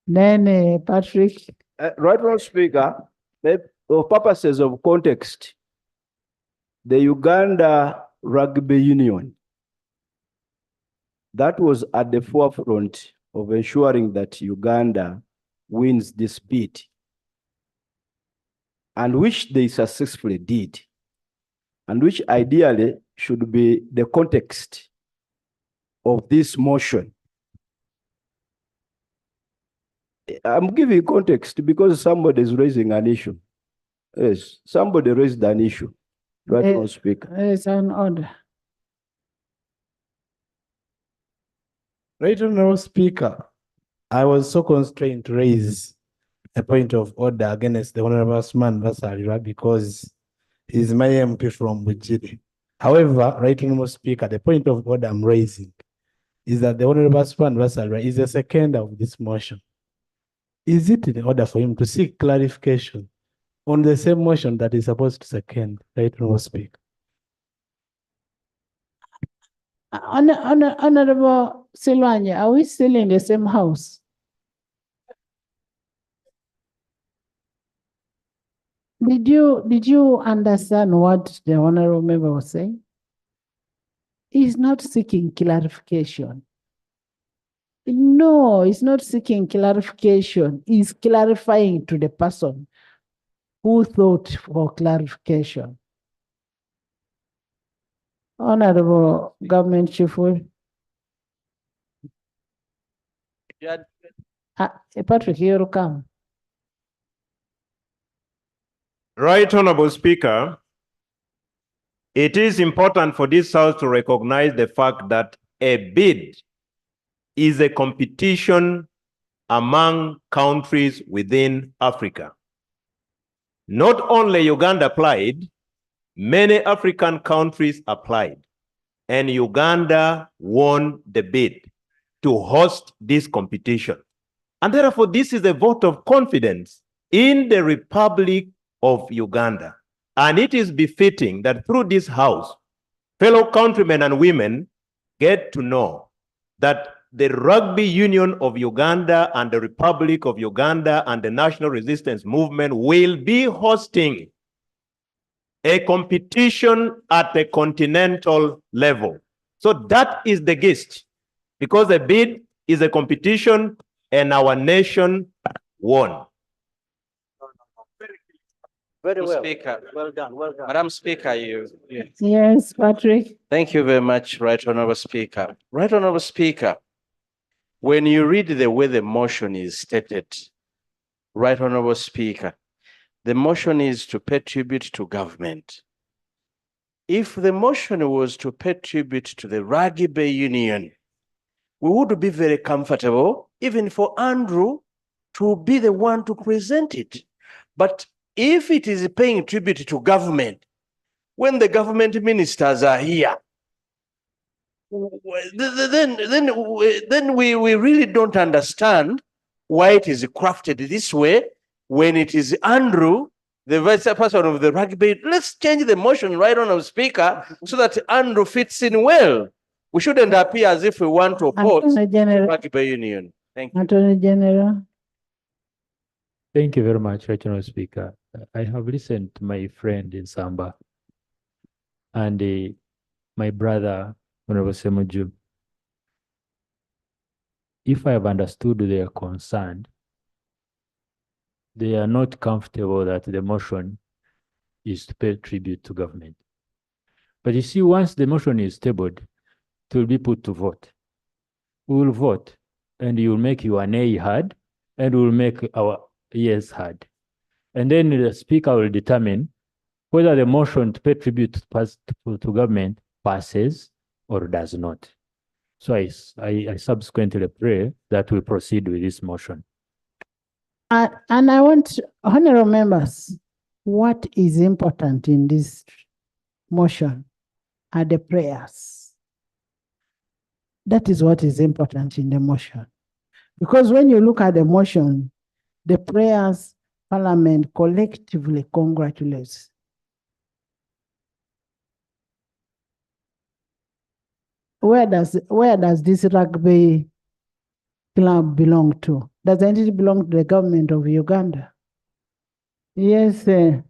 Then Patrick. Right, Honourable Speaker, for purposes of context, the Uganda Rugby Union, that was at the forefront of ensuring that Uganda wins this bid, and which they successfully did, and which ideally should be the context of this motion. I'm giving context because somebody is raising an issue. Yes, somebody raised an issue. Right, Honourable Speaker. It's an order. Right, Honourable Speaker, I was so constrained to raise a point of order against the Honourable Usman Vasarira because he's my MP from Bujiri. However, right, Honourable Speaker, the point of order I'm raising is that the Honourable Usman Vasarira is the seconder of this motion. Is it in order for him to seek clarification on the same motion that is supposed to second, right, Honourable Speaker? Honorable Silwanya, are we still in the same house? Did you understand what the honorable member was saying? He's not seeking clarification. No, he's not seeking clarification. He's clarifying to the person who thought for clarification. Honorable Government Chief Will. Patrick, you'll come. Right Honorable Speaker, it is important for this House to recognize the fact that a bid is a competition among countries within Africa. Not only Uganda applied, many African countries applied, and Uganda won the bid to host this competition. And therefore, this is a vote of confidence in the Republic of Uganda. And it is befitting that through this House, fellow countrymen and women get to know that the Rugby Union of Uganda and the Republic of Uganda and the National Resistance Movement will be hosting a competition at a continental level. So that is the gist, because the bid is a competition and our nation won. Very well. Speaker. Well done, well done. Madam Speaker, Yes, Patrick. Thank you very much, Right Honorable Speaker. Right Honorable Speaker, when you read the way the motion is stated, Right Honorable Speaker, the motion is to pay tribute to government. If the motion was to pay tribute to the Rugby Union, we would be very comfortable, even for Andrew to be the one to present it. But if it is paying tribute to government, when the government ministers are here, then we really don't understand why it is crafted this way. When it is Andrew, the vice person of the Rugby, let's change the motion, Right Honorable Speaker, so that Andrew fits in well. We shouldn't appear as if we want to oppose the Rugby Union. Thank you. Attorney General. Thank you very much, Right Honorable Speaker. I have listened to my friend in Samba and my brother, Honorable Semuju. If I have understood their concern, they are not comfortable that the motion is to pay tribute to government. But you see, once the motion is tabled, it will be put to vote. We will vote, and you will make your nay heard, and we will make our yes heard. And then the Speaker will determine whether the motion to pay tribute to government passes or does not. So I subsequently pray that we proceed with this motion. And I want, honorable members, what is important in this motion are the prayers. That is what is important in the motion. Because when you look at the motion, the prayers, Parliament collectively congratulates. Where does this rugby club belong to? Doesn't it belong to the government of Uganda? Yes. Right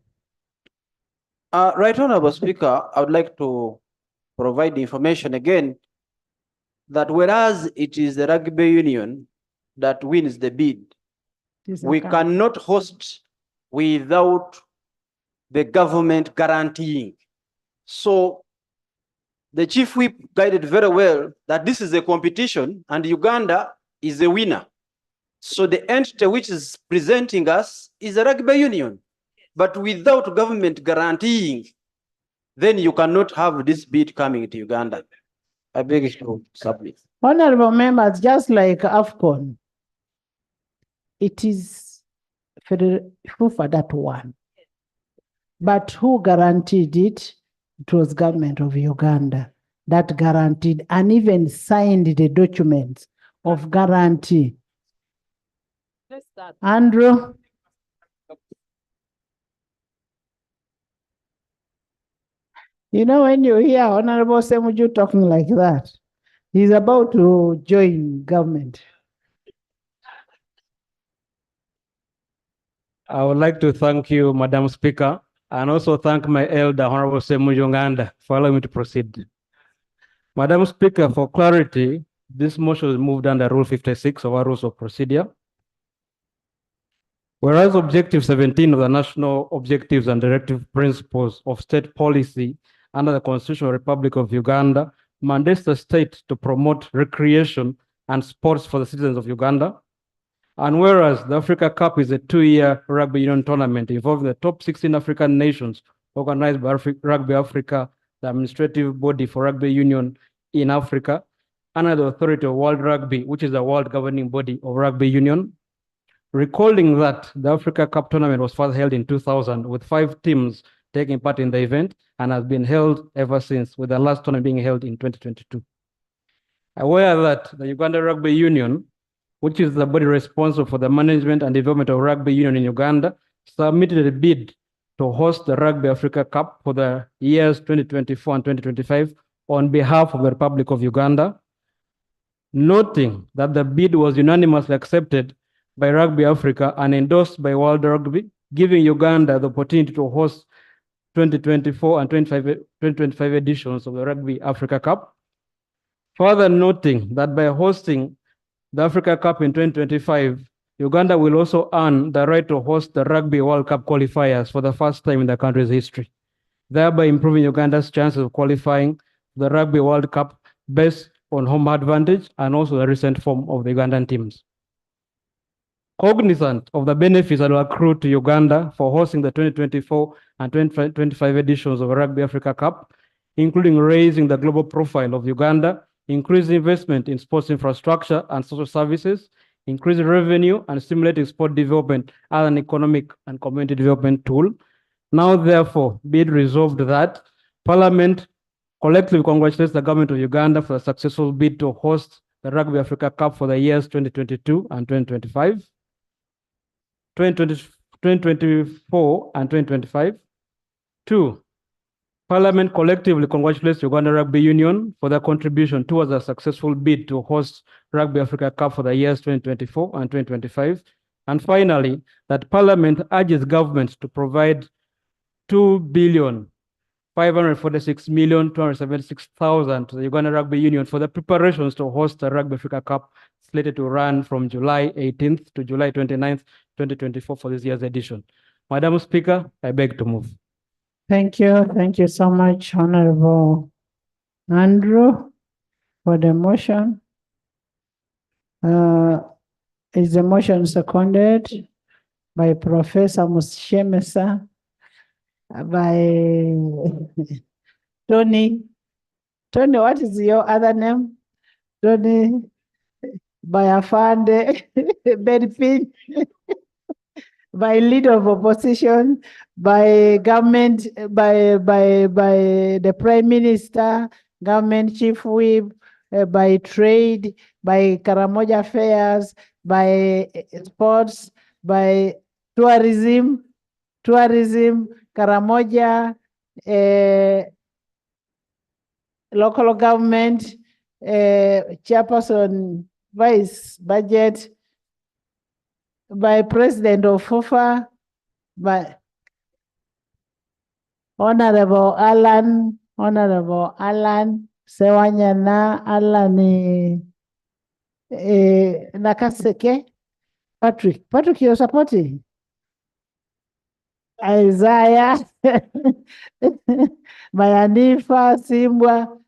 Honorable Speaker, I would like to provide information again that whereas it is the Rugby Union that wins the bid, we cannot host without the government guaranteeing. So the Chief Whip guided very well that this is a competition and Uganda is the winner. So the entity which is presenting us is the Rugby Union. But without government guaranteeing, then you cannot have this bid coming to Uganda. I beg you to submit. Honorable members, just like AFCON, it is for that one. But who guaranteed it? It was government of Uganda that guaranteed and even signed the documents of guarantee. Andrew? You know, when you hear Honorable Semuju talking like that, he's about to join government. I would like to thank you, Madam Speaker, and also thank my elder, Honorable Semuju Nganda, for allowing me to proceed. Madam Speaker, for clarity, this motion is moved under Rule 56 of our Rules of Procedure. Whereas Objective 17 of the National Objectives and Directive Principles of State Policy under the Constitutional Republic of Uganda mandates the state to promote recreation and sports for the citizens of Uganda. And whereas the Africa Cup is a 2-year rugby union tournament involving the top 16 African nations organized by Rugby Africa, the administrative body for rugby union in Africa, under the authority of World Rugby, which is the world governing body of rugby union. Recalling that the Africa Cup tournament was first held in 2000 with 5 teams taking part in the event and has been held ever since, with the last tournament being held in 2022. Aware that the Uganda Rugby Union, which is the body responsible for the management and development of rugby union in Uganda, submitted a bid to host the Rugby Africa Cup for the years 2024 and 2025 on behalf of the Republic of Uganda, noting that the bid was unanimously accepted by Rugby Africa and endorsed by World Rugby, giving Uganda the opportunity to host 2024 and 2025 editions of the Rugby Africa Cup. Further noting that by hosting the Africa Cup in 2025, Uganda will also earn the right to host the Rugby World Cup qualifiers for the first time in the country's history, thereby improving Uganda's chances of qualifying the Rugby World Cup based on home advantage and also the recent form of the Ugandan teams. Cognizant of the benefits that will accrue to Uganda for hosting the 2024 and 2025 editions of Rugby Africa Cup, including raising the global profile of Uganda, increased investment in sports infrastructure and social services, increased revenue, and stimulating sport development as an economic and community development tool. Now, therefore, be it resolved that Parliament collectively congratulates the government of Uganda for the successful bid to host the Rugby Africa Cup for the years 2022 and 2025, 2024 and 2025. 2, Parliament collectively congratulates Uganda Rugby Union for their contribution towards a successful bid to host Rugby Africa Cup for the years 2024 and 2025. And finally, that Parliament urges government to provide 2,546,276,000 to the Uganda Rugby Union for the preparations to host the Rugby Africa Cup slated to run from July 18th to July 29th, 2024 for this year's edition. Madam Speaker, I beg to move. Thank you. Thank you so much, Honorable Andrew, for the motion. Is the motion seconded by Professor Mushemesa, by Tony? Tony, what is your other name? Tony, by Afande, Benpin, by leader of opposition, by government, by the Prime Minister, government chief whip, by trade, by Karamoja Affairs, by sports, by tourism, Karamoja, local government, chairperson, vice budget, by president of FOFA, by Honorable Alan Sewanyana, Alan Nakaseke, Patrick, you're supporting? Isaiah, Mayanifa, Simbwa,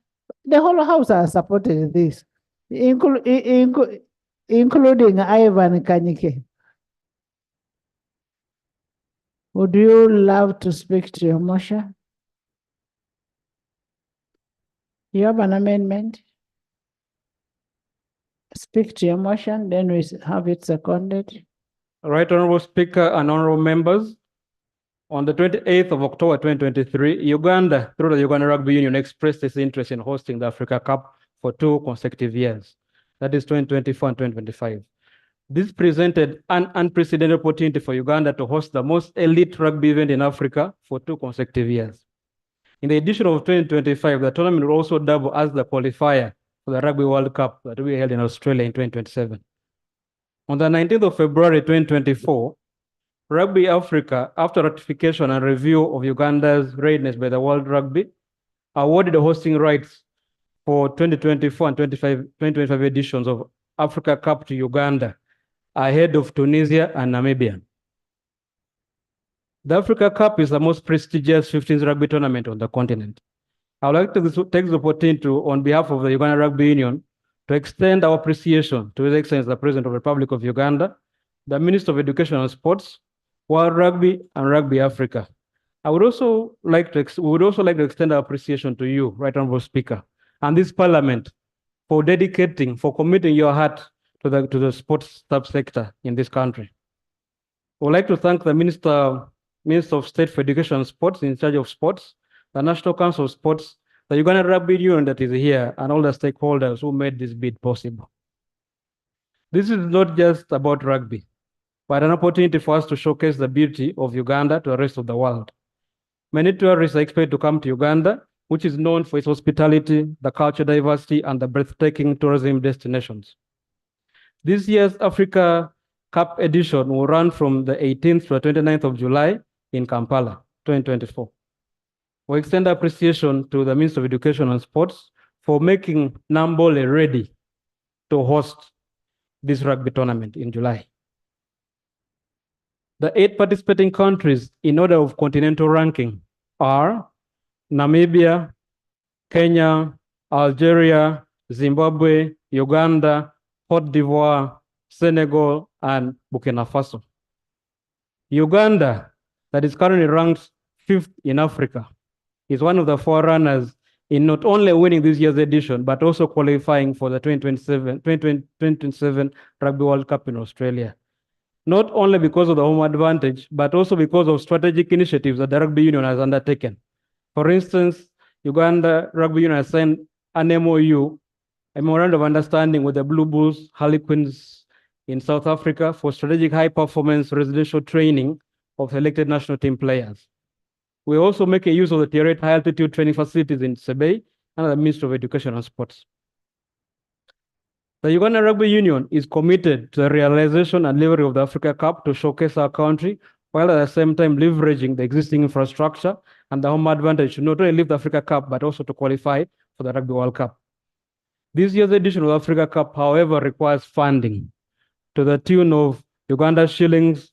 the whole house has supported this, including Ivan Kanyike. Would you love to speak to your motion? You have an amendment? Speak to your motion, then we have it seconded. Right, Honorable Speaker and honorable members, on the 28th of October 2023, Uganda, through the Uganda Rugby Union, expressed its interest in hosting the Africa Cup for 2 consecutive years. That is 2024 and 2025. This presented an unprecedented opportunity for Uganda to host the most elite rugby event in Africa for 2 consecutive years. In the edition of 2025, the tournament will also double as the qualifier for the Rugby World Cup that will be held in Australia in 2027. On the 19th of February 2024, Rugby Africa, after ratification and review of Uganda's readiness by the World Rugby, awarded the hosting rights for 2024 and 2025 editions of Africa Cup to Uganda, ahead of Tunisia and Namibia. The Africa Cup is the most prestigious 15th rugby tournament on the continent. I would like to take this opportunity to, on behalf of the Uganda Rugby Union, to extend our appreciation to His Excellency the President of the Republic of Uganda, the Minister of Education and Sports, World Rugby, and Rugby Africa. I would also like to extend our appreciation to you, Right Honorable Speaker, and this Parliament for committing your heart to the sports subsector in this country. I would like to thank the Minister of State for Education and Sports in charge of sports, the National Council of Sports, the Uganda Rugby Union that is here, and all the stakeholders who made this bid possible. This is not just about rugby, but an opportunity for us to showcase the beauty of Uganda to the rest of the world. Many tourists are expected to come to Uganda, which is known for its hospitality, the cultural diversity, and the breathtaking tourism destinations. This year's Africa Cup edition will run from the 18th to the 29th of July in Kampala, 2024. We extend appreciation to the Minister of Education and Sports for making Nambole ready to host this rugby tournament in July. The 8 participating countries in order of continental ranking are Namibia, Kenya, Algeria, Zimbabwe, Uganda, Cote d'Ivoire, Senegal, and Burkina Faso. Uganda, that is currently ranked 5th in Africa, is one of the forerunners in not only winning this year's edition, but also qualifying for the 2027 Rugby World Cup in Australia. Not only because of the home advantage, but also because of strategic initiatives that the Rugby Union has undertaken. For instance, Uganda Rugby Union has signed an MOU, a memorandum of understanding with the Blue Bulls Harlequins in South Africa for strategic high-performance residential training of selected national team players. We also make a use of the Tier 8 high-altitude training facilities in Sebei and the Ministry of Education and Sports. The Uganda Rugby Union is committed to the realization and delivery of the Africa Cup to showcase our country, while at the same time leveraging the existing infrastructure and the home advantage to not only lift the Africa Cup, but also to qualify for the Rugby World Cup. This year's edition of the Africa Cup, however, requires funding to the tune of Uganda shillings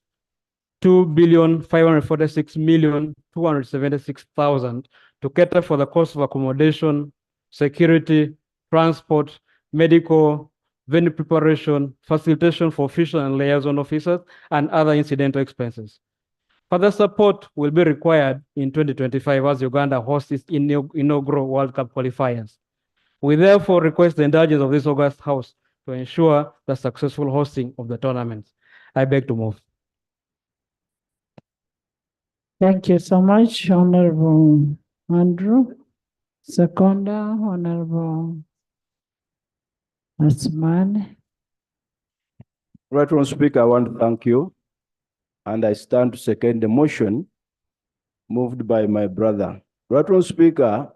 2,546,276,000 to cater for the cost of accommodation, security, transport, medical, venue preparation, facilitation for official and liaison officers, and other incidental expenses. Further support will be required in 2025 as Uganda hosts its inaugural World Cup qualifiers. We therefore request the indulgence of this August House to ensure the successful hosting of the tournament. I beg to move. Thank you so much, Honorable Andrew. Seconder, Honorable Asman. Right Honorable Speaker, I want to thank you, and I stand to second the motion moved by my brother. Right Honorable Speaker,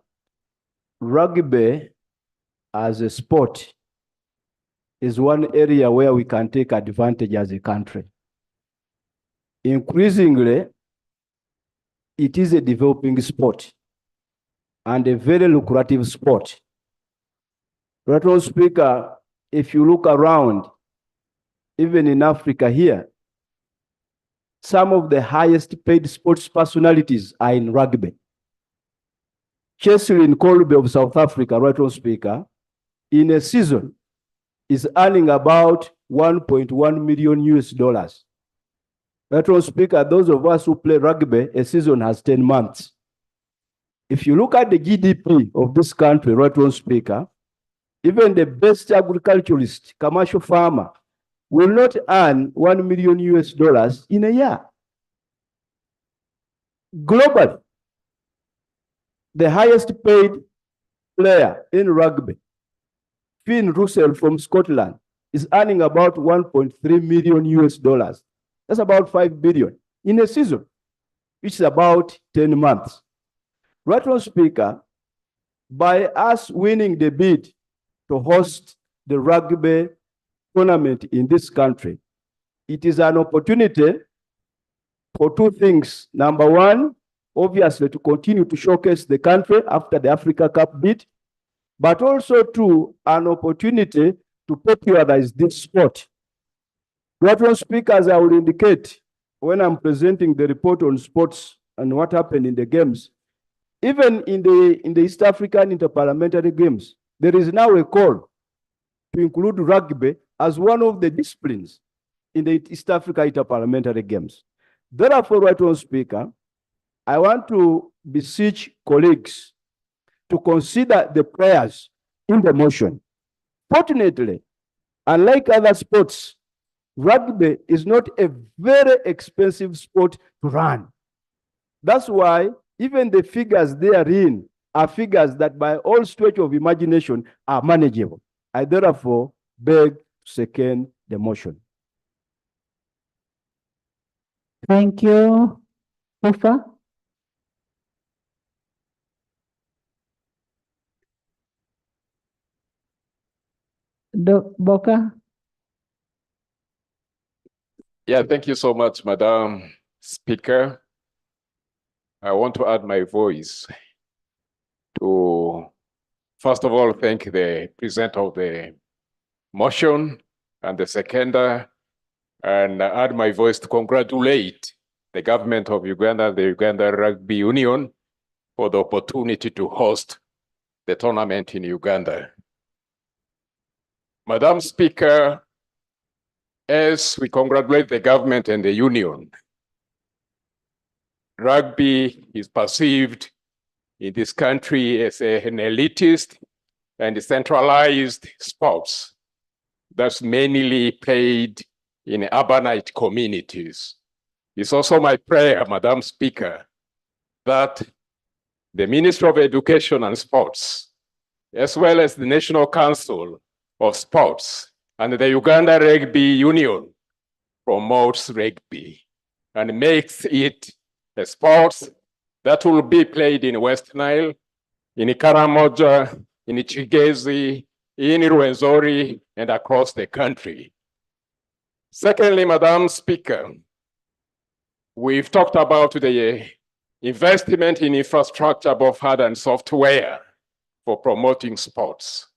rugby as a sport is one area where we can take advantage as a country. Increasingly, it is a developing sport and a very lucrative sport. Right Honorable Speaker, if you look around, even in Africa here, some of the highest paid sports personalities are in rugby. Cheslin Kolbe of South Africa, Right Honorable Speaker, in a season is earning about 1.1 million US dollars. Right Honorable Speaker, those of us who play rugby, a season has 10 months. If you look at the GDP of this country, Right Honorable Speaker, even the best agriculturist, commercial farmer, will not earn 1 million US dollars in a year. Globally, the highest paid player in rugby, Finn Russell from Scotland, is earning about 1.3 million US dollars. That's about 5 billion in a season, which is about 10 months. Right Honorable Speaker, by us winning the bid to host the rugby tournament in this country, it is an opportunity for two things. Number one, obviously to continue to showcase the country after the Africa Cup bid, but also to an opportunity to popularize this sport. Right Honorable Speaker, as I will indicate when I'm presenting the report on sports and what happened in the games, Even in the East African Interparliamentary Games, there is now a call to include rugby as one of the disciplines in the East Africa Interparliamentary Games. Therefore, Right Honourable Speaker, I want to beseech colleagues to consider the prayers in the motion. Fortunately, unlike other sports, rugby is not a very expensive sport to run. That's why even the figures therein are figures that by all stretch of imagination are manageable. I therefore beg to second the motion. Thank you. Ufa? Boka? Yeah, thank you so much, Madam Speaker. I want to add my voice to, first of all, thank the presenter of the motion and the seconder, and add my voice to congratulate the government of Uganda, the Uganda Rugby Union, for the opportunity to host the tournament in Uganda. Madam Speaker, as we congratulate the government and the union, rugby is perceived in this country as an elitist and centralized sports that's mainly played in urbanite communities. It's also my prayer, Madam Speaker, that the Ministry of Education and Sports, as well as the National Council of Sports and the Uganda Rugby Union promotes rugby and makes it a sport that will be played in West Nile, in Karamoja, in Chigezi, in Rwenzori, and across the country. Secondly, Madam Speaker, we've talked about the investment in infrastructure, both hard and software, for promoting sports.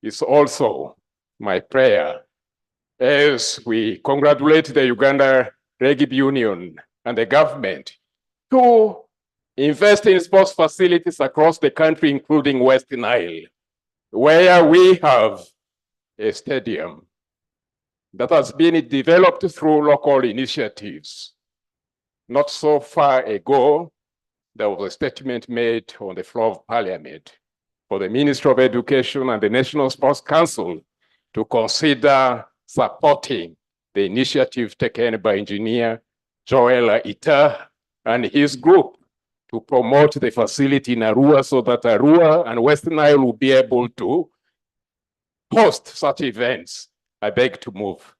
It's also my prayer as we congratulate the Uganda Rugby Union and the government to invest in sports facilities across the country, including West Nile, where we have a stadium that has been developed through local initiatives. Not so far ago, there was a statement made on the floor of Parliament for the Ministry of Education and the National Sports Council to consider supporting the initiative taken by Engineer Joel Ita and his group to promote the facility in Arua so that Arua and West Nile will be able to host such events. I beg to move.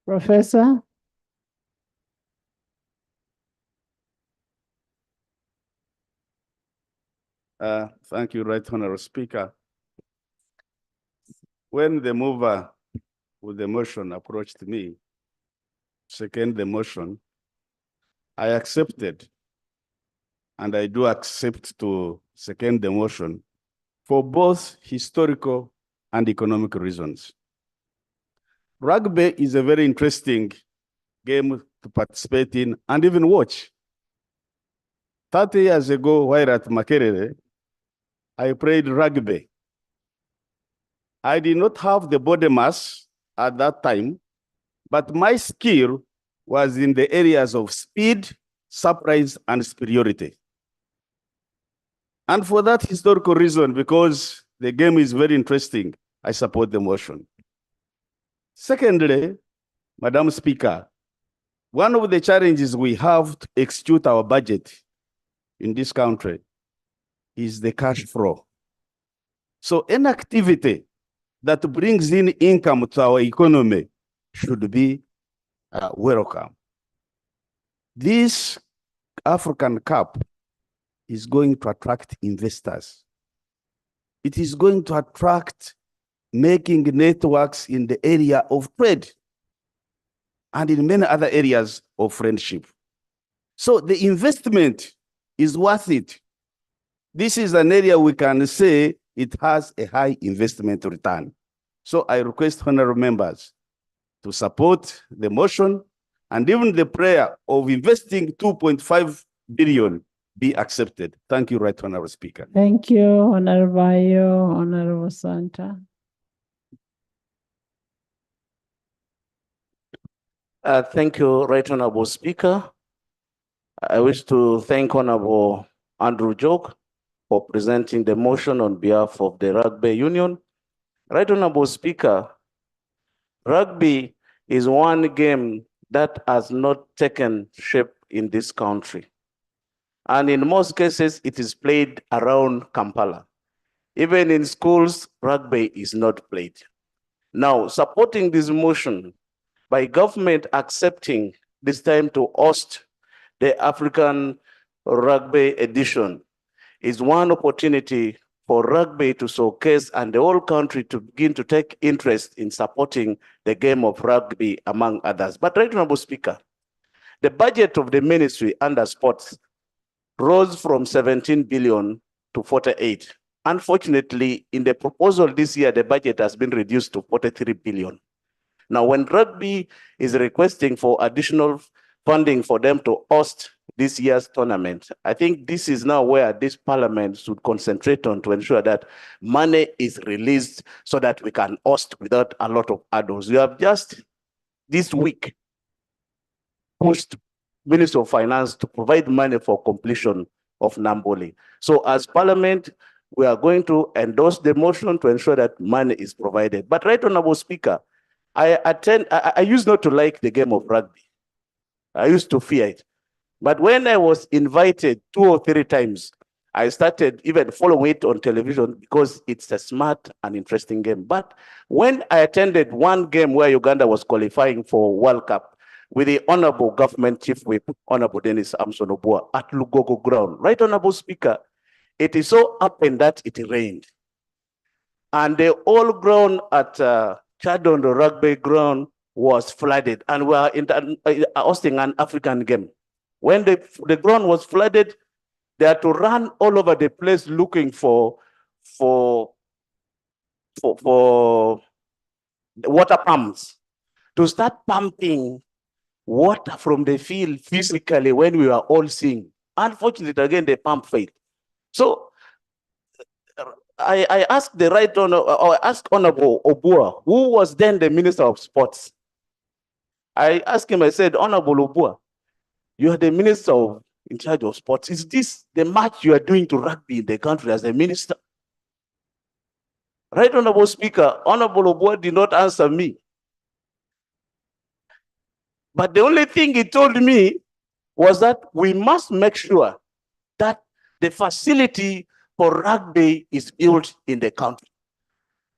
Professor? Thank you, Right Honourable Speaker. When the mover with the motion approached me, second the motion, I accepted, and I do accept to second the motion for both historical and economic reasons. Rugby is a very interesting game to participate in and even watch. 30 years ago, while at Makerere, I played rugby. I did not have the body mass at that time, but my skill was in the areas of speed, surprise, and superiority. And for that historical reason, because the game is very interesting, I support the motion. Secondly, Madam Speaker, one of the challenges we have to execute our budget in this country is the cash flow. So any activity that brings in income to our economy should be welcome. This African Cup is going to attract investors. It is going to attract making networks in the area of trade and in many other areas of friendship. So the investment is worth it. This is an area we can say it has a high investment return. So I request honorable members to support the motion and even the prayer of investing 2.5 billion be accepted. Thank you, Right Honorable Speaker. Thank you, Honorable Bayo, Honorable Santa. Thank you, Right Honorable Speaker. I wish to thank Honorable Andrew Jog for presenting the motion on behalf of the Rugby Union. Right Honorable Speaker, rugby is one game that has not taken shape in this country. And in most cases, it is played around Kampala. Even in schools, rugby is not played. Now, supporting this motion by government accepting this time to host the African Rugby edition is one opportunity for rugby to showcase and the whole country to begin to take interest in supporting the game of rugby, among others. But, Right Honorable Speaker, the budget of the ministry under sports rose from 17 billion to 48. Unfortunately, in the proposal this year, the budget has been reduced to 43 billion. Now, when rugby is requesting for additional funding for them to host this year's tournament, I think this is now where this parliament should concentrate on to ensure that money is released so that we can host without a lot of hurdles. You have just this week pushed Minister of Finance to provide money for completion of Namboli. So as Parliament, we are going to endorse the motion to ensure that money is provided. But, Right Honorable Speaker, I used not to like the game of rugby. I used to fear it. But when I was invited 2 or 3 times, I started even following it on television because it's a smart and interesting game. But when I attended one game where Uganda was qualifying for World Cup with the Honorable Government Chief Whip, Honorable Dennis Amson Obua, at Lugogo Ground, Right Honorable Speaker, it is so happened that it rained. And the whole ground at Chadon, rugby ground, was flooded, and we are hosting an African game. When the ground was flooded, they had to run all over the place looking for water pumps to start pumping water from the field physically when we were all seeing. Unfortunately, again, the pump failed. So I asked the Right Honorable, or asked Honorable Obua, who was then the Minister of Sports. I asked him, I said, Honorable Obua, you are the Minister in charge of sports. Is this the match you are doing to rugby in the country as a minister? Right Honorable Speaker, Honorable Obua did not answer me. But the only thing he told me was that we must make sure that the facility for rugby is built in the country.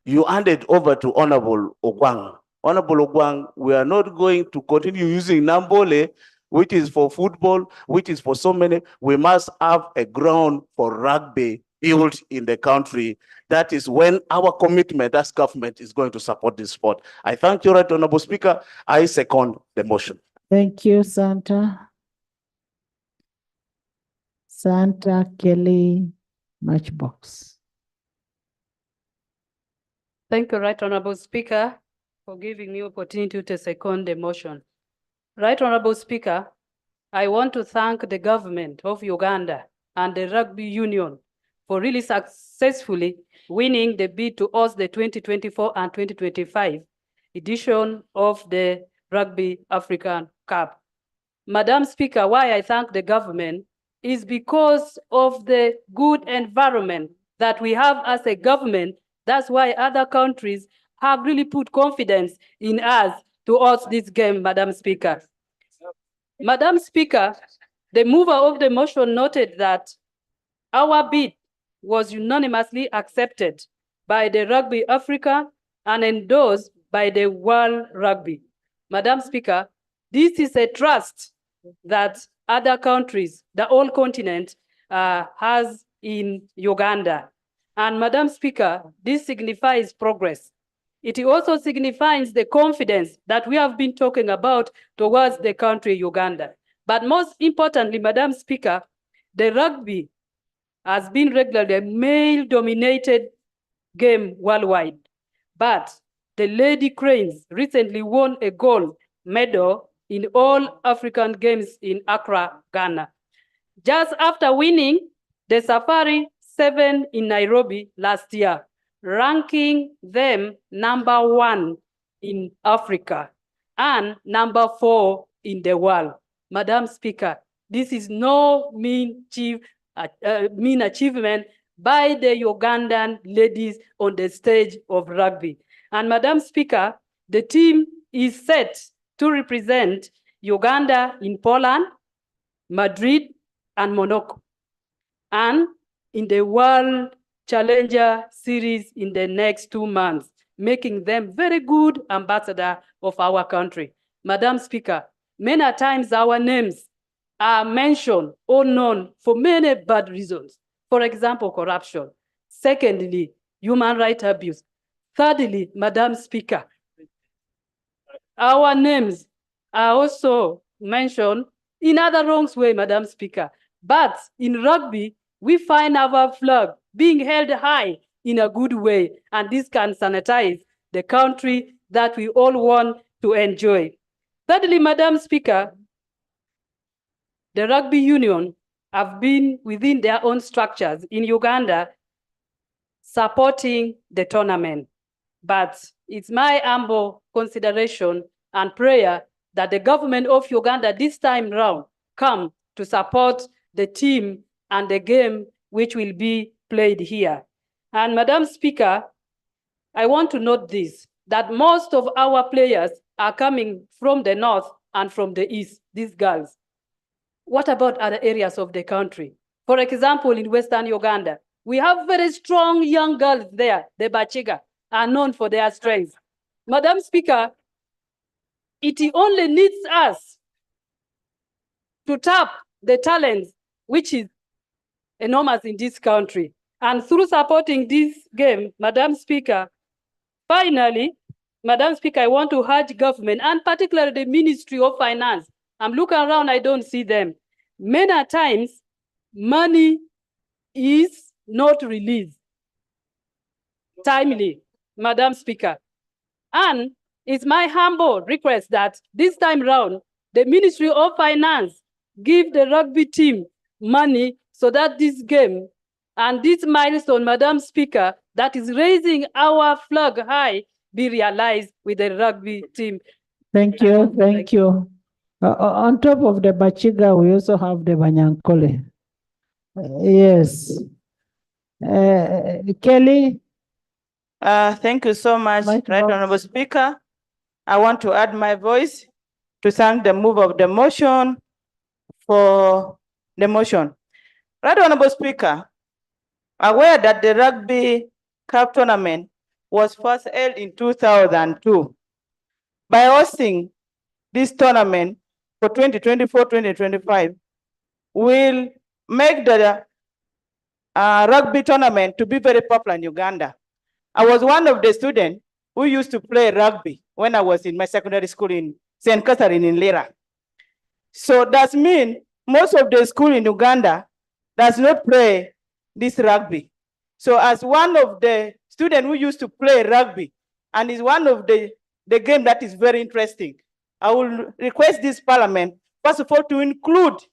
You handed over to Honorable Ogwang. Honorable Ogwang, we are not going to continue using Nambole, which is for football, which is for so many. We must have a ground for rugby built in the country. That is when our commitment as government is going to support this sport. I thank you, Right Honorable Speaker. I second the motion. Thank you, Santa. Santa Kelly Matchbox. Thank you, Right Honorable Speaker, for giving me opportunity to second the motion. Right Honorable Speaker, I want to thank the government of Uganda and the Rugby Union for really successfully winning the bid to host the 2024 and 2025 edition of the Rugby African Cup. Madam Speaker, why I thank the government is because of the good environment that we have as a government. That's why other countries have really put confidence in us to host this game, Madam Speaker. Madam Speaker, the mover of the motion noted that our bid was unanimously accepted by the Rugby Africa and endorsed by the World Rugby. Madam Speaker, this is a trust that other countries, the whole continent, has in Uganda. And Madam Speaker, this signifies progress. It also signifies the confidence that we have been talking about towards the country Uganda. But most importantly, Madam Speaker, the rugby has been regularly a male-dominated game worldwide. But the Lady Cranes recently won a gold medal in all African Games in Accra, Ghana. just after winning the Safari 7 in Nairobi last year, ranking them #1 in Africa and #4 in the world. Madam Speaker, this is no mean achievement by the Ugandan ladies on the stage of rugby. And Madam Speaker, the team is set to represent Uganda in Poland, Madrid, and Monaco, and in the World Challenger Series in the next 2 months, making them very good ambassador of our country. Madam Speaker, many times our names are mentioned or known for many bad reasons. For example, corruption. Secondly, human rights abuse. Thirdly, Madam Speaker, our names are also mentioned in other wrong way, Madam Speaker. But in rugby, we find our flag being held high in a good way, and this can sanitize the country that we all want to enjoy. Thirdly, Madam Speaker, the rugby union have been within their own structures in Uganda supporting the tournament. But it's my humble consideration and prayer that the government of Uganda this time round come to support the team and the game which will be played here. And Madam Speaker, I want to note this, that most of our players are coming from the north and from the east, these girls. What about other areas of the country? For example, in Western Uganda, we have very strong young girls there, the Bachiga, are known for their strength. Madam Speaker, it only needs us to tap the talents which is enormous in this country. And through supporting this game, Madam Speaker, finally, Madam Speaker, I want to urge government, and particularly the Ministry of Finance. I'm looking around, I don't see them. Many times, money is not released timely, Madam Speaker. And it's my humble request that this time round, the Ministry of Finance give the rugby team money so that this game and this milestone, Madam Speaker, that is raising our flag high, be realized with the rugby team. Thank you, thank you. On top of the Bachiga, we also have the Banyankole. Yes. Kelly? Thank you so much, Right Honorable Speaker. I want to add my voice to thank the mover of the motion for the motion. Right Honorable Speaker, aware that the Rugby Cup tournament was first held in 2002. By hosting this tournament for 2024-2025, will make the rugby tournament to be very popular in Uganda. I was one of the students who used to play rugby when I was in my secondary school in St. Catherine in Lira. So that means most of the school in Uganda does not play this rugby. So as one of the students who used to play rugby, and is one of the game that is very interesting, I will request this parliament, first of all, to include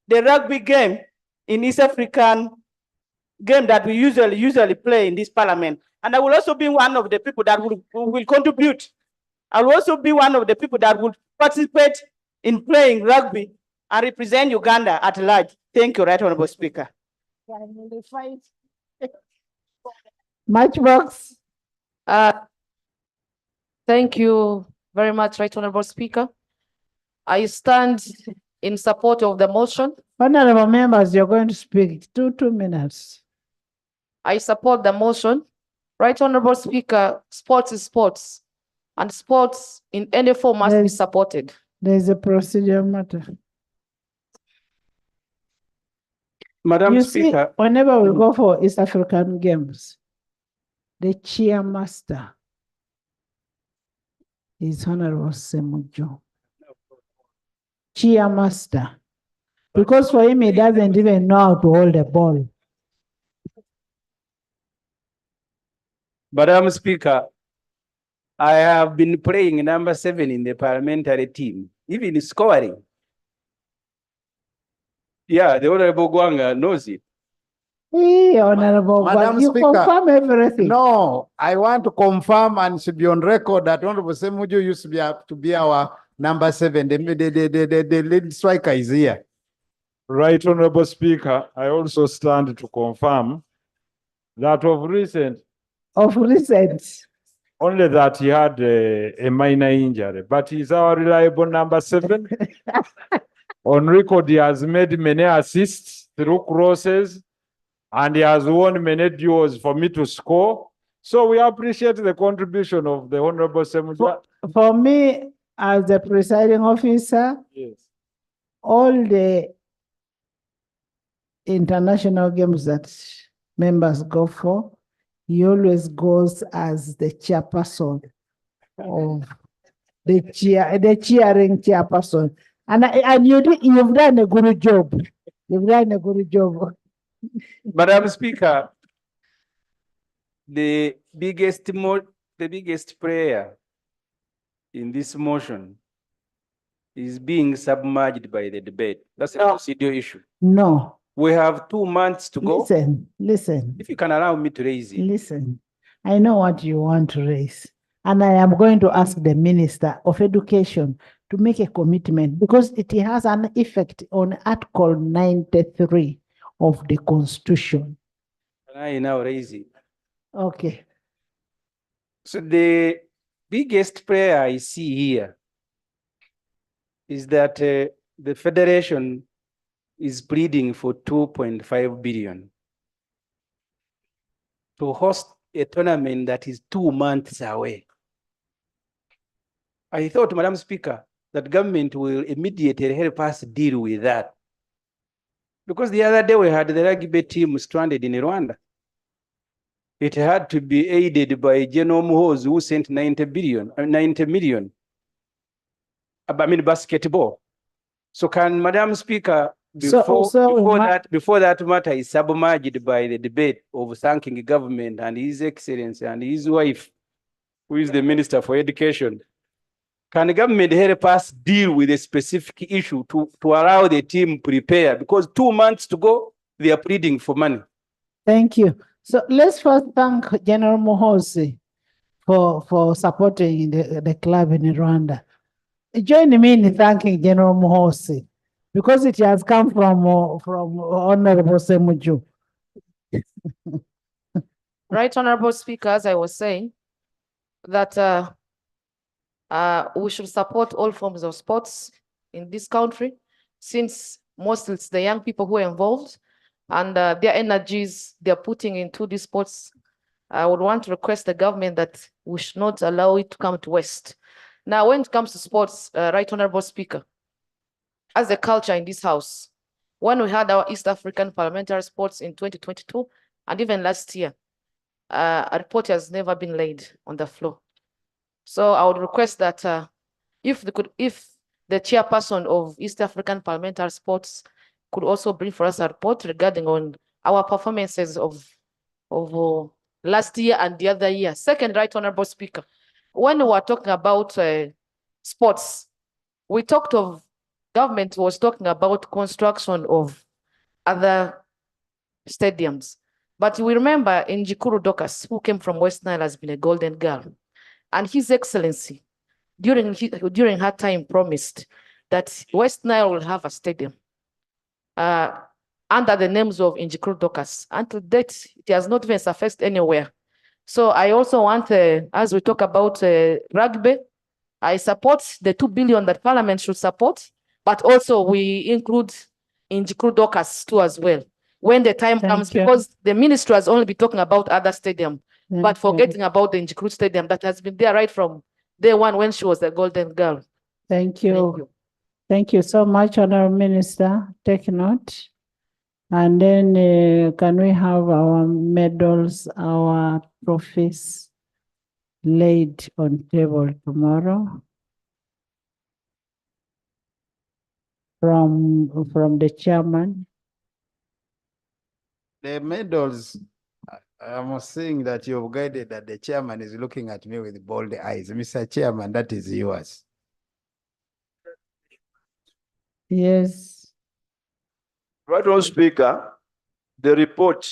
the rugby game in East African game that we usually play in this parliament. And I will also be one of the people that will contribute. I will also be one of the people that will participate in playing rugby and represent Uganda at large. Thank you, Right Honorable Speaker. Matchbox. Thank you very much, Right Honorable Speaker. I stand in support of the motion. Honorable members, you're going to speak 2 minutes. I support the motion. Right Honorable Speaker, sports is sports, and sports in any form must be supported. There is a procedural matter. Madam Speaker. Whenever we go for East African games, the chairmaster is Honorable Semujo. Chairmaster. Because for him, he doesn't even know how to hold the ball. Madam Speaker, I have been playing number 7 in the parliamentary team, even scoring. Yeah, the Honorable Gwanga knows it. Hey, Honorable, Madam you Speaker, confirm everything. No, I want to confirm and should be on record that Honorable Semuju used to be our number 7. The lead striker is here. Right, Honorable Speaker, I also stand to confirm that of recent, only that he had a minor injury, but he's our reliable number 7. On record, he has made many assists through crosses, and he has won many duels for me to score. So we appreciate the contribution of the Honorable Semuju. For me, as the presiding officer, Yes. all the international games that members go for, he always goes as the chairperson of the cheering chairperson. And you've done a good job. You've done a good job. Madam Speaker, the biggest player in this motion is being submerged by the debate. That's a procedural issue. No. We have 2 months to go. Listen. If you can allow me to raise it. Listen, I know what you want to raise. And I am going to ask the Minister of Education to make a commitment because it has an effect on Article 93 of the Constitution. Can I now raise it? Okay. So the biggest player I see here is that the Federation is pleading for 2.5 billion to host a tournament that is 2 months away. I thought, Madam Speaker, that government will immediately help us deal with that. Because the other day we had the rugby team stranded in Rwanda. It had to be aided by General Muhoozi, who sent 90 million. I mean, basketball. So can Madam Speaker, before that matter is submerged by the debate of thanking the government and His Excellency and his wife, who is the Minister for Education, can the government help us deal with a specific issue to allow the team prepare? Because 2 months to go, they are pleading for money. Thank you. So let's first thank General Muhoozi for supporting the club in Rwanda. Join me in thanking General Muhoozi because it has come from Honorable Semuju. Right, Honorable Speaker, as I was saying, that we should support all forms of sports in this country, since mostly it's the young people who are involved and their energies they're putting into these sports. I would want to request the government that we should not allow it to come to waste. Now, when it comes to sports, Right Honorable Speaker, as a culture in this house, when we had our East African Parliamentary Sports in 2022, and even last year, a report has never been laid on the floor. So I would request that if the chairperson of East African Parliamentary Sports could also bring for us a report regarding on our performances of last year and the other year. Second, Right Honorable Speaker, when we were talking about sports, we talked of government was talking about construction of other stadiums. But we remember in Njikuru Dorcas, who came from West Nile, has been a golden girl. And His Excellency, during her time, promised that West Nile will have a stadium under the names of Njikuru Dorcas. Until date, it has not been surfaced anywhere. So I also want, as we talk about rugby, I support the 2 billion that Parliament should support, but also we include Njikuru Dorcas too as well, when the time comes, because the ministry has only been talking about other stadium, but forgetting about the Njikuru Stadium that has been there right from day one when she was a golden girl. Thank you. Thank you so much, Honorable Minister. Take note. And then can we have our medals, our trophies laid on table tomorrow from the chairman? The medals, I'm saying that you've guided that the chairman is looking at me with bold eyes. Mr. Chairman, that is yours. Yes. Right, Honorable Speaker, the report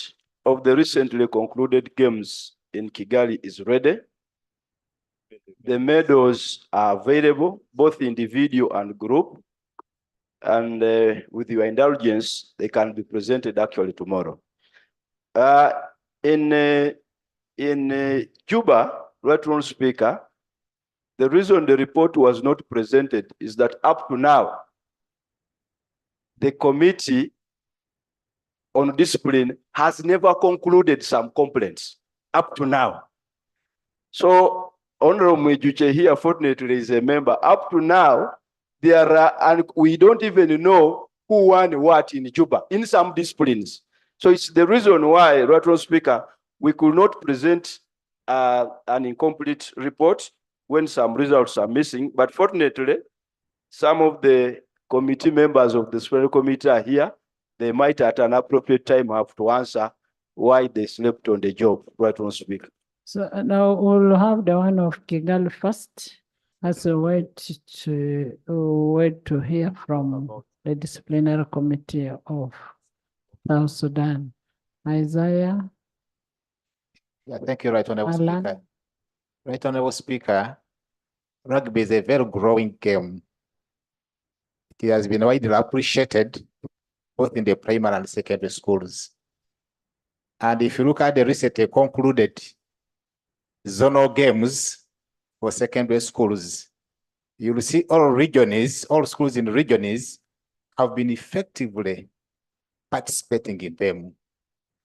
of the recently concluded games in Kigali is ready. The medals are available, both individual and group. And with your indulgence, they can be presented actually tomorrow. In Juba, Right Honorable Speaker, the reason the report was not presented is that up to now, the committee on discipline has never concluded some complaints up to now. So Honorable Mwejuche here, fortunately, is a member. Up to now, there are, and we don't even know who won what in Juba in some disciplines. So it's the reason why, Right Honorable Speaker, we could not present an incomplete report when some results are missing. But fortunately, some of the committee members of the special committee are here. They might at an appropriate time have to answer why they slept on the job, Right Honorable Speaker. So now we'll have the one of Kigali first as a wait to hear from the disciplinary committee of South Sudan. Isaiah. Yeah, thank you, Right Honorable Alan. Speaker. Right Honorable Speaker, rugby is a very growing game. It has been widely appreciated both in the primary and secondary schools. And if you look at the recently concluded zonal games for secondary schools, you will see all schools in regions have been effectively participating in them.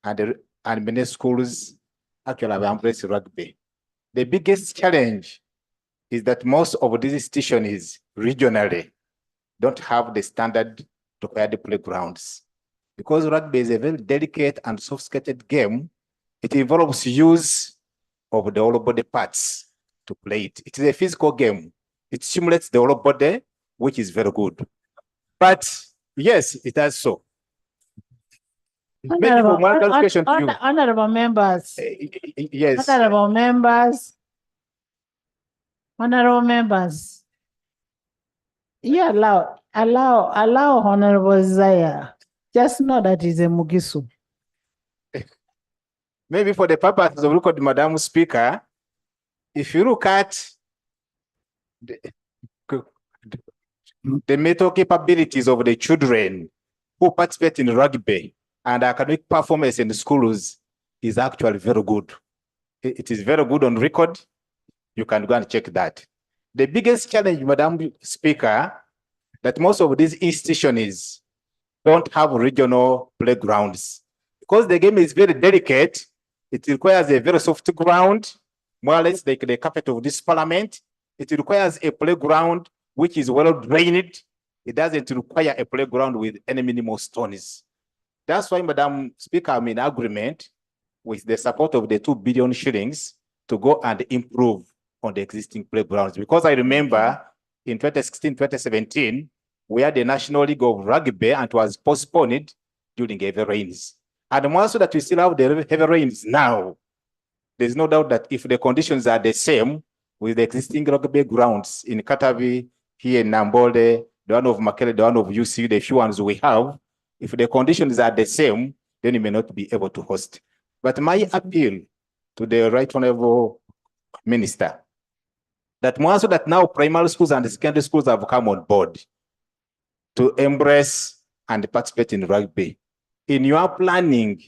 And many schools actually have embraced rugby. The biggest challenge is that most of these institutions regionally don't have the standard required playgrounds. Because rugby is a very delicate and sophisticated game, it involves use of the whole body parts to play it. It is a physical game. It stimulates the whole body, which is very good. But yes, it has so. Maybe for one clarification to you. Honorable members. Yes. Honorable members. Honorable members. Yeah, allow Honorable Zaya. Just know that he's a Mugisu. Maybe for the purposes of record, Madam Speaker, if you look at the mental capabilities of the children who participate in rugby and academic performance in the schools is actually very good. It is very good on record. You can go and check that. The biggest challenge, Madam Speaker, that most of these institutions don't have regional playgrounds. Because the game is very delicate, it requires a very soft ground, more or less like the carpet of this parliament. It requires a playground which is well drained. It doesn't require a playground with any minimal stones. That's why, Madam Speaker, I'm in agreement with the support of the 2 billion shillings to go and improve on the existing playgrounds. Because I remember in 2016, 2017, we had the National League of Rugby and it was postponed during heavy rains. And more so that we still have the heavy rains now, there's no doubt that if the conditions are the same with the existing rugby grounds in Katavi, here in Nambole, the one of Makele, the one of UC, the few ones we have, if the conditions are the same, then you may not be able to host. But my appeal to the Right Honorable Minister, that more so that now primary schools and secondary schools have come on board to embrace and participate in rugby. In your planning,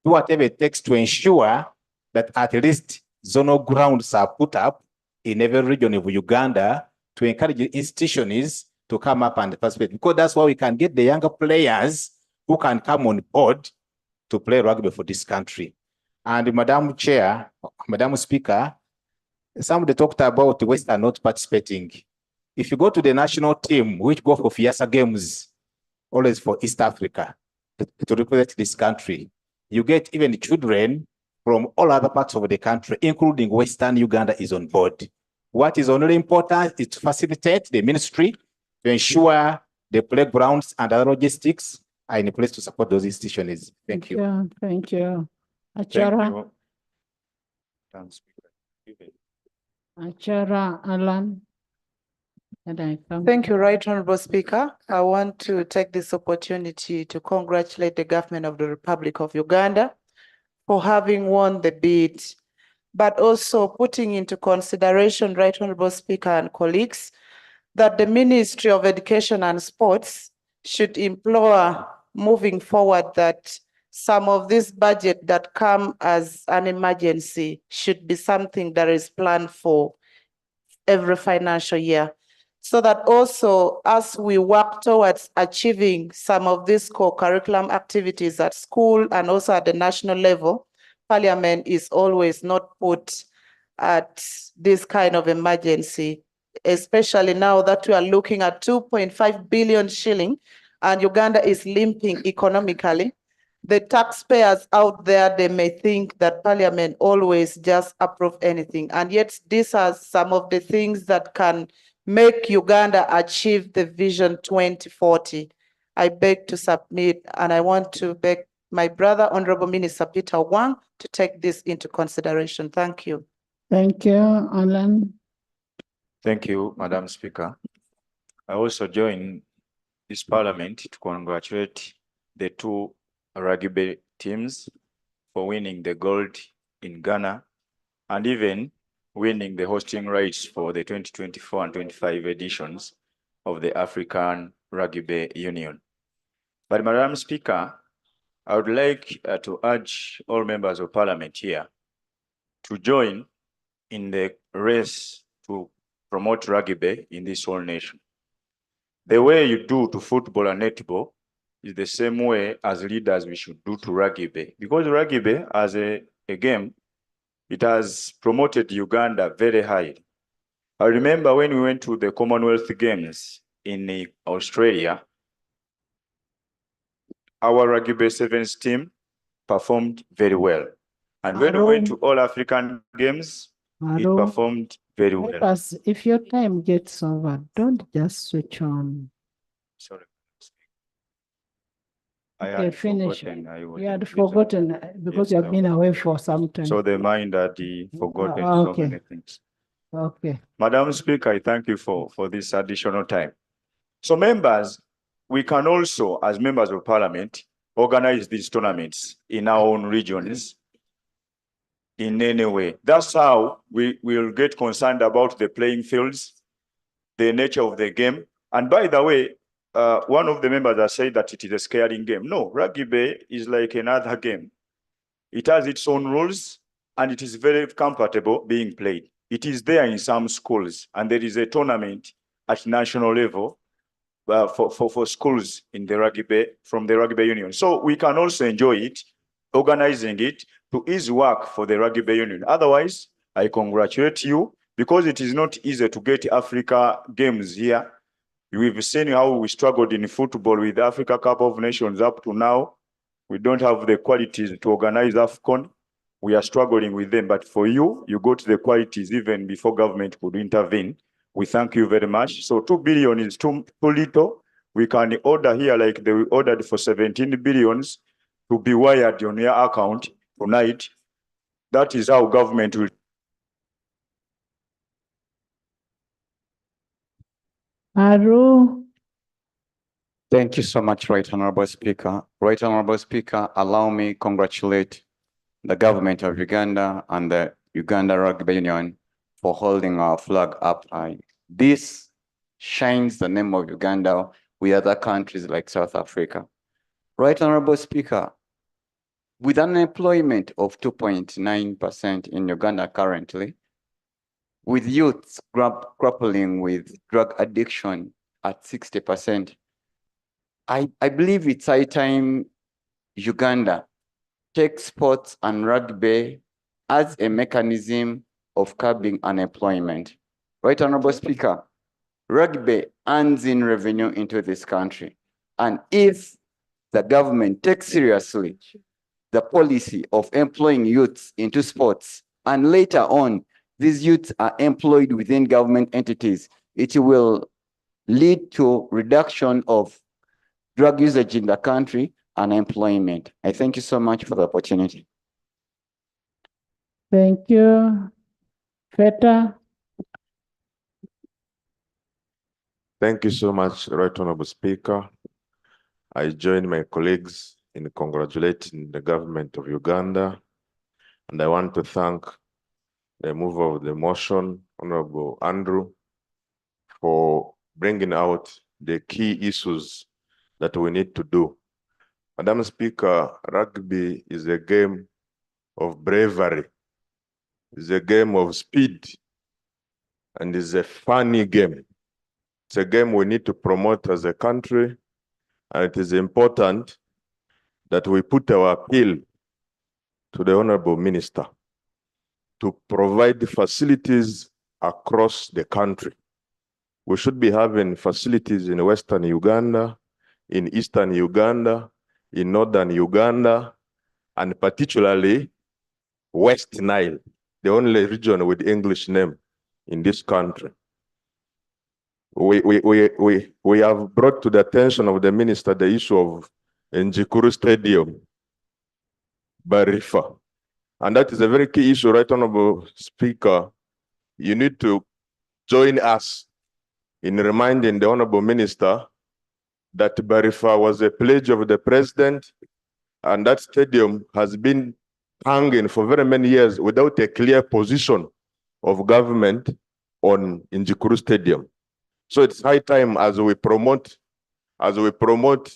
do whatever it takes to ensure that at least zonal grounds are put up in every region of Uganda to encourage institutions to come up and participate, because that's why we can get the younger players who can come on board to play rugby for this country. And Madam Chair, Madam Speaker, somebody talked about the West are not participating. If you go to the national team, which go for Fiesta Games, always for East Africa, to represent this country, you get even children from all other parts of the country, including Western Uganda is on board. What is only important is to facilitate the ministry to ensure the playgrounds and other logistics are in place to support those institutions. Thank you. Thank you. Achara. Achara Alan. And I come. Thank you, Right Honorable Speaker. I want to take this opportunity to congratulate the government of the Republic of Uganda for having won the bid, but also putting into consideration, Right Honorable Speaker and colleagues, that the Ministry of Education and Sports should implore moving forward that some of this budget that come as an emergency should be something that is planned for every financial year. So that also as we work towards achieving some of these core curriculum activities at school and also at the national level, Parliament is always not put at this kind of emergency, especially now that we are looking at 2.5 billion shilling and Uganda is limping economically. The taxpayers out there, they may think that Parliament always just approve anything. And yet these are some of the things that can make Uganda achieve the Vision 2040. I beg to submit, and I want to beg my brother, Honorable Minister Peter Wang, to take this into consideration. Thank you. Thank you, Alan. Thank you, Madam Speaker. I also join this Parliament to congratulate the two rugby teams for winning the gold in Ghana and even winning the hosting rights for the 2024 and 25 editions of the African Rugby Union. But Madam Speaker, I would like to urge all members of Parliament here to join in the race to promote rugby in this whole nation. The way you do to football and netball is the same way as leaders we should do to rugby, because rugby as a game, it has promoted Uganda very high. I remember when we went to the Commonwealth Games in Australia, our rugby sevens team performed very well. And when we went to all African games, it performed very well. Because if your time gets over, don't just switch on. Sorry. Okay, finish. You You had forgotten because you have been away for some time. So the mind had forgotten so many things. Okay. Madam Speaker, I thank you for this additional time. So members, we can also, as members of Parliament, organize these tournaments in our own regions in any way. That's how we will get concerned about the playing fields, the nature of the game. And by the way, one of the members has said that it is a scaring game. No, rugby is like another game. It has its own rules and it is very comfortable being played. It is there in some schools and there is a tournament at national level for schools in the rugby, from the rugby union. So we can also enjoy it, organizing it to ease work for the rugby union. Otherwise, I congratulate you because it is not easy to get Africa games here. We've seen how we struggled in football with the Africa Cup of Nations up to now. We don't have the qualities to organize AFCON. We are struggling with them. But for you, you got the qualities even before government could intervene. We thank you very much. So 2 billion is too little. We can order here like they ordered for 17 billions to be wired on your account tonight. That is how government will. Aru. Thank you so much, Right Honorable Speaker. Right Honorable Speaker, allow me congratulate the government of Uganda and the Uganda Rugby Union for holding our flag up high. This shines the name of Uganda with other countries like South Africa. Right Honorable Speaker, with unemployment of 2.9% in Uganda currently, with youths grappling with drug addiction at 60%, I believe it's high time Uganda takes sports and rugby as a mechanism of curbing unemployment. Right Honorable Speaker, rugby earns in revenue into this country. And if the government takes seriously the policy of employing youths into sports, and later on, these youths are employed within government entities, it will lead to reduction of drug usage in the country and employment. I thank you so much for the opportunity. Thank you. Feta. Thank you so much, Right Honorable Speaker. I join my colleagues in congratulating the government of Uganda, and I want to thank the mover of the motion, Honorable Andrew, for bringing out the key issues that we need to do. Madam Speaker, rugby is a game of bravery, it's a game of speed, and it's a funny game. It's a game we need to promote as a country, and it is important that we put our appeal to the Honorable Minister to provide facilities across the country. We should be having facilities in Western Uganda, in Eastern Uganda, in Northern Uganda, and particularly West Nile, the only region with English name in this country. We have brought to the attention of the minister the issue of Njikuru Stadium, Barifa. And that is a very key issue, Right Honorable Speaker. You need to join us in reminding the Honorable Minister that Barifa was a pledge of the President, and that stadium has been hanging for very many years without a clear position of government on Njikuru Stadium. So it's high time as we promote the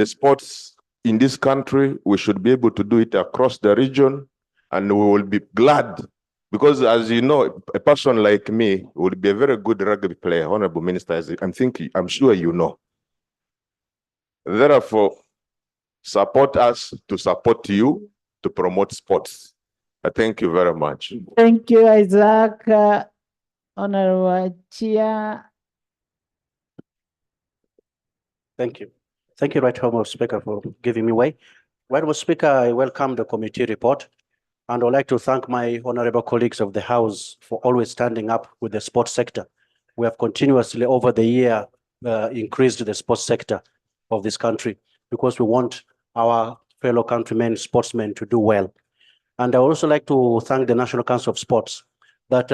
sports in this country, we should be able to do it across the region, and we will be glad because, as you know, a person like me would be a very good rugby player, Honorable Minister, as I'm sure you know. Therefore, support us to support you to promote sports. I thank you very much. Thank you, Isaac. Honorable Chair. Thank you. Thank you, Right Honorable Speaker, for giving me way. Right Honorable Speaker, I welcome the committee report, and I'd like to thank my honorable colleagues of the House for always standing up with the sports sector. We have continuously over the year increased the sports sector of this country because we want our fellow countrymen, sportsmen to do well. And I would also like to thank the National Council of Sports that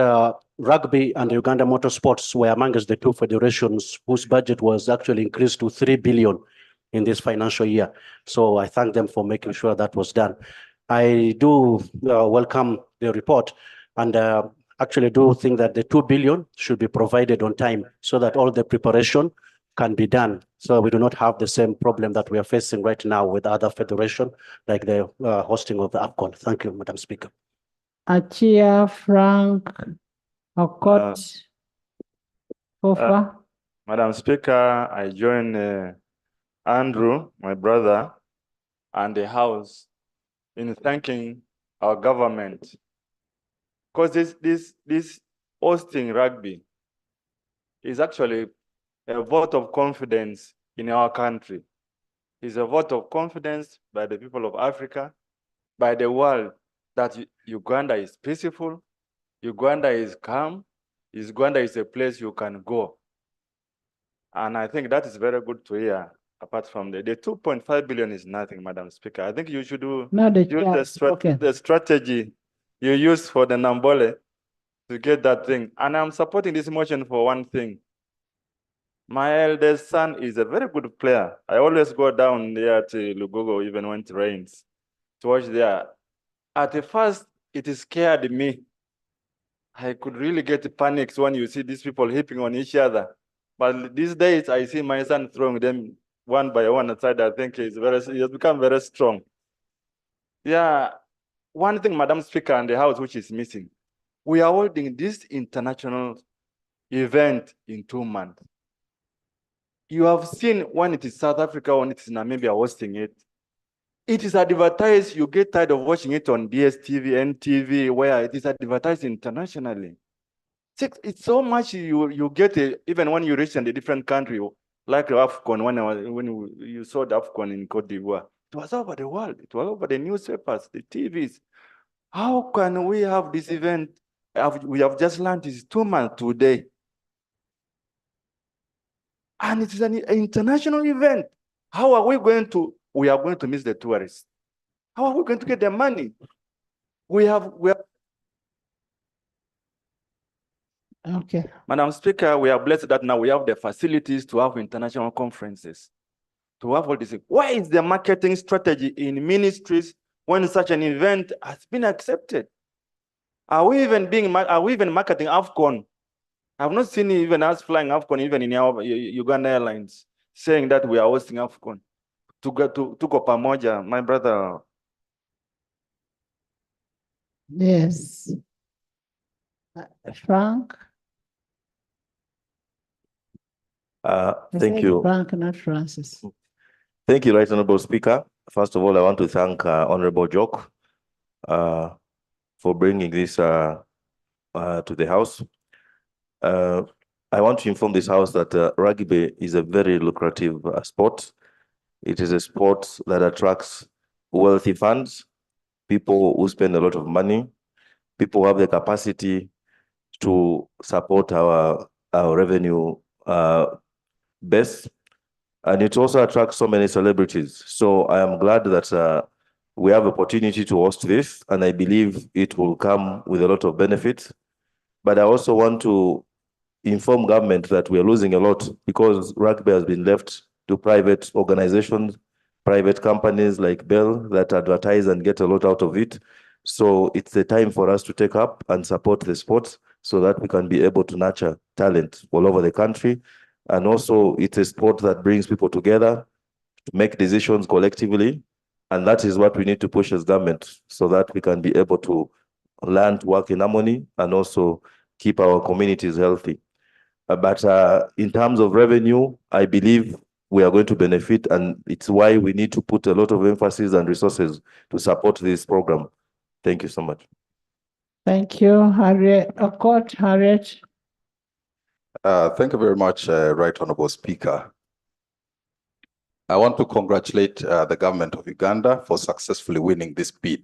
rugby and Uganda motorsports were amongst the two federations whose budget was actually increased to 3 billion in this financial year. So I thank them for making sure that was done. I do welcome the report, and actually do think that the 2 billion should be provided on time so that all the preparation can be done, so we do not have the same problem that we are facing right now with other federation, like the hosting of the AFCON. Thank you, Madam Speaker. Achia Frank Okot Fofa. Madam Speaker, I join Andrew, my brother, and the House in thanking our government, because this hosting rugby is actually a vote of confidence in our country. It's a vote of confidence by the people of Africa, by the world, that Uganda is peaceful, Uganda is calm, Uganda is a place you can go. And I think that is very good to hear. Apart from the 2.5 billion is nothing, Madam Speaker. I think you should use the strategy you used for the Nambole to get that thing. And I'm supporting this motion for one thing. My eldest son is a very good player. I always go down there to Lugogo even when it rains to watch there. At the first, it scared me. I could really get panics when you see these people hipping on each other. But these days, I see my son throwing them one by one aside. I think he has become very strong. Yeah, one thing, Madam Speaker, and the House, which is missing, we are holding this international event in 2 months. You have seen when it is South Africa, when it is Namibia hosting it. It is advertised, you get tired of watching it on DSTV, NTV, where it is advertised internationally. It's so much you get it, even when you reach in a different country, like AFCON, when you saw the AFCON in Cote d'Ivoire. It was over the world, it was over the newspapers, the TVs. How can we have this event? We have just learned it's 2 months today. And it is an international event. How are we going to? We are going to miss the tourists. How are we going to get the money? Okay. Madam Speaker, we are blessed that now we have the facilities to have international conferences, to have all this. Why is the marketing strategy in ministries when such an event has been accepted? Are we even marketing AFCON? I've not seen even us flying AFCON even in our Uganda Airlines saying that we are hosting AFCON. Tuko pamoja, my brother. Yes. Frank? Thank you. Frank, not Francis. Thank you, Right Honorable Speaker. First of all, I want to thank Honorable Jock for bringing this to the House. I want to inform this House that rugby is a very lucrative sport. It is a sport that attracts wealthy fans, people who spend a lot of money, people who have the capacity to support our revenue base. And it also attracts so many celebrities. So I am glad that we have opportunity to host this, and I believe it will come with a lot of benefits. But I also want to inform government that we are losing a lot because rugby has been left to private organizations, private companies like Bell that advertise and get a lot out of it. So it's the time for us to take up and support the sports so that we can be able to nurture talent all over the country. And also it's a sport that brings people together to make decisions collectively. And that is what we need to push as government so that we can be able to learn to work in harmony and also keep our communities healthy. But in terms of revenue, I believe we are going to benefit, and it's why we need to put a lot of emphasis and resources to support this program. Thank you so much. Thank you, Harriet. Harriet. Thank you very much, Right Honorable Speaker. I want to congratulate the government of Uganda for successfully winning this bid.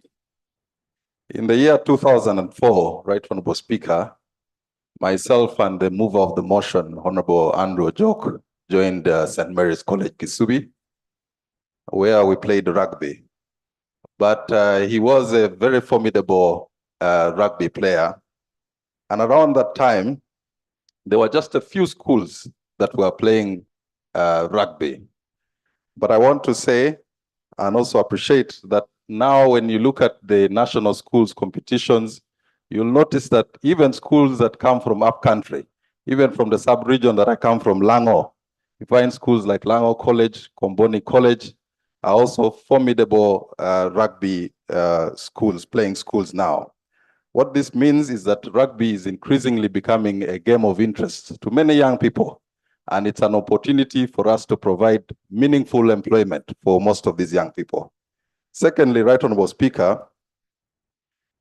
In the year 2004, Right Honorable Speaker, myself and the mover of the motion, Honorable Andrew Ojok, joined St. Mary's College, Kisubi, where we played rugby. But he was a very formidable rugby player. And around that time, there were just a few schools that were playing rugby. But I want to say and also appreciate that now when you look at the national schools competitions, you'll notice that even schools that come from upcountry, even from the sub-region that I come from, Lango, you find schools like Lango College, Komboni College, are also formidable rugby schools, playing schools now. What this means is that rugby is increasingly becoming a game of interest to many young people. And it's an opportunity for us to provide meaningful employment for most of these young people. Secondly, Right Honorable Speaker,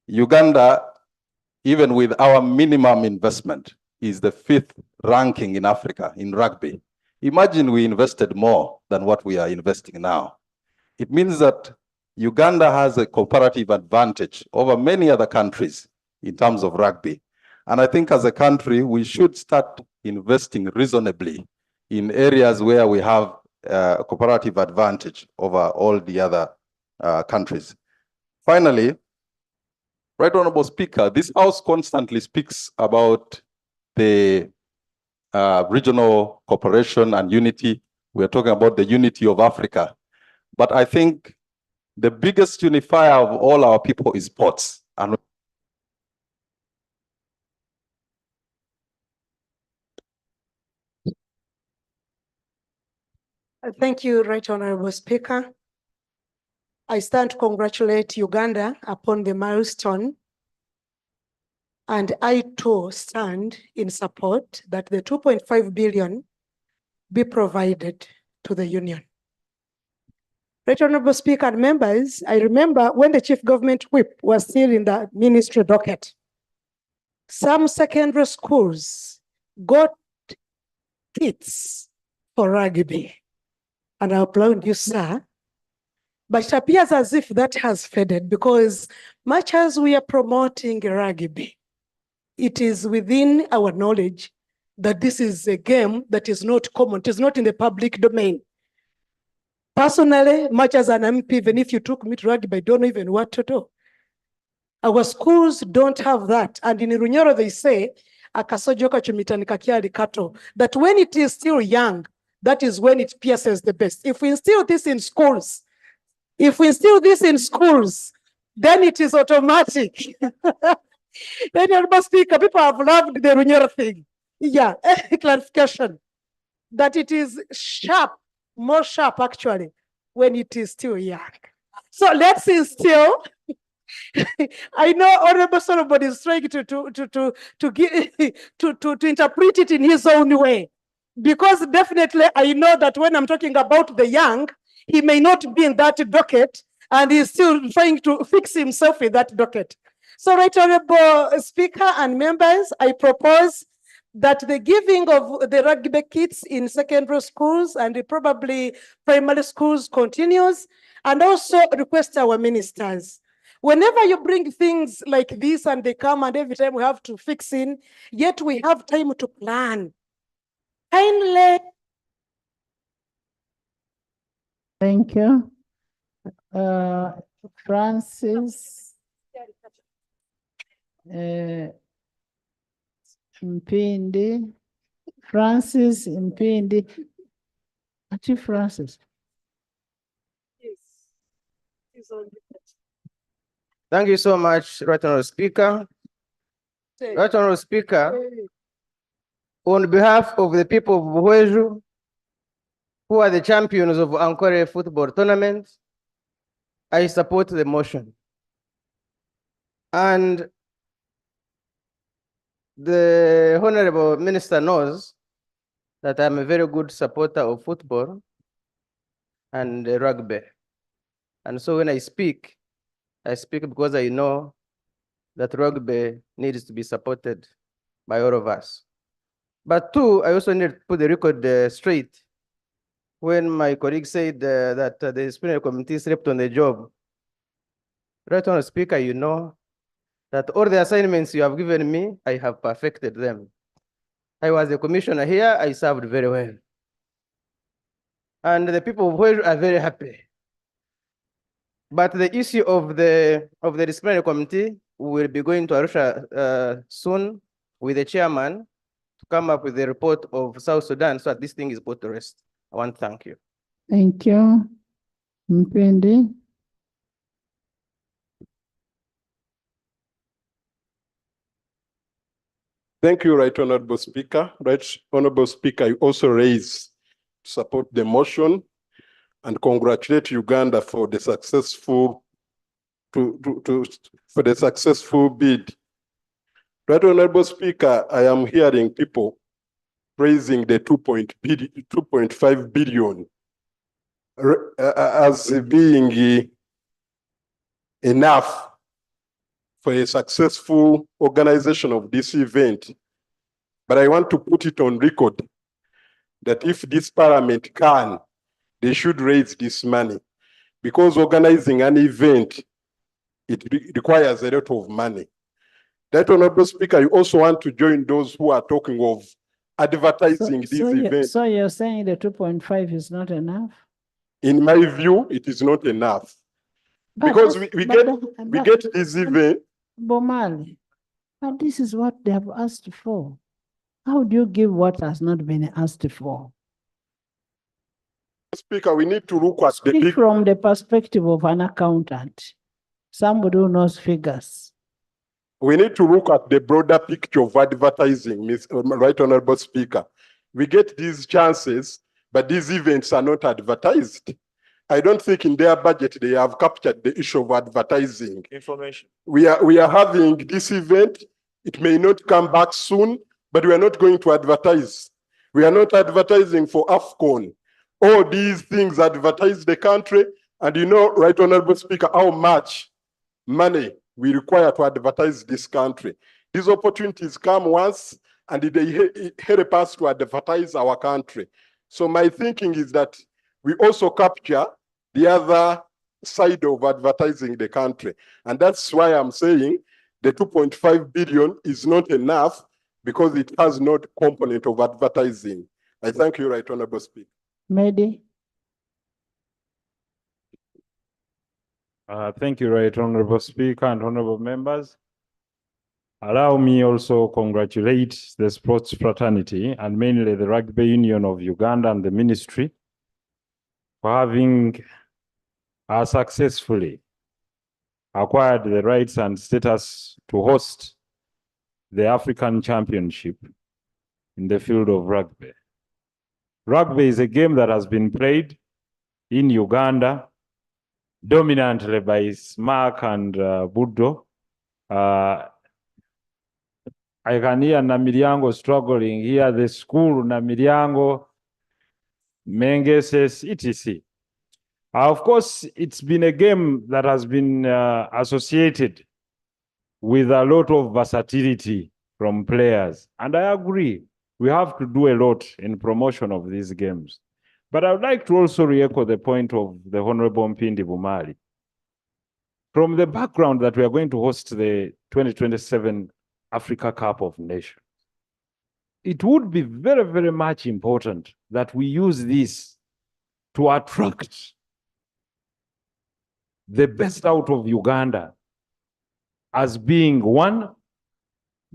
Uganda, even with our minimum investment, is the 5th ranking in Africa in rugby. Imagine we invested more than what we are investing now. It means that Uganda has a comparative advantage over many other countries in terms of rugby. And I think as a country, we should start investing reasonably in areas where we have a comparative advantage over all the other countries. Finally, Right Honorable Speaker, this House constantly speaks about the regional cooperation and unity. We're talking about the unity of Africa. But I think the biggest unifier of all our people is sports. And Thank you, Right Honorable Speaker. I stand to congratulate Uganda upon the milestone, and I too stand in support that the 2.5 billion be provided to the union. Right Honorable Speaker and members, I remember when the Chief Government Whip was still in the ministry docket, some secondary schools got kits for rugby. And I applaud you, sir. But it appears as if that has faded because much as we are promoting rugby, it is within our knowledge that this is a game that is not common. It is not in the public domain. Personally, much as an MP, even if you took me to rugby, I don't know even what to do. Our schools don't have that. And in Runyoro, they say, akasojo kachumita nikakiari kato, that when it is still young, that is when it pierces the best. If we instill this in schools, then it is automatic. Then Honorable Speaker, people have loved the Runyera thing. Yeah, clarification that it is sharp, more sharp actually, when it is still young. So let's instill. I know Honorable Solomon is trying to give to interpret it in his own way, because definitely I know that when I'm talking about the young, he may not be in that docket, and he's still trying to fix himself in that docket. So, Right Honorable Speaker and members, I propose that the giving of the rugby kits in secondary schools and probably primary schools continues, and also request our ministers. Whenever you bring things like this and they come and every time we have to fix in, yet we have time to plan. Kindly. Thank you. Francis Mpindi. Francis Mpindi. Chief Francis. Thank you so much, Right Honorable Speaker. Right Honorable Speaker, on behalf of the people of Buhweju, who are the champions of Ankole football tournament, I support the motion. And the Honorable Minister knows that I'm a very good supporter of football and rugby. And so when I speak because I know that rugby needs to be supported by all of us. But two, I also need to put the record straight. When my colleague said that the disciplinary committee slept on the job, Right Honorable Speaker, you know that all the assignments you have given me, I have perfected them. I was the commissioner here, I served very well. And the people of Buhweju are very happy. But the issue of the disciplinary committee, we will be going to Arusha soon with the chairman to come up with the report of South Sudan so that this thing is put to rest. I want to thank you. Thank you. Mpindi. Thank you, Right Honorable Speaker. Right Honorable Speaker, you also raise support the motion and congratulate Uganda for the successful bid. Right Honorable Speaker, I am hearing people praising the 2.5 billion as being enough for a successful organization of this event. But I want to put it on record that if this parliament can, they should raise this money, because organizing an event, it requires a lot of money. That Honorable Speaker, you also want to join those who are talking of advertising this event. So you're saying the 2.5 is not enough? In my view, it is not enough. Because we get this event. Bomali, but this is what they have asked for. How do you give what has not been asked for? Speaker, we need to look at the Speak from the perspective of an accountant, somebody who knows figures. We need to look at the broader picture of advertising, Right Honorable Speaker. We get these chances, but these events are not advertised. I don't think in their budget they have captured the issue of advertising. Information. We are having this event. It may not come back soon, but we are not going to advertise. We are not advertising for AFCON. All these things advertise the country, and you know, Right Honorable Speaker, how much money we require to advertise this country. These opportunities come once, and they help us to advertise our country. So my thinking is that we also capture the other side of advertising the country. And that's why I'm saying the 2.5 billion is not enough, because it has no component of advertising. I thank you, Right Honorable Speaker. Mehdi. Thank you, Right Honorable Speaker and honorable members. Allow me also congratulate the sports fraternity and mainly the Rugby Union of Uganda and the ministry for having successfully acquired the rights and status to host the African Championship in the field of rugby. Rugby is a game that has been played in Uganda dominantly by Smack and Budo. I can hear Namiriango struggling here, the school, Namiriango, Mengeses, etc. Of course, it's been a game that has been associated with a lot of versatility from players. And I agree, we have to do a lot in promotion of these games. But I would like to also re-echo the point of the Honorable Mpindi Bumali. From the background that we are going to host the 2027 Africa Cup of Nations, it would be very, very much important that we use this to attract the best out of Uganda as being one,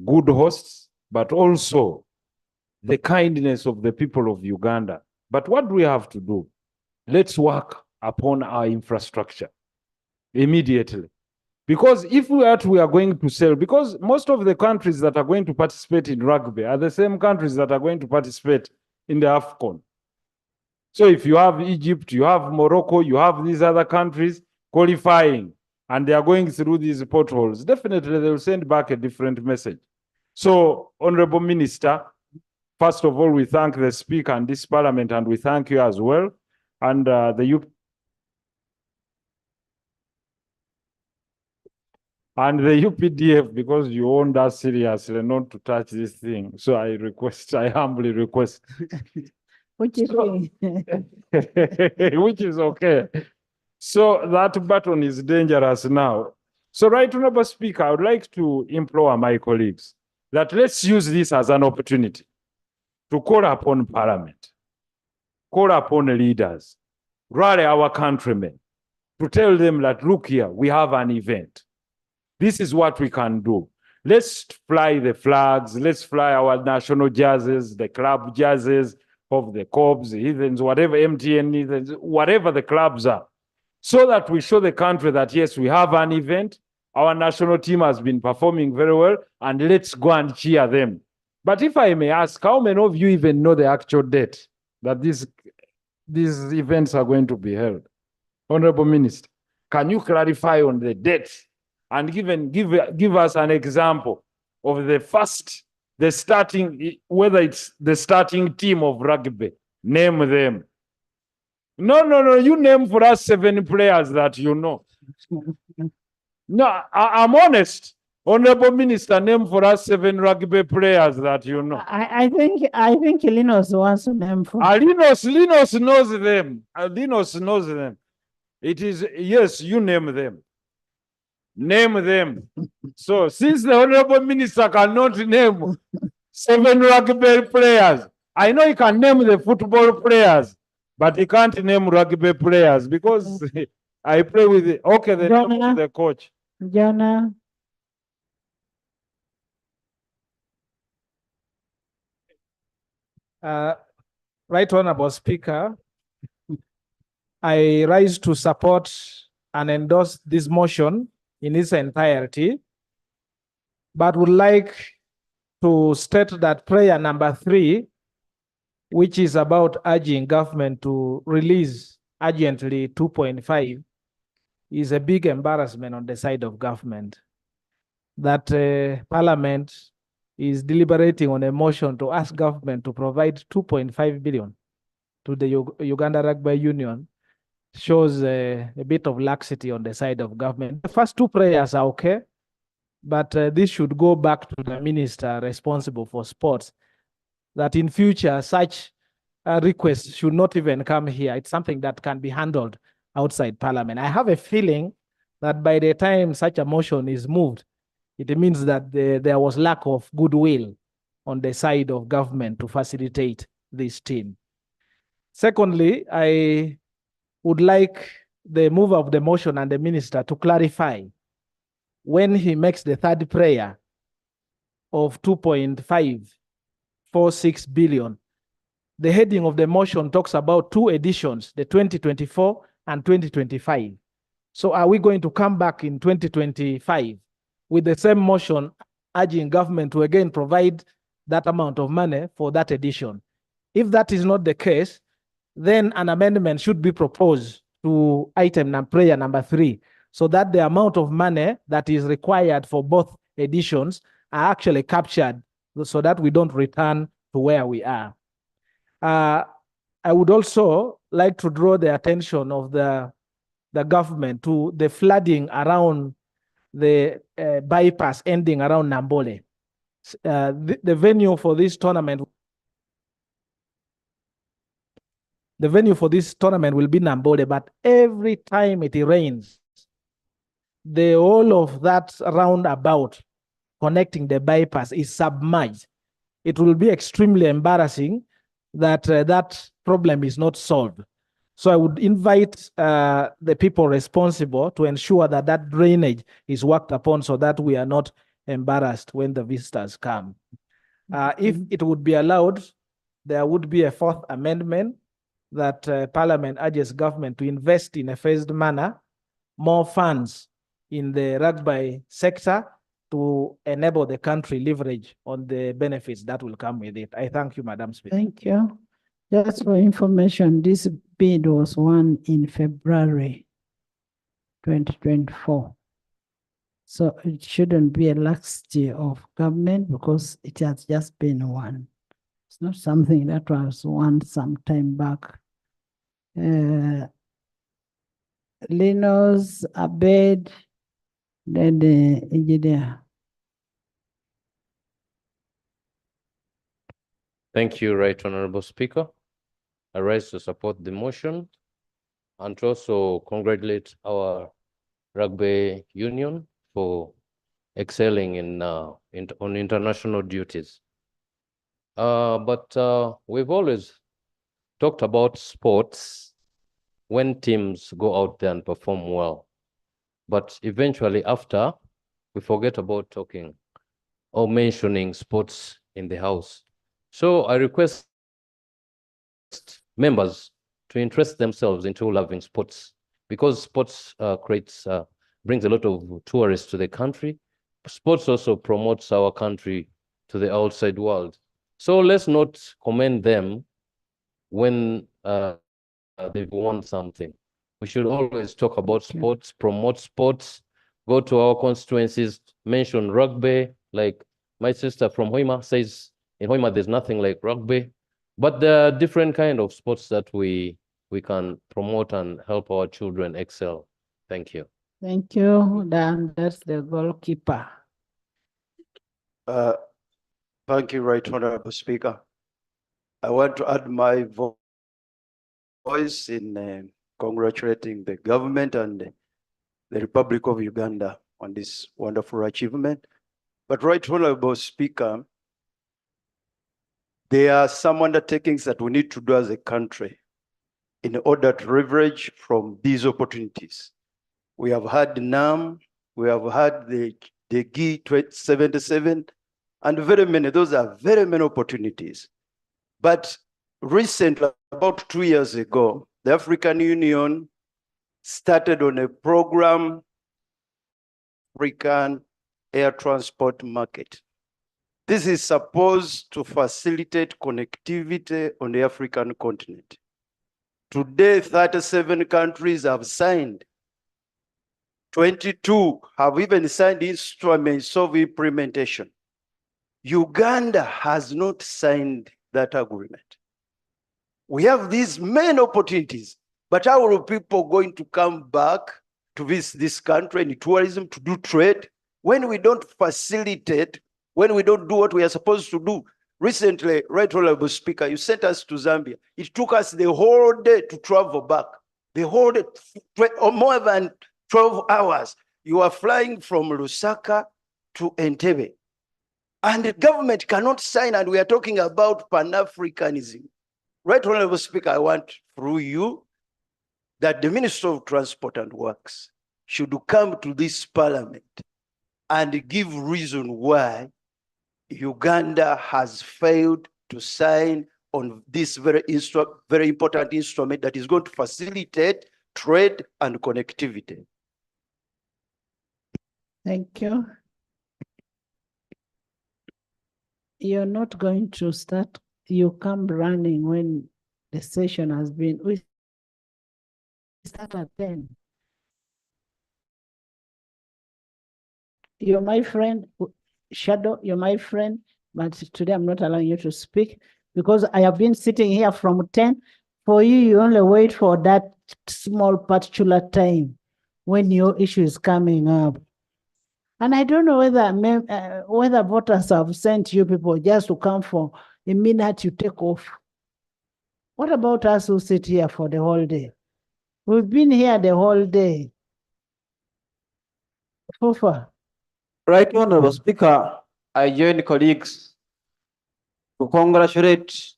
good hosts, but also the kindness of the people of Uganda. But what do we have to do? Let's work upon our infrastructure immediately. Because if we are going to sell, because most of the countries that are going to participate in rugby are the same countries that are going to participate in the AFCON. So if you have Egypt, you have Morocco, you have these other countries qualifying, and they are going through these potholes, definitely they will send back a different message. So, Honorable Minister, first of all, we thank the Speaker and this Parliament, and we thank you as well. And the UPDF, because you own that seriously, not to touch this thing. So I humbly request. Which is Which is okay. So that button is dangerous now. So, Right Honorable Speaker, I would like to implore my colleagues that let's use this as an opportunity to call upon Parliament, call upon leaders, rally our countrymen, to tell them that, look here, we have an event. This is what we can do. Let's fly the flags, let's fly our national jerseys, the club jerseys of the Cobs, the Heathens, whatever MTN Heathens, whatever the clubs are, so that we show the country that, yes, we have an event, our national team has been performing very well, and let's go and cheer them. But if I may ask, how many of you even know the actual date that these events are going to be held? Honorable Minister, can you clarify on the date and give us an example of the starting, whether it's the starting team of rugby? Name them. No, you name for us 7 players that you know. No, I'm honest. Honorable Minister, name for us 7 rugby players that you know. I think Linos wants to name for. Linos knows them. Linos knows them. It is, yes, you name them. Name them. So since the Honorable Minister cannot name 7 rugby players, I know he can name the football players, but he can't name rugby players because I play with the, okay, the name of the coach. Jonah. Right Honorable Speaker, I rise to support and endorse this motion in its entirety, but would like to state that prayer number 3, which is about urging government to release urgently 2.5, is a big embarrassment on the side of government. That Parliament is deliberating on a motion to ask government to provide 2.5 billion to the Uganda Rugby Union shows a bit of laxity on the side of government. The first 2 prayers are okay, but this should go back to the minister responsible for sports, that in future such requests should not even come here. It's something that can be handled outside Parliament. I have a feeling that by the time such a motion is moved, it means that there was lack of goodwill on the side of government to facilitate this team. Secondly, I would like the mover of the motion and the minister to clarify when he makes the 3rd prayer, of 2.546 billion. The heading of the motion talks about two editions, the 2024 and 2025. So are we going to come back in 2025 with the same motion urging government to again provide that amount of money for that edition? If that is not the case, then an amendment should be proposed to prayer number 3, so that the amount of money that is required for both editions are actually captured, so that we don't return to where we are. I would also like to draw the attention of the government to the flooding around the bypass ending around Nambole. The venue for this tournament will be Nambole, but every time it rains, the whole of that roundabout connecting the bypass is submerged. It will be extremely embarrassing that that problem is not solved. So I would invite the people responsible to ensure that that drainage is worked upon, so that we are not embarrassed when the visitors come. If it would be allowed, there would be a 4th amendment that Parliament urges government to invest in a phased manner more funds in the rugby sector to enable the country leverage on the benefits that will come with it. I thank you, Madam Speaker. Thank you. Just for information, this bid was won in February 2024. So it shouldn't be a laxity of government because it has just been won. It's not something that was won some time back. Linus Abed, then the engineer. Thank you, Right Honorable Speaker. I rise to support the motion and to also congratulate our rugby union for excelling on international duties. But we've always talked about sports when teams go out there and perform well. But eventually after, we forget about talking or mentioning sports in the House. So I request members to interest themselves into loving sports, because sports brings a lot of tourists to the country. Sports also promotes our country to the outside world. So let's not commend them when they've won something. We should always talk about sports, promote sports, go to our constituencies, mention rugby. Like my sister from Hoima says, in Hoima there's nothing like rugby, but there are different kind of sports that we can promote and help our children excel. Thank you. Thank you. Dan, that's the goalkeeper. Thank you, Right Honorable Speaker. I want to add my voice in congratulating the government and the Republic of Uganda on this wonderful achievement. But Right Honorable Speaker, there are some undertakings that we need to do as a country in order to leverage from these opportunities. We have had NAM, we have had the G77, and very many, those are very many opportunities. But recently, about 2 years ago, the African Union started on a program, African Air Transport Market. This is supposed to facilitate connectivity on the African continent. Today, 37 countries have signed. 22 have even signed instruments of implementation. Uganda has not signed that agreement. We have these many opportunities, but how are people going to come back to visit this country and tourism, to do trade, when we don't facilitate, when we don't do what we are supposed to do? Recently, Right Honorable Speaker, you sent us to Zambia. It took us the whole day to travel back. The whole day, or more than 12 hours. You are flying from Lusaka to Entebbe. And the government cannot sign, and we are talking about Pan-Africanism. Right Honorable Speaker, I want through you that the Minister of Transport and Works should come to this Parliament and give reason why Uganda has failed to sign on this very important instrument that is going to facilitate trade and connectivity. Thank you. You're not going to start, you come running when the session has been, we start at 10. You're my friend, Shadow, you're my friend, but today I'm not allowing you to speak because I have been sitting here from 10. For you, you only wait for that small particular time when your issue is coming up. And I don't know whether voters have sent you people just to come for a minute you take off. What about us who sit here for the whole day? We've been here the whole day. Fufa. Right Honorable Speaker, I join colleagues to congratulate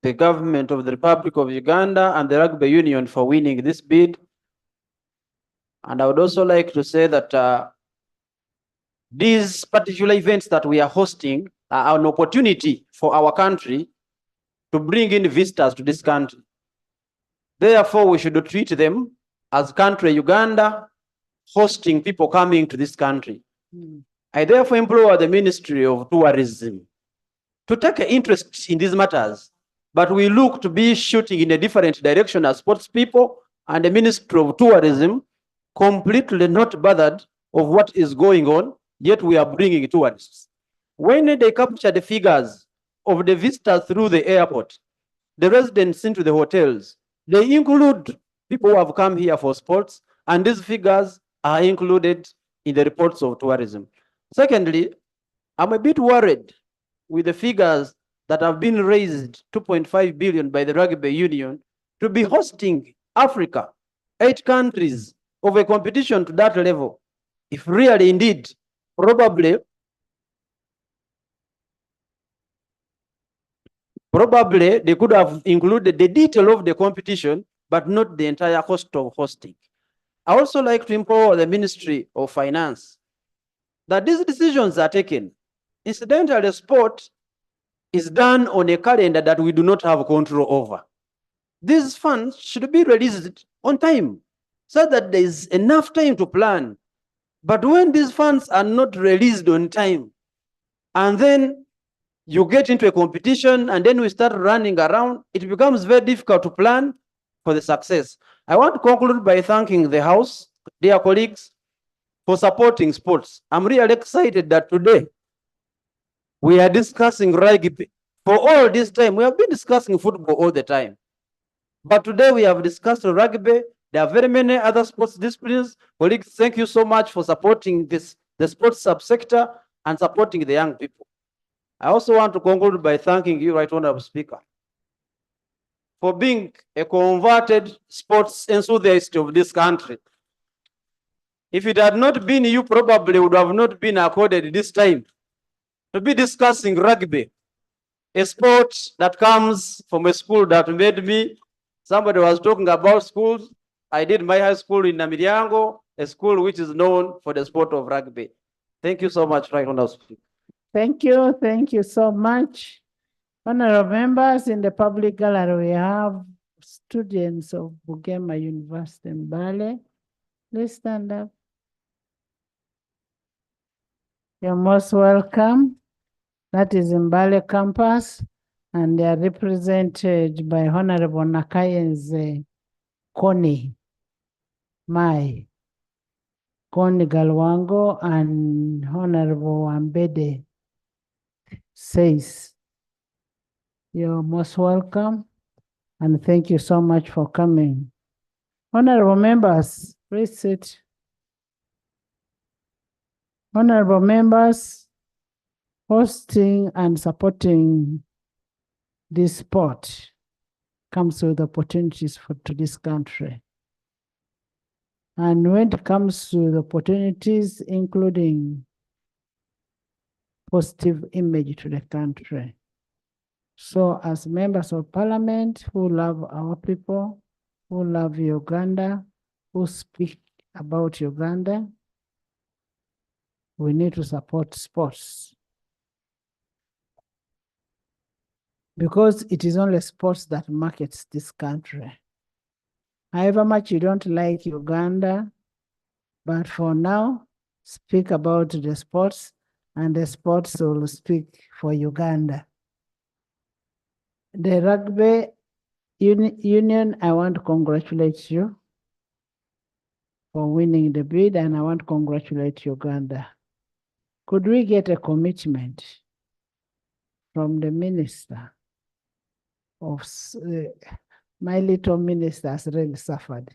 the government of the Republic of Uganda and the Rugby Union for winning this bid. And I would also like to say that these particular events that we are hosting are an opportunity for our country to bring in visitors to this country. Therefore, we should treat them as country Uganda hosting people coming to this country. I therefore implore the Ministry of Tourism to take an interest in these matters, but we look to be shooting in a different direction as sports people, and the Ministry of Tourism completely not bothered of what is going on, yet we are bringing tourists. When they capture the figures of the visitors through the airport, the residents into the hotels, they include people who have come here for sports, and these figures are included in the reports of tourism. Secondly, I'm a bit worried with the figures that have been raised 2.5 billion by the Rugby Union to be hosting Africa, 8 countries of a competition to that level. If really indeed, probably they could have included the detail of the competition, but not the entire cost of hosting. I also like to implore the Ministry of Finance that these decisions are taken. Incidentally, sport is done on a calendar that we do not have control over. These funds should be released on time so that there is enough time to plan. But when these funds are not released on time, and then you get into a competition and then we start running around, it becomes very difficult to plan for the success. I want to conclude by thanking the House, dear colleagues, for supporting sports. I'm really excited that today we are discussing rugby. For all this time, we have been discussing football all the time. But today we have discussed rugby. There are very many other sports disciplines. Colleagues, thank you so much for supporting the sports subsector and supporting the young people. I also want to conclude by thanking you, Right Honorable Speaker, for being a converted sports enthusiast of this country. If it had not been you, probably would have not been accorded this time to be discussing rugby, a sport that comes from a school that made me. Somebody was talking about schools. I did my high school in Namiryango, a school which is known for the sport of rugby. Thank you so much, Right Honorable Speaker. Thank you so much. Honorable members, in the public gallery, we have students of Bugema University in Mbale. Please stand up. You're most welcome. That is in Mbale campus, and they are represented by Honorable Nakayenze Koni Mai, Koni Galwango, and Honorable Ambede Says. You're most welcome, and thank you so much for coming. Honorable members, please sit. Honorable members, hosting and supporting this sport comes with opportunities to this country. And when it comes to the opportunities, including positive image to the country. So as members of parliament who love our people, who love Uganda, who speak about Uganda, we need to support sports. because it is only sports that markets this country. However much you don't like Uganda, but for now, speak about the sports, and the sports will speak for Uganda. The Rugby Union, I want to congratulate you for winning the bid, and I want to congratulate Uganda. Could we get a commitment from the minister of my little minister has really suffered.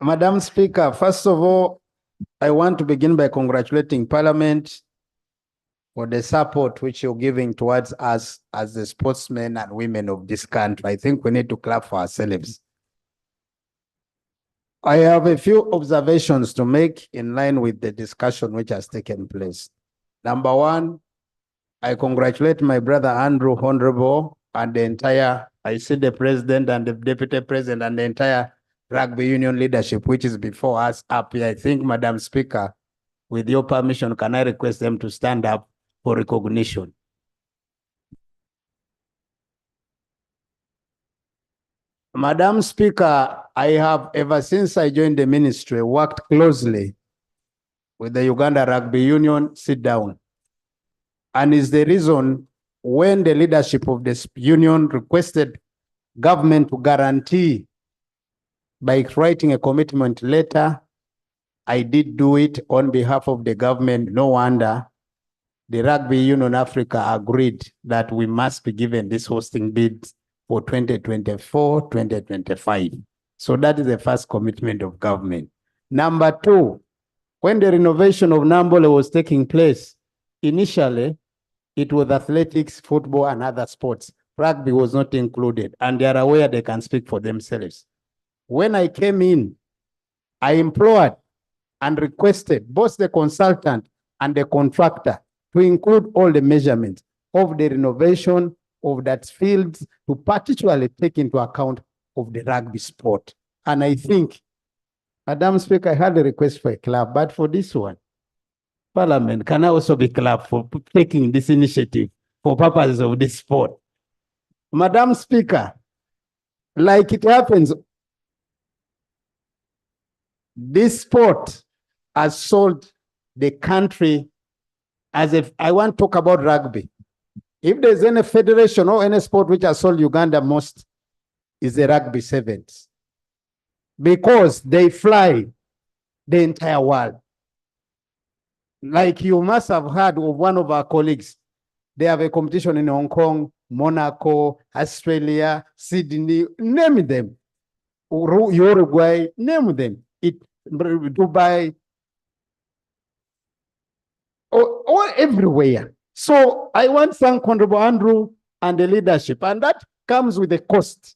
Madam Speaker, first of all, I want to begin by congratulating Parliament for the support which you're giving towards us as the sportsmen and women of this country. I think we need to clap for ourselves. I have a few observations to make in line with the discussion which has taken place. Number one, I congratulate my brother Andrew Honorable and the entire, I see the president and the deputy president and the entire Rugby Union leadership, which is before us up here. I think, Madam Speaker, with your permission, can I request them to stand up for recognition? Madam Speaker, I have, ever since I joined the ministry, worked closely with the Uganda Rugby Union. Sit down. And is the reason when the leadership of this union requested government to guarantee by writing a commitment letter, I did do it on behalf of the government. No wonder the Rugby Union Africa agreed that we must be given this hosting bid for 2024, 2025. So that is the first commitment of government. Number two, when the renovation of Nambole was taking place, initially, it was athletics, football, and other sports. Rugby was not included, and they are aware they can speak for themselves. When I came in, I implored and requested both the consultant and the contractor to include all the measurements of the renovation of that field, to particularly take into account of the rugby sport. And I think, Madam Speaker, I had a request for a club, but for this one, Parliament can also be clapped for taking this initiative for purposes of this sport. Madam Speaker, like it happens, this sport has sold the country as if I want to talk about rugby. If there's any federation or any sport which has sold Uganda most, is the rugby sevens, because they fly the entire world. Like you must have heard of one of our colleagues, they have a competition in Hong Kong, Monaco, Australia, Sydney, name them, Uruguay, name them, Dubai, or everywhere. So I want to thank Honorable Andrew and the leadership, and that comes with a cost.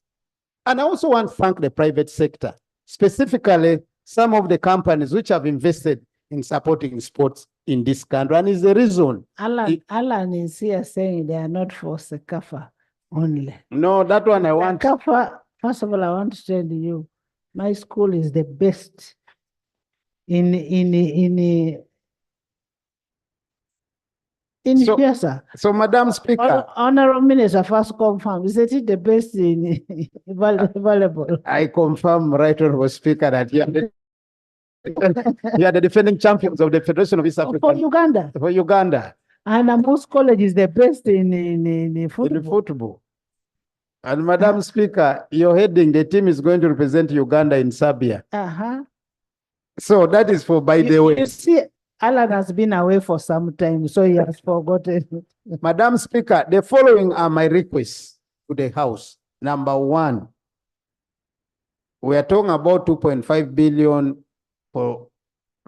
And I also want to thank the private sector, specifically some of the companies which have invested in supporting sports in this country. And is the reason. Alan is here saying they are not for Sekafa only. No, that one I want. Sekafa, first of all, I want to tell you, my school is the best in Piazza. So, Madam Speaker, Honorable Minister first confirm, is it the best in volleyball? I confirm, Right Honorable Speaker, that you are the defending champions of the Federation of East Africa. For Uganda. For Uganda. And most college is the best in football. In football. And Madam Speaker, you're heading, the team is going to represent Uganda in Serbia. So that is for, by the way. You see, Alan has been away for some time, so he has forgotten. Madam Speaker, the following are my requests to the House. Number one, we are talking about 2.5 billion for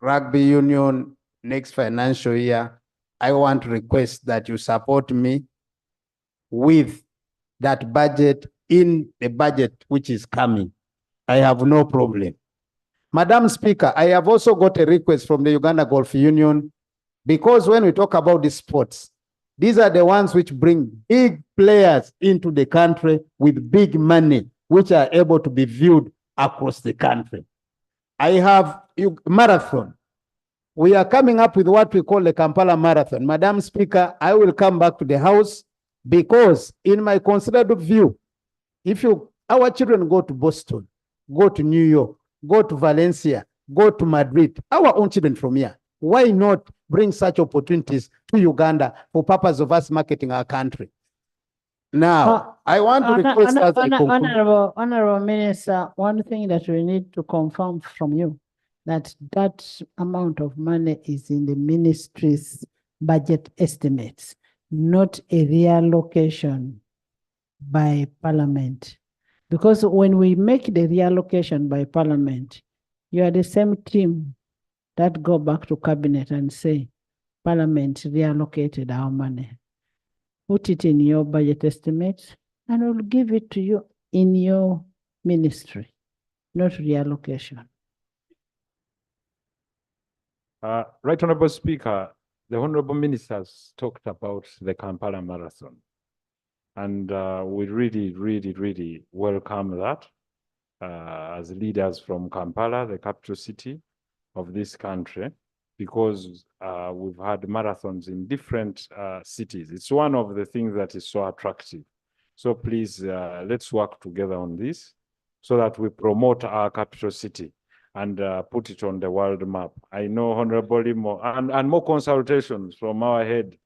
Rugby Union next financial year. I want to request that you support me with that budget in the budget which is coming. I have no problem. Madam Speaker, I have also got a request from the Uganda Golf Union, because when we talk about the sports, these are the ones which bring big players into the country with big money, which are able to be viewed across the country. I have marathon. we are coming up with what we call the Kampala Marathon. Madam Speaker, I will come back to the House because in my considered view, if our children go to Boston, go to New York, go to Valencia, go to Madrid, our own children from here, why not bring such opportunities to Uganda for purpose of us marketing our country? Now, I want to request as a conclusion. Honorable Minister, one thing that we need to confirm from you, that amount of money is in the ministry's budget estimates, not a reallocation by Parliament. Because when we make the reallocation by Parliament, you are the same team that go back to Cabinet and say, Parliament reallocated our money. Put it in your budget estimates and we'll give it to you in your ministry, not reallocation. Right Honorable Speaker, the Honorable Ministers talked about the Kampala Marathon. And we really welcome that as leaders from Kampala, the capital city of this country, because we've had marathons in different cities. It's one of the things that is so attractive. So please, let's work together on this so that we promote our capital city and put it on the world map. I know Honorable more and more consultations from our head,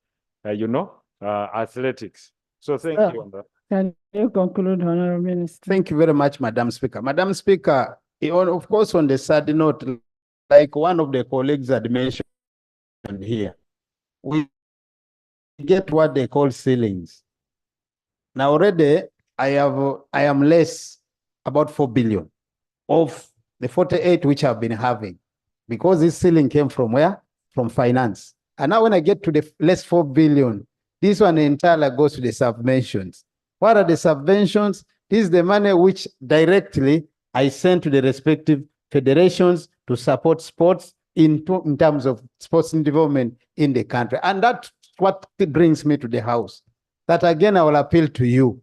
athletics. So thank you on that. Can you conclude, Honorable Minister? Thank you very much, Madam Speaker. Madam Speaker, of course, on the sad note, like one of the colleagues had mentioned here, we get what they call ceilings. Now already I am less about 4 billion of the 48 which I've been having, because this ceiling came from where? From finance. And now when I get to the less 4 billion, this one entirely goes to the subventions. What are the subventions? This is the money which directly I send to the respective federations to support sports in terms of sports development in the country. And that's what brings me to the House. That again, I will appeal to you.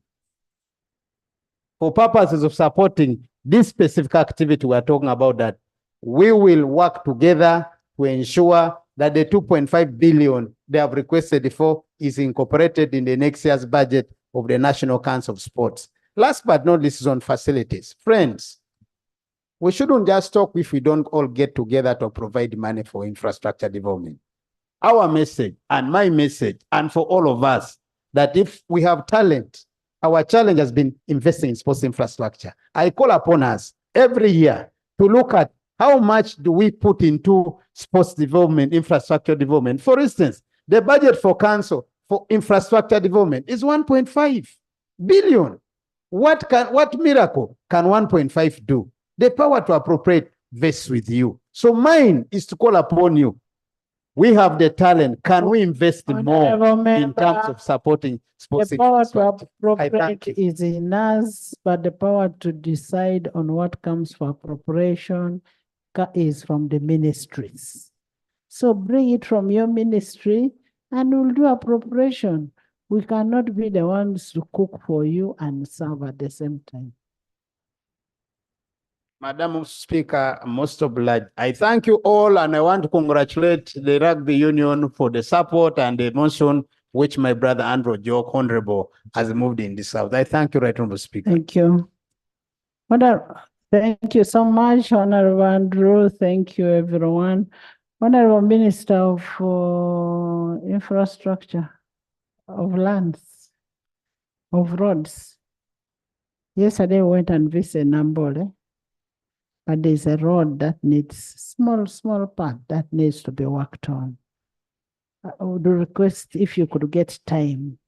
For purposes of supporting this specific activity we are talking about, that we will work together to ensure that the 2.5 billion they have requested for is incorporated in the next year's budget of the National Council of Sports. Last but not least is on facilities. Friends, we shouldn't just talk if we don't all get together to provide money for infrastructure development. Our message and my message, and for all of us, that if we have talent, our challenge has been investing in sports infrastructure. I call upon us every year to look at how much do we put into sports development, infrastructure development. For instance, the budget for council for infrastructure development is 1.5 billion. What miracle can 1.5 do? The power to appropriate vests with you. So mine is to call upon you. We have the talent. Can we invest more in terms of supporting sports? The power to appropriate is in us, but the power to decide on what comes for appropriation is from the ministries. So bring it from your ministry and we'll do appropriation. We cannot be the ones to cook for you and serve at the same time. Madam Speaker, most obliged. I thank you all, and I want to congratulate the Rugby Union for the support and the motion which my brother Andrew Joke, Honorable, has moved in this House. I thank you, Right Honorable Speaker. Thank you. Thank you so much, Honorable Andrew. Thank you, everyone. Honorable Minister of Infrastructure, of Lands, of Roads. Yesterday we went and visited Nambole. But there's a road that needs small part that needs to be worked on. I would request if you could get time.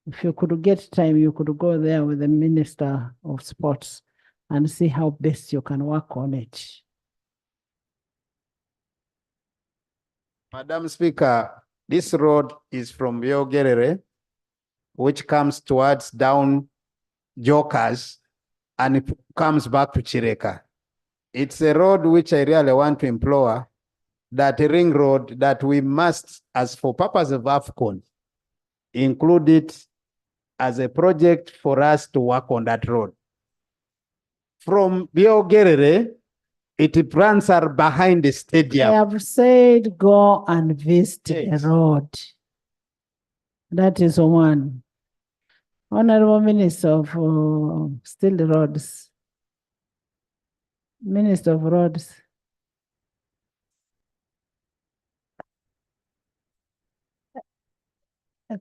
If you could get time, you could go there with the Minister of Sports and see how best you can work on it. Madam Speaker, this road is from Yogerere, which comes towards down Jokers, and it comes back to Chireka. It's a road which I really want to implore, that ring road that we must, as for purpose of AFCON, include it as a project for us to work on that road. From Biogerere Its plans are behind the I stadium. have said go and visit the road. That is one. Honorable Minister of Still Roads. Minister of Roads.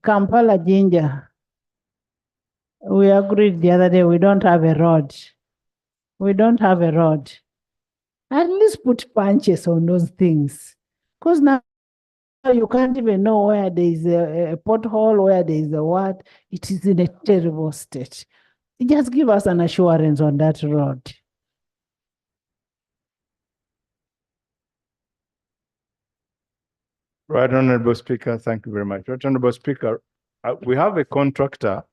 Kampala Ginger. We agreed the other day we don't have a road. We don't have a road. At least put punches on those things. Because now you can't even know where there is a pothole, where there is a what. It is in a terrible state. Just give us an assurance on that road. Right, Honorable Speaker, thank you very much. Right, Honorable Speaker, we have a contractor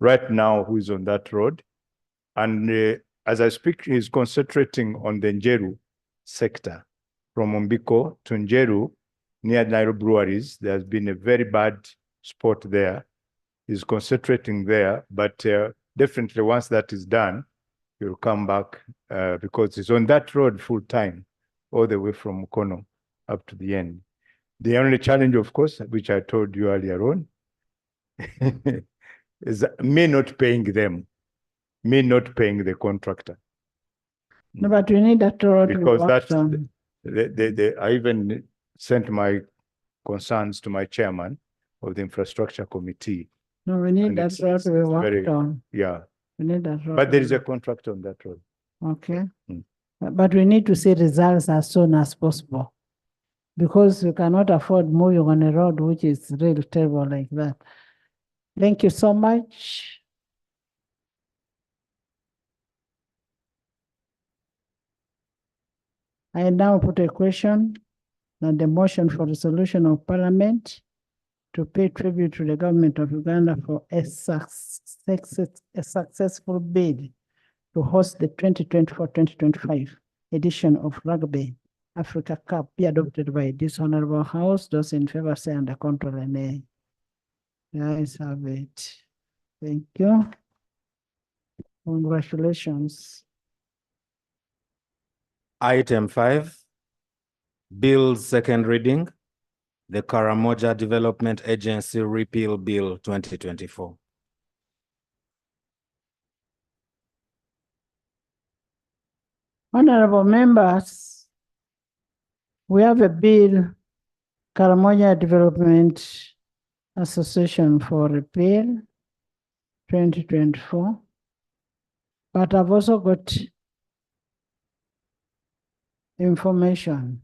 right now who is on that road. And as I speak, he's concentrating on the Njeru sector. From Ombiko to Njeru, near Nairobi breweries, there's been a very bad spot there. He's concentrating there, but definitely once that is done, he'll come back because he's on that road full time, all the way from Mukono up to the end. The only challenge, of course, which I told you earlier on, is me not paying them, me not paying the contractor. No, but we need that road. Because that's, I even sent my concerns to my chairman of the infrastructure committee. No, we need that road to be worked on. Yeah. We need that road. But there is a contract on that road. Okay. But we need to see results as soon as possible. Because we cannot afford moving on a road which is really terrible like that. Thank you so much. I now put a question on the motion for resolution of Parliament to pay tribute to the government of Uganda for a successful bid to host the 2024-2025 edition of Rugby Africa Cup be adopted by this honorable house. Those in favor say under control and nay. The ayes have it. Thank you. Congratulations. Item 5, Bill's second reading, the Karamoja Development Agency Repeal Bill 2024. Honorable members, we have a bill, Karamoja Development Association for Repeal 2024. But I've also got information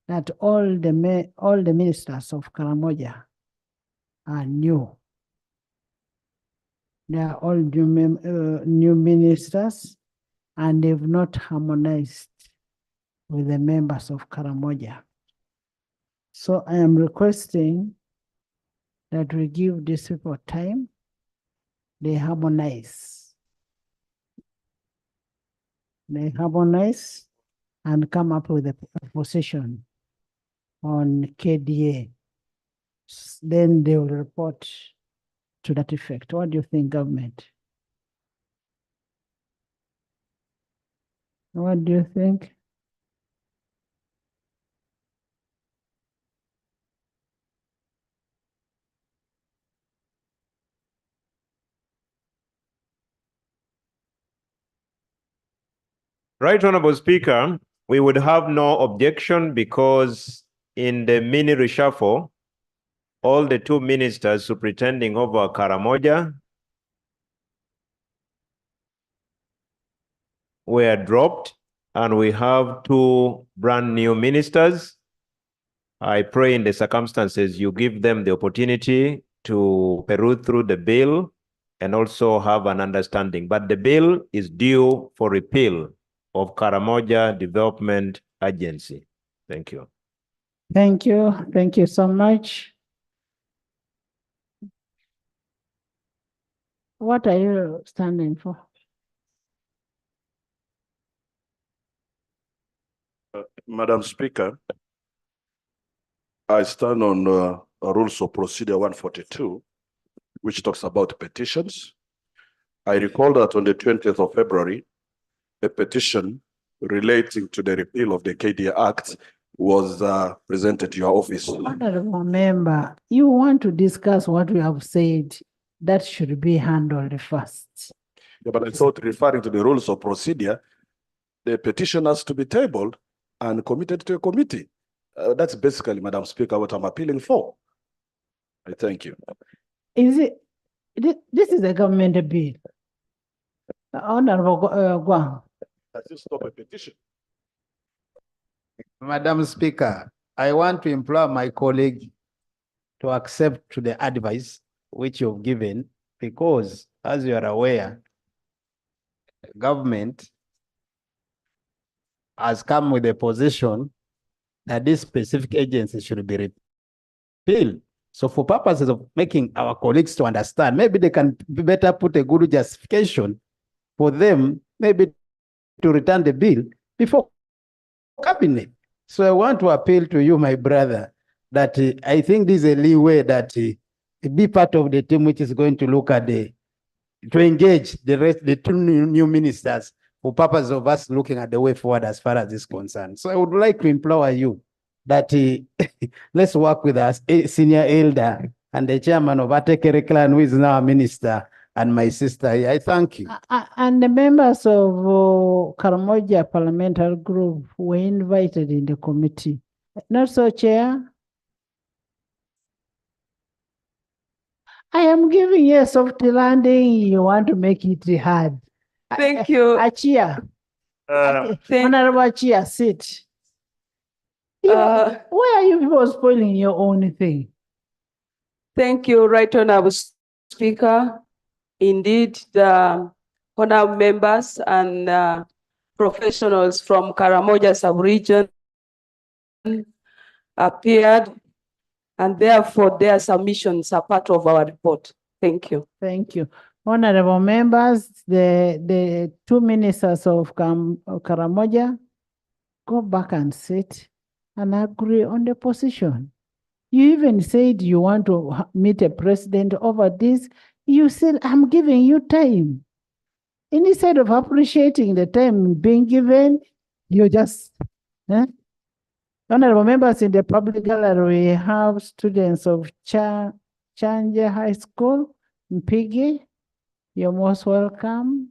that all the ministers of Karamoja are new. They are all new ministers, and they've not harmonized with the members of Karamoja. So I am requesting that we give these people time, they harmonize. They harmonize and come up with a position on KDA. Then they will report to that effect. What do you think, government? What do you think? Right, Honorable Speaker, we would have no objection because in the mini reshuffle, all the two ministers superintending over Karamoja were dropped, and we have two brand new ministers. I pray in the circumstances you give them the opportunity to peruse through the bill and also have an understanding. But the bill is due for repeal of Karamoja Development Agency. Thank you. Thank you. Thank you so much. What are you standing for? Madam Speaker, I stand on Rules of Procedure 142, which talks about petitions. I recall that on the 20th of February, a petition relating to the repeal of the KDA Act was presented to your office. Honorable member, you want to discuss what we have said, that should be handled first. Yeah, but I thought referring to the rules of procedure, the petition has to be tabled and committed to a committee. That's basically, Madam Speaker, what I'm appealing for. I thank you. Is it, this is a government bill. Honorable Guang. Does this stop a petition? Madam Speaker, I want to implore my colleague to accept to the advice which you've given, because as you are aware, government has come with a position that this specific agency should be repealed. So for purposes of making our colleagues to understand, maybe they can better put a good justification for them, maybe to return the bill before cabinet. So I want to appeal to you, my brother, that I think this is a leeway that be part of the team which is going to look at to engage the two new ministers for purpose of us looking at the way forward as far as this is concerned. So I would like to implore you that let's work with us, senior elder and the chairman of Atekere clan, who is now a minister, and my sister. I thank you. And the members of Karamoja Parliamentary Group were invited in the committee. Not so, Chair? I am giving you a soft landing. You want to make it hard. Thank you. Achia. Honorable Achia, sit. Why are you people spoiling your own thing? Thank you, Right Honorable Speaker. Indeed, the honorable members and professionals from Karamoja sub-region appeared, and therefore their submissions are part of our report. Thank you. Thank you. Honorable members, the two ministers of Karamoja, go back and sit and agree on the position. You even said you want to meet a president over this. You said, I'm giving you time. Instead of appreciating the time being given, you just, Honorable members, in the public gallery, we have students of Chanje High School, Mpigi. You're most welcome.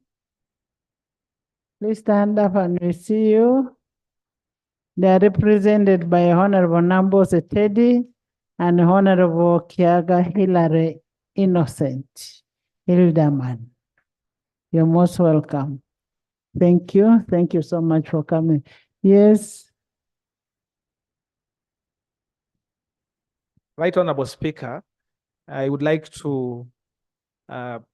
Please stand up and we see you. They are represented by Honorable Nambose Teddy and Honorable Kiaga Hilary Innocent Hilderman. You're most welcome. Thank you. Thank you so much for coming. Yes. Right Honorable Speaker, I would like to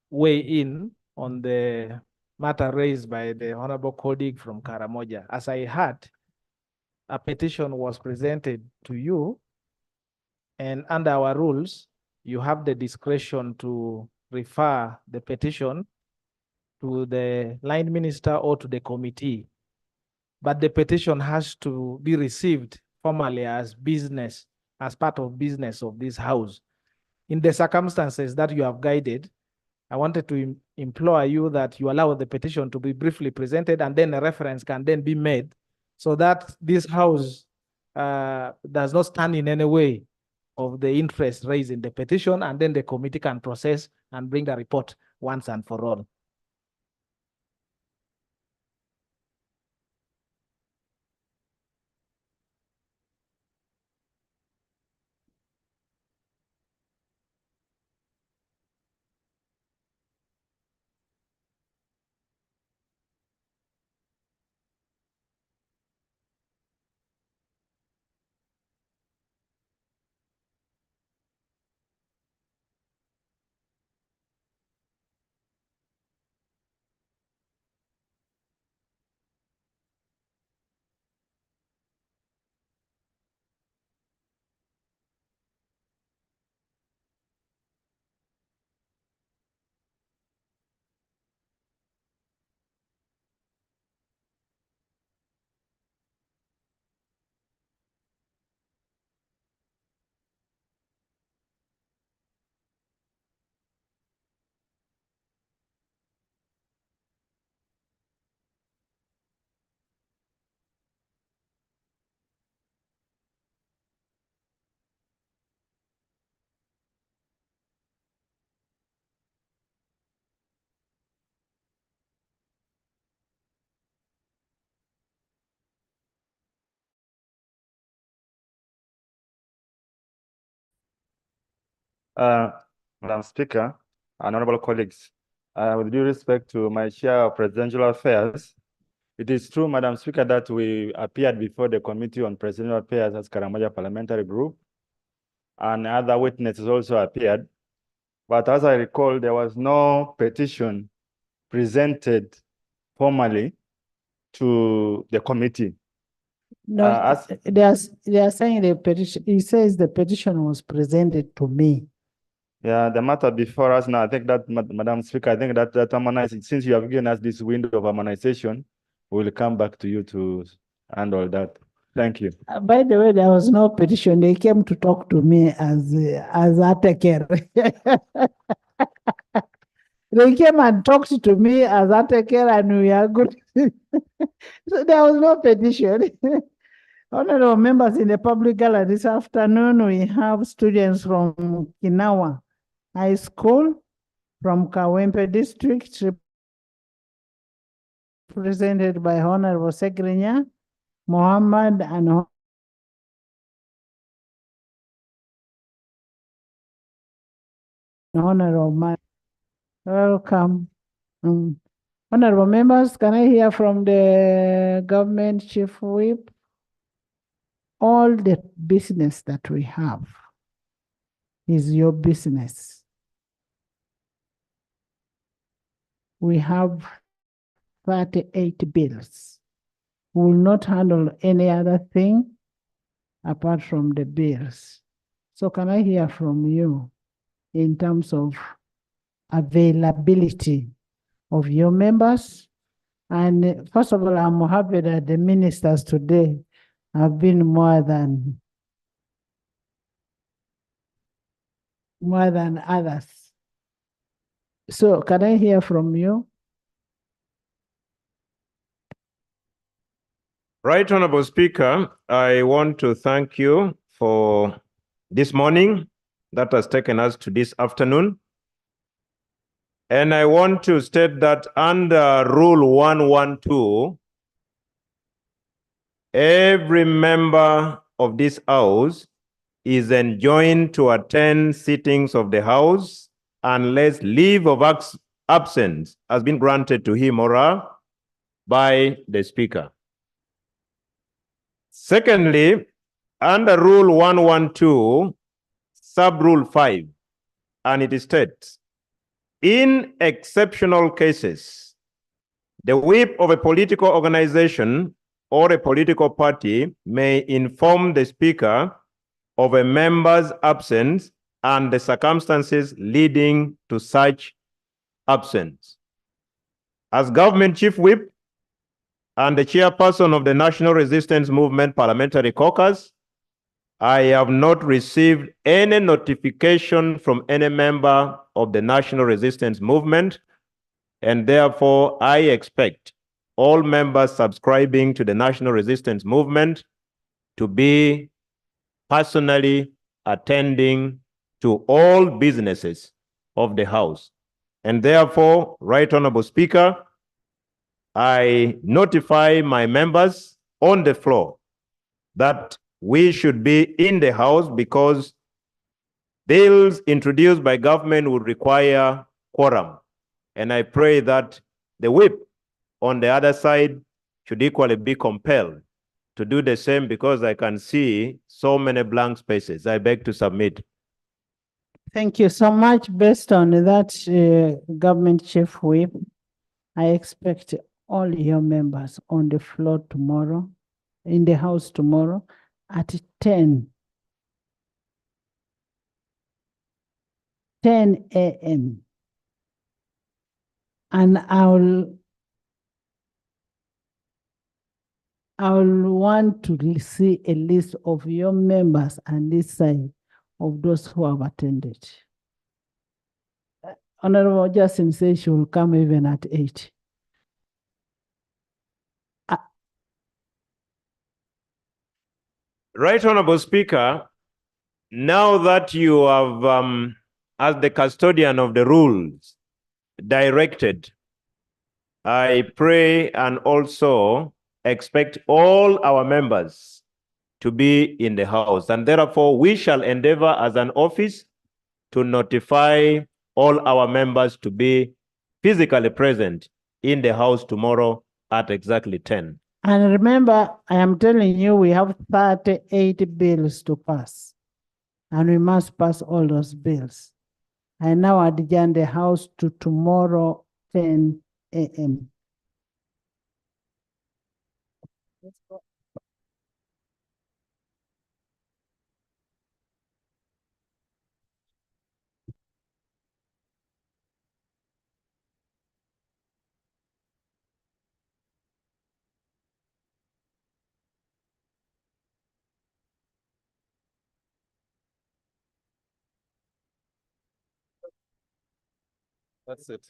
weigh in on the matter raised by the honorable colleague from Karamoja. As I heard, a petition was presented to you, and under our rules, you have the discretion to refer the petition to the line minister or to the committee. But the petition has to be received formally as business, as part of business of this house. In the circumstances that you have guided, I wanted to implore you that you allow the petition to be briefly presented, and then a reference can then be made so that this house does not stand in any way of the interest raised in the petition, and then the committee can process and bring the report once and for all. Madam Speaker, and honorable colleagues, with due respect to my chair of Presidential Affairs, it is true, Madam Speaker, that we appeared before the Committee on Presidential Affairs as Karamoja Parliamentary Group, and other witnesses also appeared. But as I recall, there was no petition presented formally to the committee. No, they are saying the petition, he says the petition was presented to me. Yeah, the matter before us now, I think that, Madam Speaker, I think that harmonizing, since you have given us this window of harmonization, we'll come back to you to handle that. Thank you. By the way, there was no petition. They came to talk to me as Ataker. They came and talked to me as Ataker, and we are good. So there was no petition. Honorable members in the public gallery this afternoon, we have students from Kinawa High School, from Kawempe District, represented by Honorable Sekrinya, Mohammed, and Honorable Man. Welcome. Honorable members, can I hear from the government chief whip? All the business that we have is your business. We have 38 bills. We will not handle any other thing apart from the bills. So can I hear from you in terms of availability of your members? And first of all, I'm happy that the ministers today have been more than others. So can I hear from you? Right, Honorable Speaker, I want to thank you for this morning that has taken us to this afternoon. And I want to state that under Rule 112, every member of this House is enjoined to attend sittings of the House unless leave of absence has been granted to him or her by the Speaker. Secondly, under Rule 112, Sub-Rule 5, and it states, in exceptional cases, the whip of a political organization or a political party may inform the Speaker of a member's absence and the circumstances leading to such absence. As Government Chief Whip and the chairperson of the National Resistance Movement Parliamentary Caucus, I have not received any notification from any member of the National Resistance Movement, and therefore I expect all members subscribing to the National Resistance Movement to be personally attending to all businesses of the House. And therefore, Right Honorable Speaker, I notify my members on the floor that we should be in the House because bills introduced by government would require quorum. And I pray that the whip on the other side should equally be compelled to do the same because I can see so many blank spaces. I beg to submit. Thank you so much. Based on that, government chief whip, I expect all your members on the floor tomorrow, in the House tomorrow at 10 a.m. And I'll want to see a list of your members and this side of those who have attended. Honorable Justin says she will come even at 8. Right Honorable Speaker, now that you have, as the custodian of the rules, directed, I pray and also expect all our members to be in the House. And therefore, we shall endeavor as an office to notify all our members to be physically present in the house tomorrow at exactly 10. And remember, I am telling you, we have 38 bills to pass. And we must pass all those bills. I now adjourn the house to tomorrow, 10 a.m. That's it.